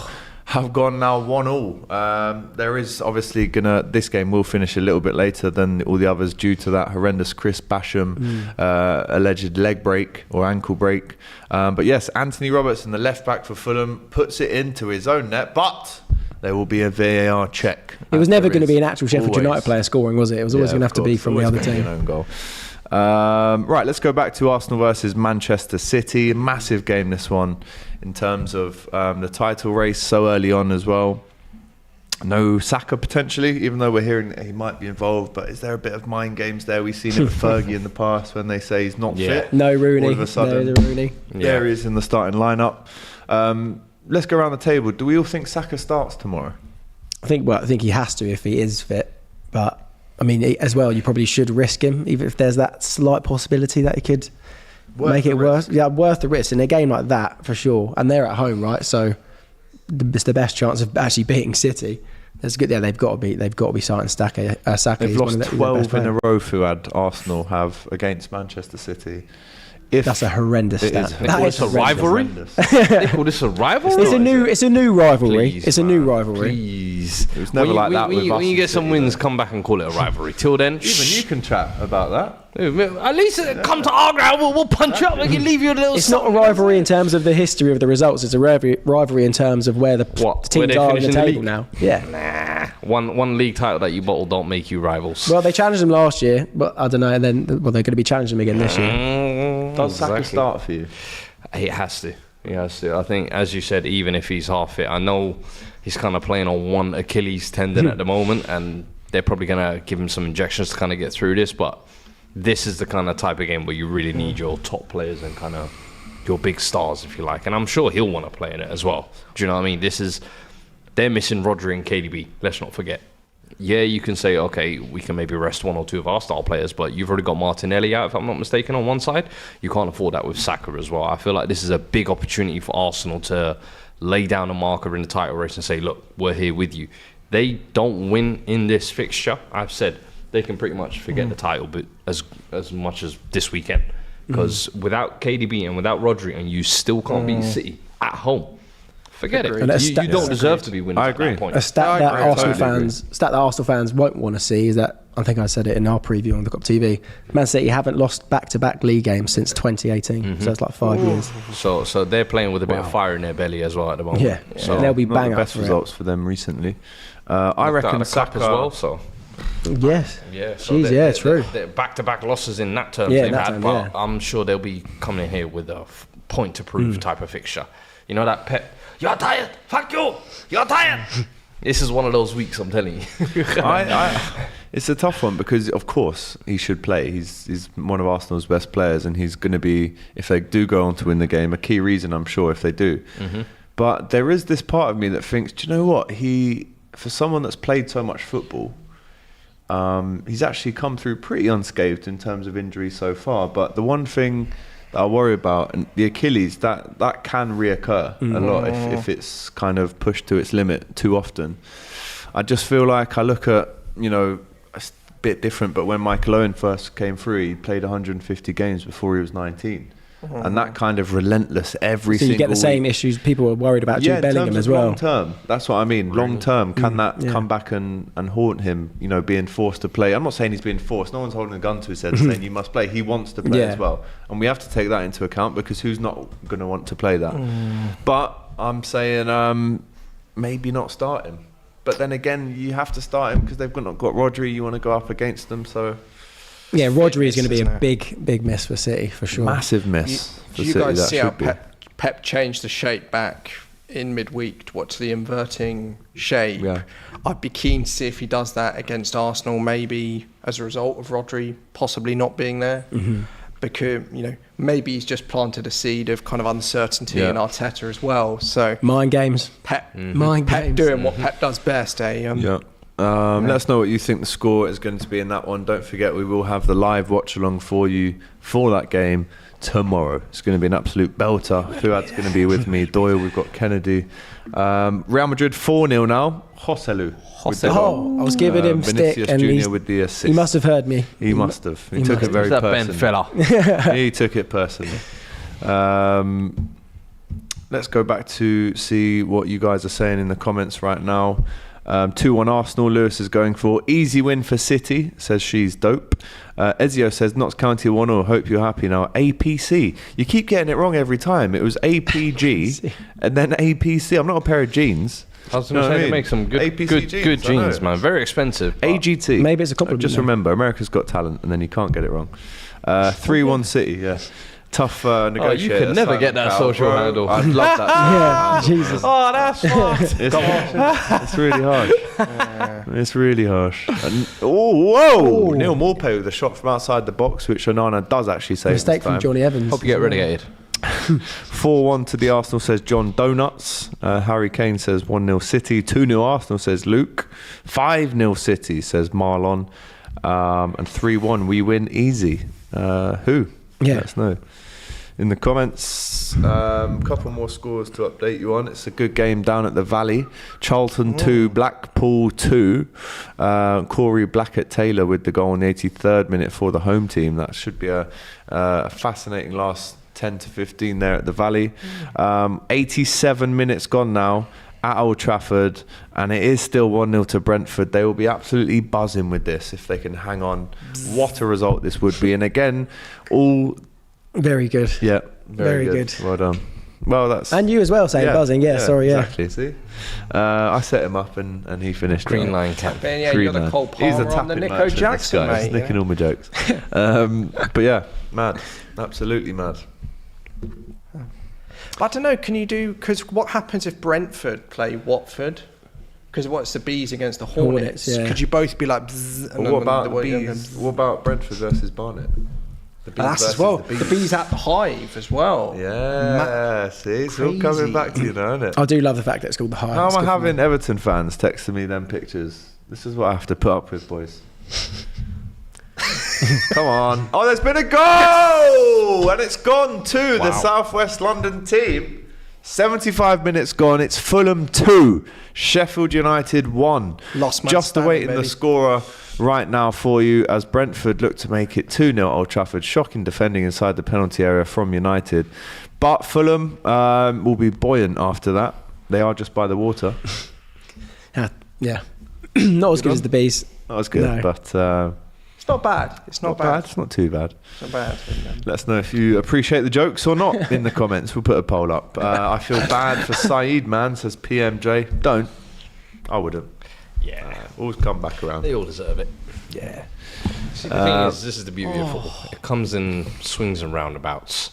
have gone now 1-1. There is obviously this game will finish a little bit later than all the others due to that horrendous Chris Basham alleged leg break or ankle break. But yes, Anthony Robertson, the left back for Fulham, puts it into his own net, but there will be a VAR check. It was never going to be an actual Sheffield United player scoring, was it? It was always going to have to be from the other team. Own goal. Right, let's go back to Arsenal versus Manchester City. Massive game, this one, in terms of the title race so early on as well. No Saka potentially, even though we're hearing that he might be involved. But is there a bit of mind games there? We've seen it with Fergie in the past when they say he's not fit. No Rooney. All of a sudden, Rooney. There he is in the starting lineup. Let's go around the table. Do we all think Saka starts tomorrow? I think he has to if he is fit. But I mean, as well, you probably should risk him, even if there's that slight possibility that he could make it worse. Yeah, worth the risk in a game like that for sure. And they're at home, right? So it's the best chance of actually beating City. That's good. Yeah, they've got to be starting Saka. They've lost 12 in a row. Fuad, Arsenal have against Manchester City. That's a horrendous stat. They call this a rivalry? They call this a rivalry? It's a new rivalry. Please, it's a new rivalry. Please. It was never like that with us. When you get some wins, come back and call it a rivalry. Till then, even you can chat about that. At least come to our ground. We'll punch up. We can leave you a little. It's not a rivalry in terms of the history of the results. It's a rivalry in terms of where the teams are in the table now. Yeah. One league title that you bottle don't make you rivals. Well, they challenged them last year, but I don't know. And then, they're going to be challenging them again this year. Does Saka start for you? He has to. I think, as you said, even if he's half fit, I know he's kind of playing on one Achilles tendon at the moment, and they're probably going to give him some injections to kind of get through this. But this is the kind of type of game where you really need your top players and kind of your big stars, if you like. And I'm sure he'll want to play in it as well. Do you know what I mean? They're missing Rodri and KDB. Let's not forget. Yeah, you can say, okay, we can maybe rest 1 or 2 of our star players, but you've already got Martinelli out, if I'm not mistaken, on one side. You can't afford that with Saka as well. I feel like this is a big opportunity for Arsenal to lay down a marker in the title race and say, look, we're here with you. They don't win in this fixture. I've said they can pretty much forget the title, but as much as this weekend. Because without KDB and without Rodri, and you still can't beat City at home, forget it. You don't deserve to be winning. I agree. At that point. A stat that Arsenal fans won't want to see is that, I think I said it in our preview on the Cup TV, Man City haven't lost back-to-back league games since 2018. So it's like 5 years. So they're playing with a bit of fire in their belly as well at the moment. Yeah. So they'll be bang up. Best results for them recently. I reckon Saka as well. So. Yes. Yeah. So true. They're back-to-back losses in that term they've had, but I'm sure they'll be coming in here with a point to prove type of fixture. You know that Pep. You're tired. Fuck you. You're tired. This is one of those weeks, I'm telling you. It's a tough one because, of course, he should play. He's one of Arsenal's best players, and he's going to be, if they do go on to win the game, a key reason, I'm sure, if they do. But there is this part of me that thinks, do you know what? For someone that's played so much football, he's actually come through pretty unscathed in terms of injuries so far. But the one thing that I worry about, and the Achilles, that can reoccur a lot if it's kind of pushed to its limit too often. I just feel like I look at, a bit different, but when Michael Owen first came through, he played 150 games before he was 19. And that kind of relentless every single week. So you get the same issues people were worried about Jude Bellingham as well. Long term, that's what I mean. Long term, can that come back and haunt him? Being forced to play. I'm not saying he's being forced. No one's holding a gun to his head saying you must play. He wants to play as well, and we have to take that into account because who's not going to want to play that? But I'm saying maybe not start him. But then again, you have to start him because they've not got Rodri. You want to go up against them, so. Yeah, Rodri is going to be a big miss for City, for sure. Massive miss for City. Do you guys see how Pep changed the shape back in midweek to the inverting shape? Yeah. I'd be keen to see if he does that against Arsenal, maybe as a result of Rodri possibly not being there. Because, maybe he's just planted a seed of kind of uncertainty in Arteta as well. So mind games. Pep doing what Pep does best, Let us know what you think the score is going to be in that one. Don't forget, we will have the live watch along for you for that game tomorrow. It's going to be an absolute belter. Fuad's going to be with me. Doyle, we've got Kennedy. Real Madrid 4-0 now. Joselu. I was giving him stick, and Jr. with the assist. he must have heard me. He must have. He took it very Who's that Ben personally. fella? He took it personally. Let's go back to see what you guys are saying in the comments right now. 2-1 Arsenal. Lewis is going for easy win for City. Says she's dope. Ezio says Notts County 1-0. Hope you're happy now. APC. You keep getting it wrong every time. It was APG and then APC. I'm not a pair of jeans. I was going to say they make some good jeans, man. Very expensive. AGT. Maybe it's a compliment. Just remember, America's Got Talent, and then you can't get it wrong. 3-1 City. Yeah. Tough negotiator. You could never get that social handle. I'd love that. Yeah, Jesus. Oh, that's fucked. It's really harsh. It's really harsh. Whoa! Neil Morpay with a shot from outside the box, which Onana does actually save. Mistake from Johnny Evans. Hope you get relegated. 4-1 to the Arsenal, says John Donuts. Harry Kane says 1-0 City. 2-0 Arsenal, says Luke. 5-0 City, says Marlon. And 3-1 we win easy. Who? Yeah. Let us know in the comments. Couple more scores to update you on. It's a good game down at the Valley. Charlton 2, Blackpool 2. Corey Blackett-Taylor with the goal in the 83rd minute for the home team. That should be a fascinating last 10 to 15 there at the Valley. 87 minutes gone now at Old Trafford, and it is still 1-0 to Brentford. They will be absolutely buzzing with this if they can hang on. What a result this would be. And again, all very good. Yeah, very good. Well done. Well, that's and you as well saying buzzing. Yeah, sorry. Yeah, exactly. See, I set him up and he finished. Green line cap. Yeah, you're the Cole Palmer on the Nico Jackson, mate. He's nicking all my jokes. But yeah, mad, absolutely mad. I don't know, can you do, because what happens if Brentford play Watford? Because what's the Bees against the Hornets? Could you both be like, bzzz, and what about the Bees? What about Brentford versus Barnet? That's as well. The Bees at the Hive as well. Yeah, see, it's all coming back to you now, isn't it? I do love the fact that it's called the Hive. How am I having Everton fans texting me them pictures? This is what I have to put up with, boys. Come on. Oh, there's been a goal! And it's gone to the South West London team. 75 minutes gone. It's Fulham 2, Sheffield United 1. Just awaiting the scorer right now for you as Brentford look to make it 2-0 at Old Trafford. Shocking defending inside the penalty area from United. But Fulham will be buoyant after that. They are just by the water. Yeah. Not as good as the Bees. Not as good, but... It's not bad. It's not bad. It's not too bad. It's not bad. Let us know if you appreciate the jokes or not in the comments. We'll put a poll up. I feel bad for Saeed, man, says PMJ. Don't. I wouldn't. Yeah. Always come back around. They all deserve it. Yeah. See, the thing is, this is the beauty of football. It comes in swings and roundabouts.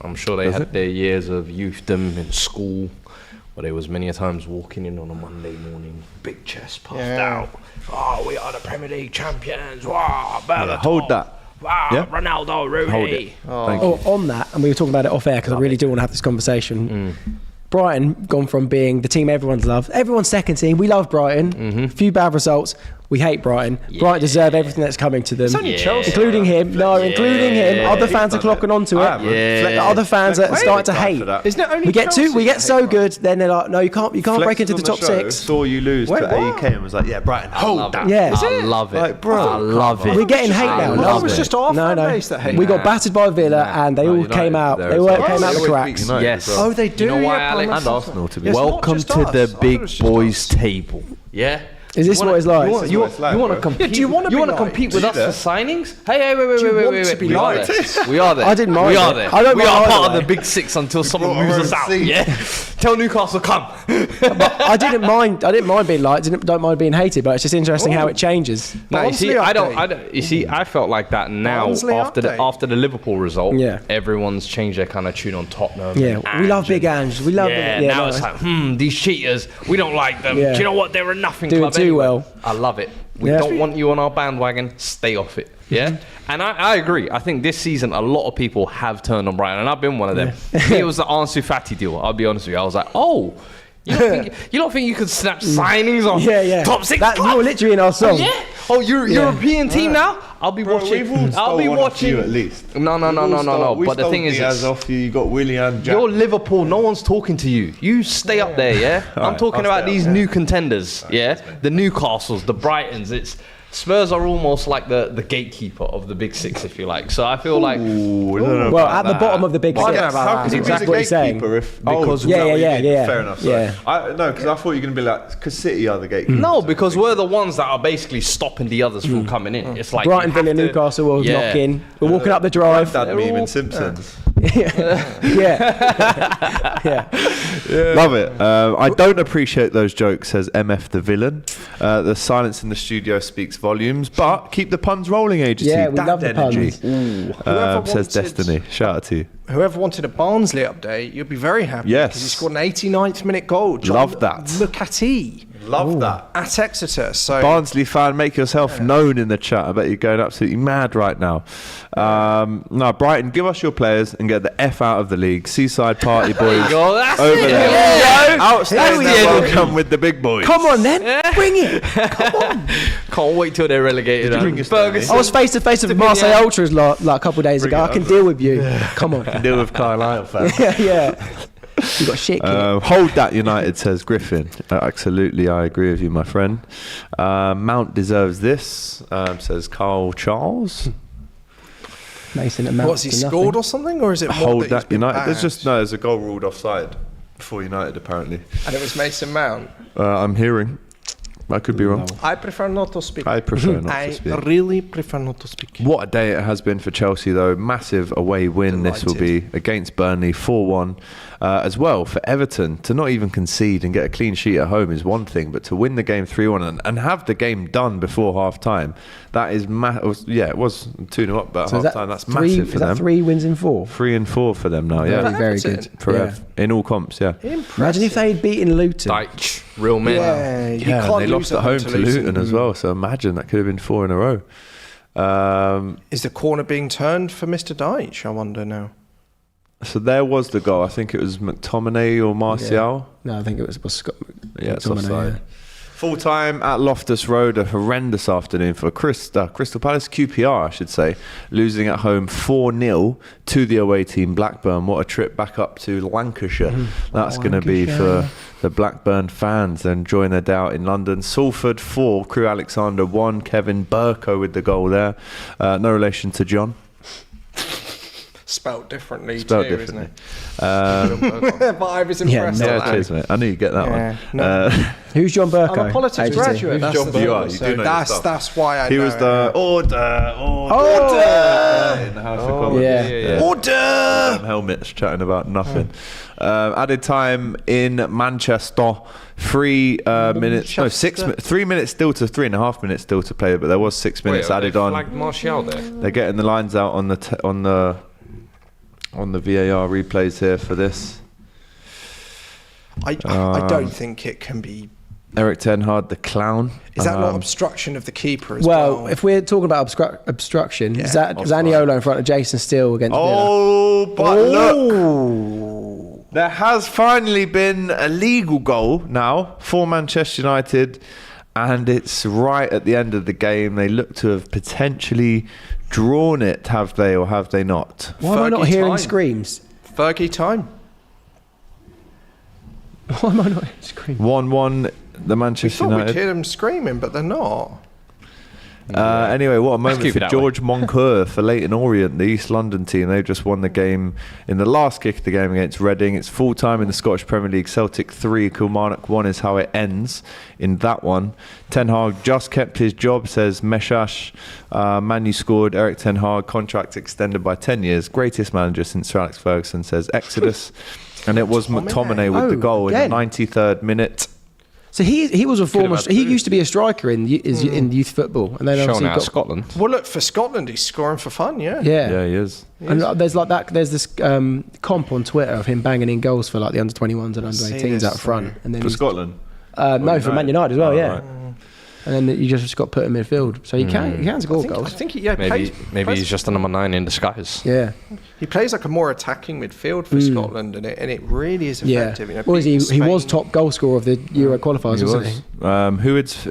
I'm sure they had their years of youthdom in school, where they was many a times walking in on a Monday morning, big chest puffed out. Oh, we are the Premier League champions. Wow, hold that. Wow, Ronaldo, Rooney. Hold it. Thank you. On that, and we were talking about it off air because I really do want to have this conversation. Brighton gone from being the team everyone's loved, everyone's second team. We love Brighton. A few bad results. We hate Brighton. Brighton deserve everything that's coming to them. It's only Chelsea. Including him. No, including him. Other fans are clocking onto it. Other fans are starting to hate. Isn't it only we get so good, then they're like, no, you can't break into the top six. Saw you lose to AEK and was like, yeah, Brighton, hold that. Yeah. I love it. Like, bro, I love it. We're getting hate now. That was just our fan base that hate. We got battered by Villa and they all came out. They all came out the cracks. Yes. Oh, they do. You know why, Alex? And Arsenal, to be It's honest. not Welcome just to us. the I big thought it was just boys us. table. Yeah. Is this what it's like? You want to compete? do you wanna be wanna liked? compete with Do us you for signings? Hey, wait. you want wait. to be We are liked? there. We are there. I didn't mind We are it. there. I don't we mind are either part of way. the big six until someone brought our moves us own out. seat. Yeah. Tell Newcastle come. I didn't mind being liked. Don't mind being hated. But it's just interesting how it changes. No, you see, Barnsley I update. don't. You see, I felt like that now Barnsley after update. the Liverpool result. Yeah. Everyone's changed their kind of tune on Tottenham. Yeah, and we love Big Ange. We love Yeah, it. Yeah, now no, it's like, these cheaters, we don't like them. Yeah. Do you know what? They're a nothing Doing club too anyway. well. I love it. We Yeah. don't want you on our bandwagon. Stay off it. Yeah? And I agree. I think this season, a lot of people have turned on Brighton, and I've been one of them. For me, it was the Ansu Fati deal. I'll be honest with you. I was like, oh, You don't think you could snatch signings on Yeah. top 6 That, clubs? you're literally in our song. Yeah. Oh, you're European team now? I'll be watching. I'll be watching. at least. No. But the thing is, Diaz off you. You got Willian. Jack. you're Liverpool. No one's talking to you. You stay up there, yeah. I'm talking I'll about stay up these there. new contenders, yeah. The Newcastles, the Brightons. It's Spurs are almost like the gatekeeper of the big 6, if you like. So I feel like Well, at the bottom of the big How six. can That's he be the exactly what he's saying. gatekeeper if Because- is that what you mean? yeah. Fair enough. Yeah. No, because I thought you were going to be like, because City are the gatekeepers. no, because we're the ones that are basically stopping the others from coming in. It's like Brighton, you have Villa, to- Newcastle will Yeah. knock in. We're walking up the drive. Dad They're meme all- in Simpsons. Yeah. Love it. I don't appreciate those jokes, says MF the villain. The silence in the studio speaks volumes, but keep the puns rolling, AGT. Yeah, we Dad love the energy. puns. Whoever Says wanted- Destiny. Shout out to you. Whoever wanted a Barnsley update, you'll be very happy. Yes. Because he scored an 89th minute goal. Love that. Lucati Love that. at Exeter. So Barnsley fan, make yourself known in the chat. I bet you're going absolutely mad right now. No, Brighton, give us your players and get the F out of the league. Seaside Party boys Go, that's over it. there. There we Outstanding go. welcome with the big boys. Come on then, bring it. Can't wait till they're relegated. Did you bring your Ferguson. I was face to face with Marseille Ultras like a couple of days ago. I can deal with you. Come on. Deal with Carlisle fans. Yeah. You got shit. Kid. Hold that, United, says Griffin. Absolutely, I agree with you, my friend. Mount deserves this, says Carl Charles. Mason and Mount. what's he scored or something? Or is it more Hold that, that, he's been United. banned? There's a goal ruled offside for United, apparently. And it was Mason Mount. I'm hearing. I could be wrong. I prefer not to speak. I prefer not I to speak. really prefer not to speak. What a day it has been for Chelsea, though. Massive away win this will be against Burnley, 4-1. As well, for Everton, to not even concede and get a clean sheet at home is one thing, but to win the game 3-1 and have the game done before half-time, that is it was 2-0 up at So is half-time. that That's three, massive for is that them. 3 wins in 4? 3 and 4 for them now, yeah. Very Everton. good. For Yeah. Ev. In all comps, yeah. Imagine if they'd beaten Luton. Dyche, real men. Yeah, you Yeah, can't they lose lost at home to Luton as Mm. well, so imagine that could have been 4 in a row. Is the corner being turned for Mr. Dyche? I wonder now. So there was the goal. I think it was McTominay or Martial. No, I think it was Scott. Yeah, it's McTominay, offside. yeah. Full time at Loftus Road, a horrendous afternoon for Crystal Palace, QPR, I should say, losing at home 4-0 to the away team Blackburn. What a trip back up to Lancashire that's going to be for the Blackburn fans. They're enjoying their day out in London. Salford 4, Crew Alexander 1, Kevin Burko with the goal there. No relation to John. Spelt differently Spelled too, differently. isn't it? But I was impressed. no, at Yeah, that. cheers, mate. I knew you'd get that Yeah, one. no. Who's John Burko? I'm a politics AGT. graduate. That's John the Burko? You thing. are, you do So know your that's stuff. that's why I He know was it, the yeah. order in the House of Commons. Yeah. Order! Helmets chatting about nothing. Added time in Manchester. 3 minutes, no, 6 minutes, 3 minutes still to 3.5 minutes still to play, but there was 6 minutes added on. Flagged Martial there. They're getting the lines out on the VAR replays here for this. I don't think it can be. Eric Ten Hag, the clown. Is that not obstruction of the keeper as Well, well? if we're talking about obstruction, is that offside. Zaniolo in front of Jason Steele against Villa? Oh, but look. There has finally been a legal goal now for Manchester United, and it's right at the end of the game. They look to have potentially drawn it, have they, or have they not? Why am I not Fergie hearing time. screams? Fergie time. Why am I not hearing screams? 1-1, the We Manchester thought we'd United. hear them screaming, but they're not. Anyway, what a moment keep for it that George Moncur for Leyton Orient, the East London team. They've just won the game in the last kick of the game against Reading. It's full time in the Scottish Premier League. Celtic 3, Kilmarnock 1 is how it ends in that one. Ten Hag just kept his job, says Meshash. Man U scored. Eric Ten Hag, contract extended by 10 years. Greatest manager since Sir Alex Ferguson, says Exodus. And it was McTominay with the Oh, goal again. in the 93rd minute. So he was a former. had He two. used to be a striker in youth football, and then Shown obviously out got. Scotland. Well, look, for Scotland, he's scoring for fun, yeah. Yeah. He is. And there's like that. There's this comp on Twitter of him banging in goals for like the under 21s and under See 18s this, out front, and then For he's- Scotland? no, for Man United as well. Oh, Yeah. right. and then you just got to put him in midfield. So he can score goals. I think he Maybe plays, he's just a number 9 in disguise. Yeah. he plays like a more attacking midfield for Scotland, and it really is effective. You know, Well, he beating was Spain. top goal scorer of the Euro qualifiers, wasn't he?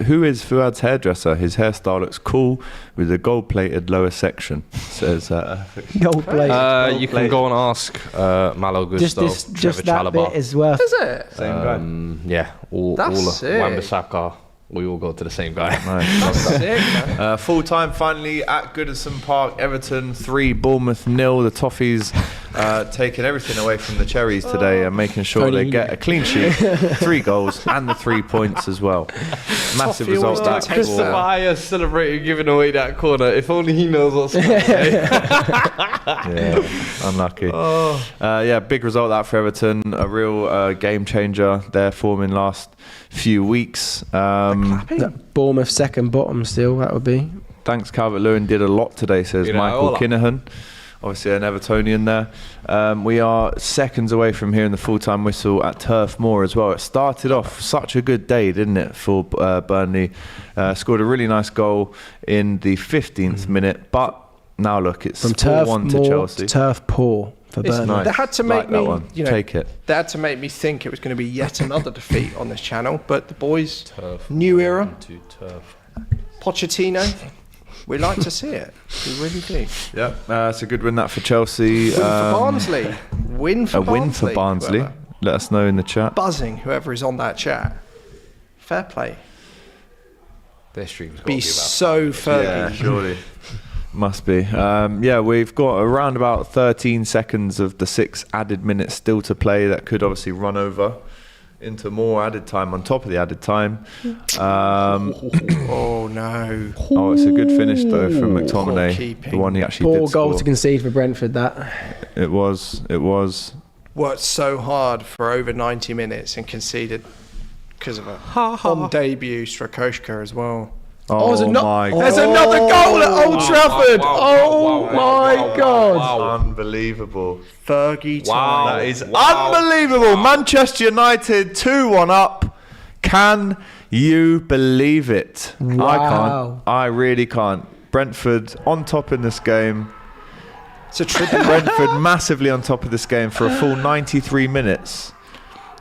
Who is Fuad's hairdresser? His hairstyle looks cool with a gold-plated lower section. Says Gold plate. You can go and ask Malo Gusto, just Trevor that bit Chalobah. is worth. Is it? same guy. Yeah, all That's sick. Wan-Bissaka. We all go to the same guy. That's sick, man. Full time finally at Goodison Park. Everton 3, Bournemouth 0. The Toffees taking everything away from the Cherries today and making sure they get a clean sheet, 3 goals and the 3 points as well. Massive Toffee result always that takes Christopher that. Ayers celebrating giving away that corner. If only he knows what's going on. Yeah, unlucky. Yeah, big result that for Everton. A real game changer. Their form in last few weeks. Bournemouth second bottom still, that would be. Thanks, Calvert-Lewin did a lot today, says Michael Kinnahan. Obviously an Evertonian there. We are seconds away from hearing the full-time whistle at Turf Moor as well. It started off such a good day, didn't it, for Burnley. Scored a really nice goal in the 15th minute, but now look, it's From Turf 4-1 Moor to Chelsea. to Turf Poor for It's Burnley. nice. They had to Like make that me, one. you know, Take it. They had to make me think it was going to be yet another defeat on this channel. But the boys, new era, To turf. Pochettino, we like to see it. We really do. Yeah, it's a good win that for Chelsea. Win for Barnsley. Win for A Barnsley. win for Barnsley. Whoever. Let us know in the chat. Buzzing, whoever is on that chat. Fair play. Their stream's got to Be be about so Fergie. Yeah, surely. Must be. Yeah, we've got around about 13 seconds of the 6 added minutes still to play. That could obviously run over into more added time on top of the added time. Oh no. Oh, it's a good finish though from Poor McTominay. keeping. The one he actually Poor did goal score. to concede for Brentford, that. It was. Worked so hard for over 90 minutes and conceded because of a on debut Strakoshka as well. Oh, there's my God. There's another goal at Old Trafford. Oh my God. Unbelievable. Fergie time. Wow. That is unbelievable. Manchester United 2-1 up. Can you believe it? I Wow. can't. I really can't. Brentford on top in this game. It's a tribute. Brentford massively on top of this game for a full 93 minutes.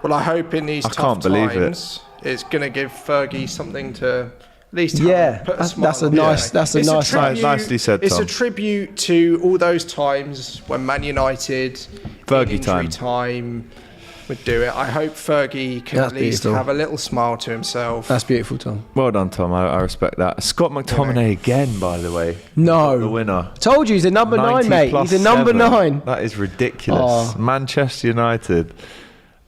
Well, I hope in these I tough can't believe it. times it's going to give Fergie something to at least Yeah, put a that's smile a on nice- his face. that's a It's nice- tribute- Nicely said, It's a Tom. tribute to all those times when Man United, Fergie in injury time. time, would do it. I hope Fergie can That's at least beautiful. have a little smile to himself. That's beautiful, Tom. Well done, Tom. I respect that. Scott McTominay again, by the way. No. The winner. Told you he's a number 9, 90 mate. plus He's a number 7. 9. That is ridiculous. Oh. Manchester United.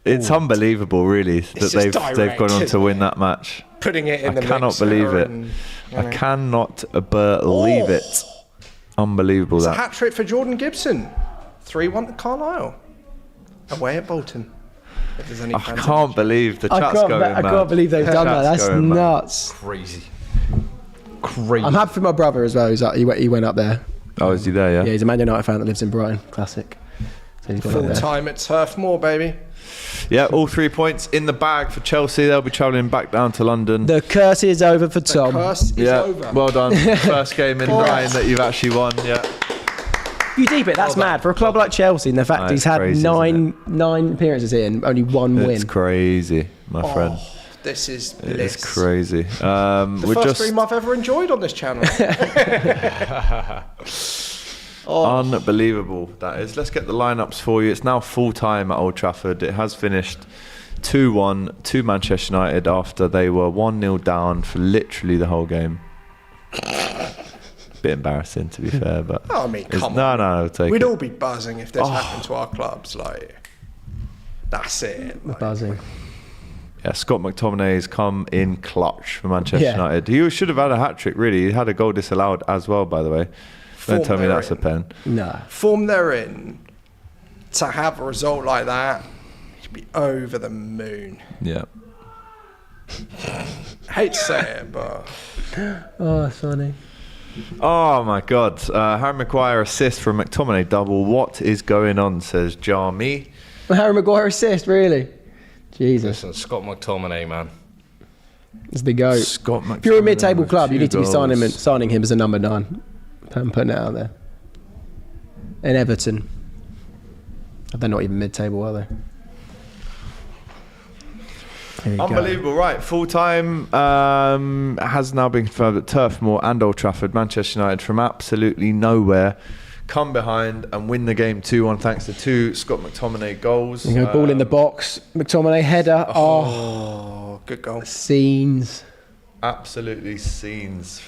It's unbelievable, really, that just they've direct, gone on to isn't win it? that match. Putting it in I the cannot mixer believe it. and, you I know. cannot believe it. Unbelievable It's a that. hat trick for Jordan Gibson. 3-1 to Carlisle. Away at Bolton. If there's any I fans can't believe the chat's going mad. I can't believe they've done that. Chat's That's going mad. nuts. Crazy. Crazy. I'm happy for my brother as well. He went up there. Oh, is he there, Yeah, yeah? he's a Man United fan that lives in Brighton. Classic. So he's gone up full there. time at Turf Moor, baby. Yeah, all 3 points in the bag for Chelsea. They'll be travelling back down to London. The curse is over for The Tom. curse is Yeah, over. well done. First game in 9 that you've actually won, yeah. You deep it, that's mad. For a club like Chelsea, and the fact Oh, he's it's had crazy, nine appearances here and only one It's win. crazy, my friend. This is It's bliss. crazy. The We're first just stream I've ever enjoyed on this channel. unbelievable, that is. Let's get the lineups for you. It's now full time at Old Trafford. It has finished 2-1 to Manchester United after they were 1-0 down for literally the whole game. Bit embarrassing, to be fair, but Oh, I mean, come no, on. I'll take We'd it. all be buzzing if this happened to our clubs. Like, that's it. Like, Buzzing. Yeah, Scott McTominay has come in clutch for Manchester Yeah. United. He should have had a hat trick, really. He had a goal disallowed as well, by the way. Don't tell me they're that's a in. pen. No. Form they're in, to have a result like that, you'd be over the moon. Yeah. Hate to say it, but Oh, that's funny. Oh my God. Harry Maguire assist from McTominay double. What is going on, says Jarmy. Harry Maguire assist, really? Jesus. Listen, Scott McTominay, man. Is the GOAT. Scott If you're a McTominay mid-table with club, you 2 need to be goals. signing him as a number 9. I'm putting it out there. And Everton. They're not even mid-table, are they? There you go. Unbelievable, right? Full time has now been confirmed at Turf Moor and Old Trafford. Manchester United from absolutely nowhere come behind and win the game 2-1 thanks to 2 Scott McTominay goals. You go, ball in the box. McTominay header. Oh, good goal. Scenes. Absolutely scenes.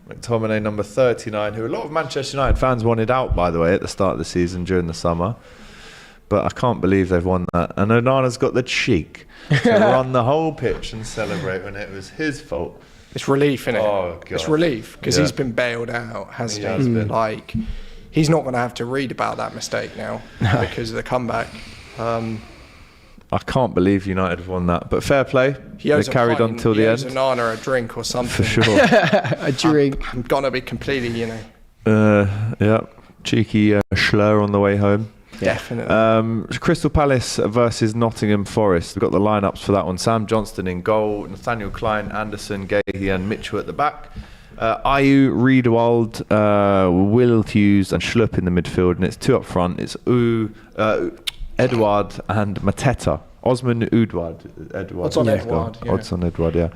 McTominay, number 39, who a lot of Manchester United fans wanted out, by the way, at the start of the season during the summer. But I can't believe they've won that. And Onana's got the cheek to run the whole pitch and celebrate when it was his fault. It's relief, isn't it? Oh, God. It's relief because Yeah. he's been bailed out, hasn't he? He has been. Like, he's not going to have to read about that mistake now because of the comeback. I can't believe United have won that. But fair play. He They owes carried on till the end. He owes Onana a drink or something. For sure. A drink. I'm going to be completely, you know, Yeah. Cheeky slur on the way home. definitely. Crystal Palace versus Nottingham Forest. We've got the lineups for that one. Sam Johnston in goal, Nathaniel Klein, Anderson, Gahey and Mitchell at the back. Ayew, Riedewald, Will Hughes and Schlupp in the midfield. And it's 2 up front. It's Edouard and Mateta. Osman Edouard. Odds on Edouard, yeah. Odds on Edouard, yeah.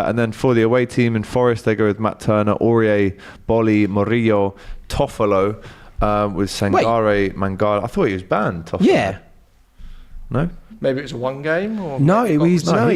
And then for the away team in Forest, they go with Matt Turner, Aurier, Bolly, Morillo, Toffolo, with Sangare, Mangala. I thought he was banned, Toffolo. Yeah. No? Maybe it was a one game or No, he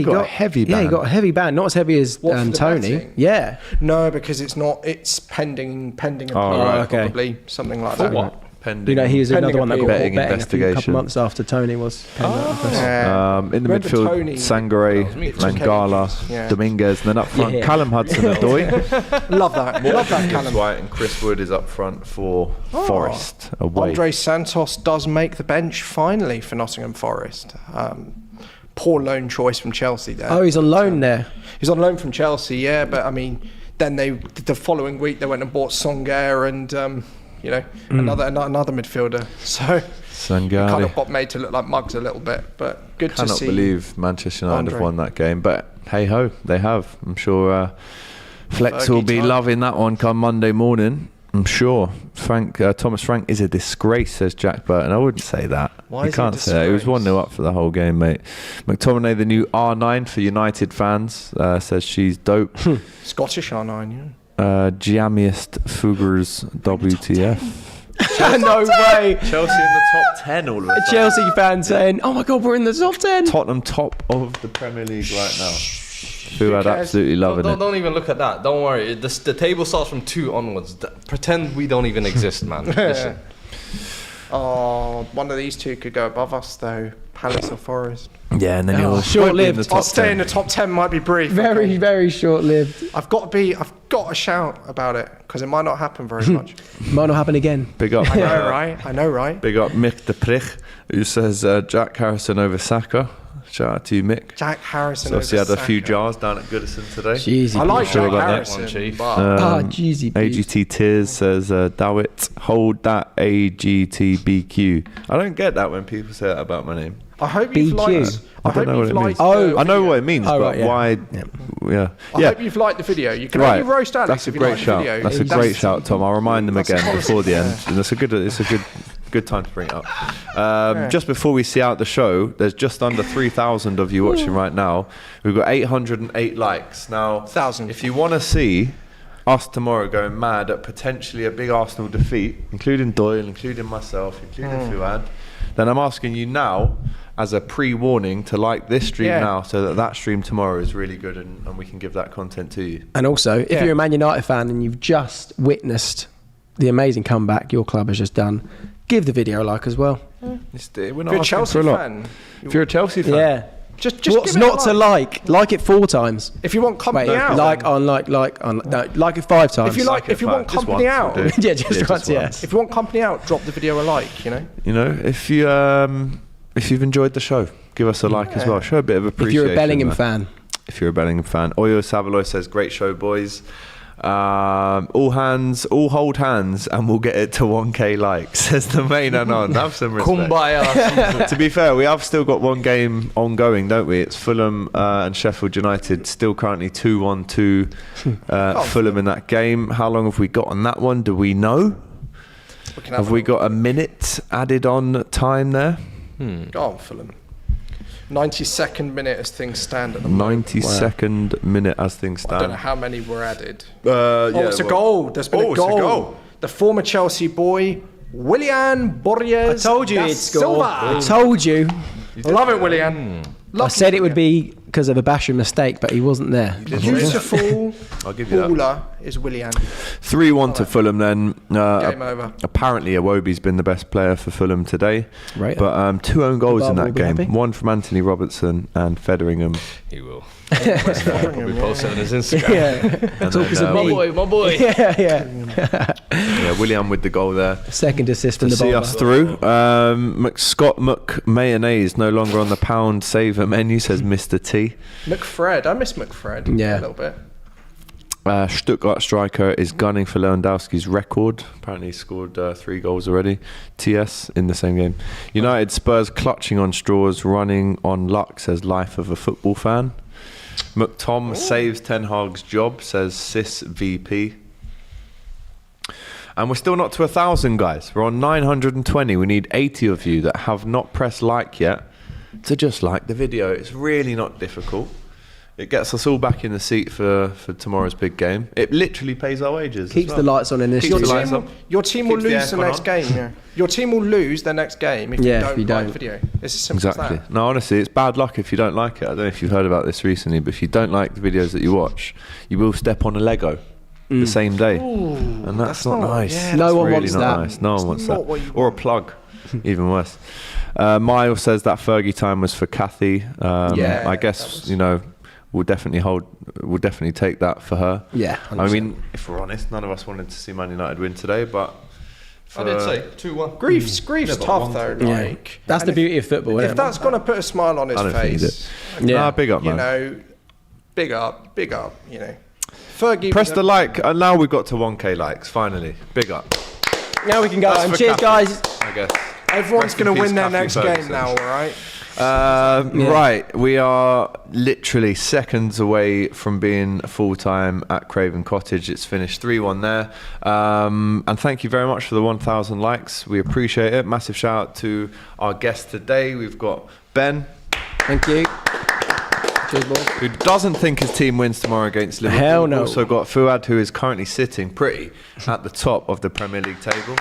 got a heavy Yeah, he ban. got a heavy ban. Not as heavy as What, for the Tony. betting? Yeah. No, because it's not. It's pending appeal, right, okay. probably something like For that. what? Pending. You know, he was Pending another one that got appeal. caught Betting betting a investigation. couple months after Tony was. Yeah. In the Remember midfield, Tony? Sangare, me. Mangala, Yeah. Dominguez, and then up front, Yeah. Callum Hudson-Odoi. Love that. Love that, Chris Callum. White and Chris Wood is up front for Forest away. Andre Santos does make the bench finally for Nottingham Forest. Poor loan choice from Chelsea there. Oh, he's on loan there. He's on loan from Chelsea, yeah, but I mean, then the following week they went and bought Songair and you know, another midfielder. So Sangare. kind of got made to look like mugs a little bit, but good to Cannot see. believe Manchester United have Andre. won that game, but hey ho, they have. I'm sure Flex Fergie will be time. loving that one come Monday morning. I'm sure. Thomas Frank is a disgrace, says Jack Burton. I wouldn't say that. Why You is he a can't say that. He was disgrace? 1-0 up for the whole game, mate. McTominay, the new R9 for United fans, says she's dope. Scottish R9, yeah. Jammiest Fugers WTF. No way. Chelsea in the top 10 all of a A sudden. Chelsea fan saying, "Oh my God, we're in the top 10." Tottenham top of the Premier League right now. Fuad cares? absolutely loving it. Don't even look at that. Don't worry. The table starts from 2 onwards. Pretend we don't even exist, man. Listen. Oh, one of these two could go above us though, Palace or Forest. Yeah, and then Oh, you'll short-lived. in the top I'll stay 10. in the top 10 might be brief. Very, okay? very short-lived. I've got to shout about it because it might not happen very much. Might not happen again. Big up. I know, right? I know, right? Big up Mick de Prich, who says Jack Harrison over Saka. Shout out to you, Mick. Jack Harrison. So obviously over had a few Saka. jars down at Goodison today. Jeezy. I like Sure Jack about that Harrison, one, Chief. but Jeezy. AGT Tears says Dawit, hold that AGT BQ. I don't get that when people say that about my name. I hope you've BQ. liked. I don't know what it means. Oh, I know what it means, Oh, but right, yeah. why? Yeah. I hope you've liked the video. You can Right. only roast Alex That's a if you great like the shout. video. That's a That's- great shout, Tom. I'll remind them that's again policy. before the end. Yeah. And it's a good time to bring it up. Just before we see out the show, there's just under 3,000 of you watching right now. We've got 808 likes. Now, 1,000. if you want to see us tomorrow going mad at potentially a big Arsenal defeat, including Doyle, including myself, including Fuad, then I'm asking you now as a pre-warning to like this stream now so that stream tomorrow is really good and we can give that content to you. And also, if Yeah. you're a Man United fan and you've just witnessed the amazing comeback your club has just done, give the video a like as well. We're If not you're a asking Chelsea for a lot. fan, If you're a Chelsea fan, Yeah. just What's give it a not to like it 4 times. If you want company Wait, out, like on, no, like it 5 times. if you like, if you want just company once out, will do. Yeah, just once, yeah. if you want company out, drop the video a like. You know. You know, if you've enjoyed the show, give us a like as well. Show a bit of If appreciation. you're a Bellingham man. fan. If you're a Bellingham fan. Oyo Savaloy says, great show, boys. All hold hands, and we'll get it to 1k likes, says the main Anon. Have some respect. Kumbaya. To be fair, we have still got one game ongoing, don't we? It's Fulham and Sheffield United, still currently 2-1 to Fulham in that game. How long have we got on that one? Do we know? Have we got a minute added on time there? Go on, Fulham. 92nd minute as things stand at the moment. 92nd minute as things stand. I don't know how many were added. It's a goal. There's been a goal. The former Chelsea boy, Willian Borges. I told you he'd score. I told you. Love it, Willian. I said it would be because of a Basham mistake, but he wasn't there. Beautiful I'll give you that. baller is Willian. 3-1 to Fulham then. Game over. Apparently Iwobi's been the best player for Fulham today. Right. But 2 own goals in Barber that will be game. happy. One from Anthony Robertson and Federingham. He will. Probably post it on his Instagram. Yeah. Talkers of My me. boy. Yeah, William with the goal there. Second assist from To the see ball. us through. Scott McMayonnaise no longer on the pound saver menu, says Mr. T. McFred. I miss McFred. Yeah. A little bit. Stuttgart striker is gunning for Lewandowski's record. Apparently he scored 3 goals already. TS in the same game. United Spurs clutching on straws, running on luck, says Life of a Football Fan. McTom saves Ten Hag's job, says Sis VP. And we're still not to 1,000, guys. We're on 920. We need 80 of you that have not pressed like yet to just like the video. It's really not difficult. It gets us all back in the seat for tomorrow's big game. It literally pays our wages. Keeps as the well. lights on in this. Keeps the studio. lights up. Your team will Keeps the lose the aircon next on. game. Yeah. Your team will lose their next game if you if you don't like don't. the video. It's as simple Exactly. as that. No, honestly, it's bad luck if you don't like it. I don't know if you've heard about this recently, but if you don't like the videos that you watch, you will step on a Lego the same day. And that's not nice. yeah, No That's one really wants not that. nice. No one wants not that. what you Or a plug, even worse. Miles says that Fergie time was for Kathy. Yeah, I that guess, was- you know, we'll definitely take that for her. Yeah, I 100%. mean, if we're honest, none of us wanted to see Man United win today, but I did say 2-1. Grief's but tough though. Yeah. Like, That's and the beauty of football, If isn't it? that's gonna put a smile on his I don't think he face, Yeah. big up, you man. know, big up. You know, Fergie. Press the like, and now we've got to 1k likes, finally. Big up. Now we can go That's home. for Cheers, Kathy, guys. I guess. Everyone's Rest in gonna peace, win their Kathy next Ferguson. game now, all right? Right, we are literally seconds away from being full-time at Craven Cottage. It's finished 3-1 there. And thank you very much for the 1,000 likes. We appreciate it. Massive shout out to our guest today. We've got Ben, Thank you. Cheers, boys. who doesn't think his team wins tomorrow against Liverpool. Hell no. We've also got Fuad, who is currently sitting pretty at the top of the Premier League table.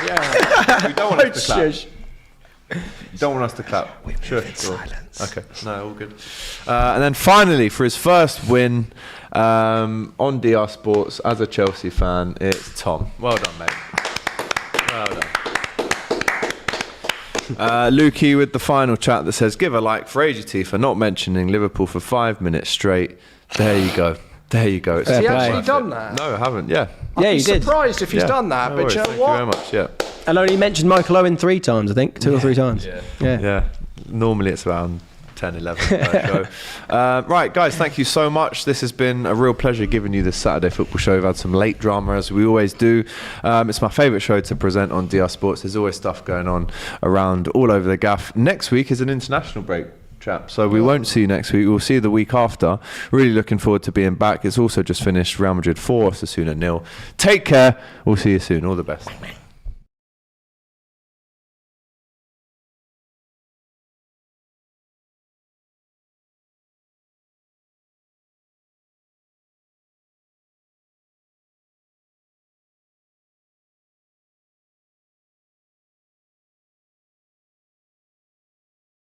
Yeah. We don't want us to clap. Shush. You don't want us to clap. Sure. Silence. Okay. No, all good. And then finally, for his first win on DR Sports as a Chelsea fan, it's Tom. Well done, mate. Well done. Lukey with the final chat that says, give a like for AGT for not mentioning Liverpool for 5 minutes straight. There you go. There you go. It's Fair Has he play. actually done that? No, I haven't. Yeah. I'd Yeah, be you did. surprised if he's Yeah. done that, No but worries. you know Thank what? you very much. Yeah. And only mentioned Michael Owen 3 times, I think. 2 or 3 times. Yeah. Yeah. Normally it's around 10, 11 per show. Right, guys, thank you so much. This has been a real pleasure giving you this Saturday football show. We've had some late drama, as we always do. It's my favourite show to present on DR Sports. There's always stuff going on around all over the gaff. Next week is an international break, chap. So we won't see you next week. We'll see you the week after. Really looking forward to being back. It's also just finished Real Madrid 4, Osasuna 0. Take care. We'll see you soon. All the best.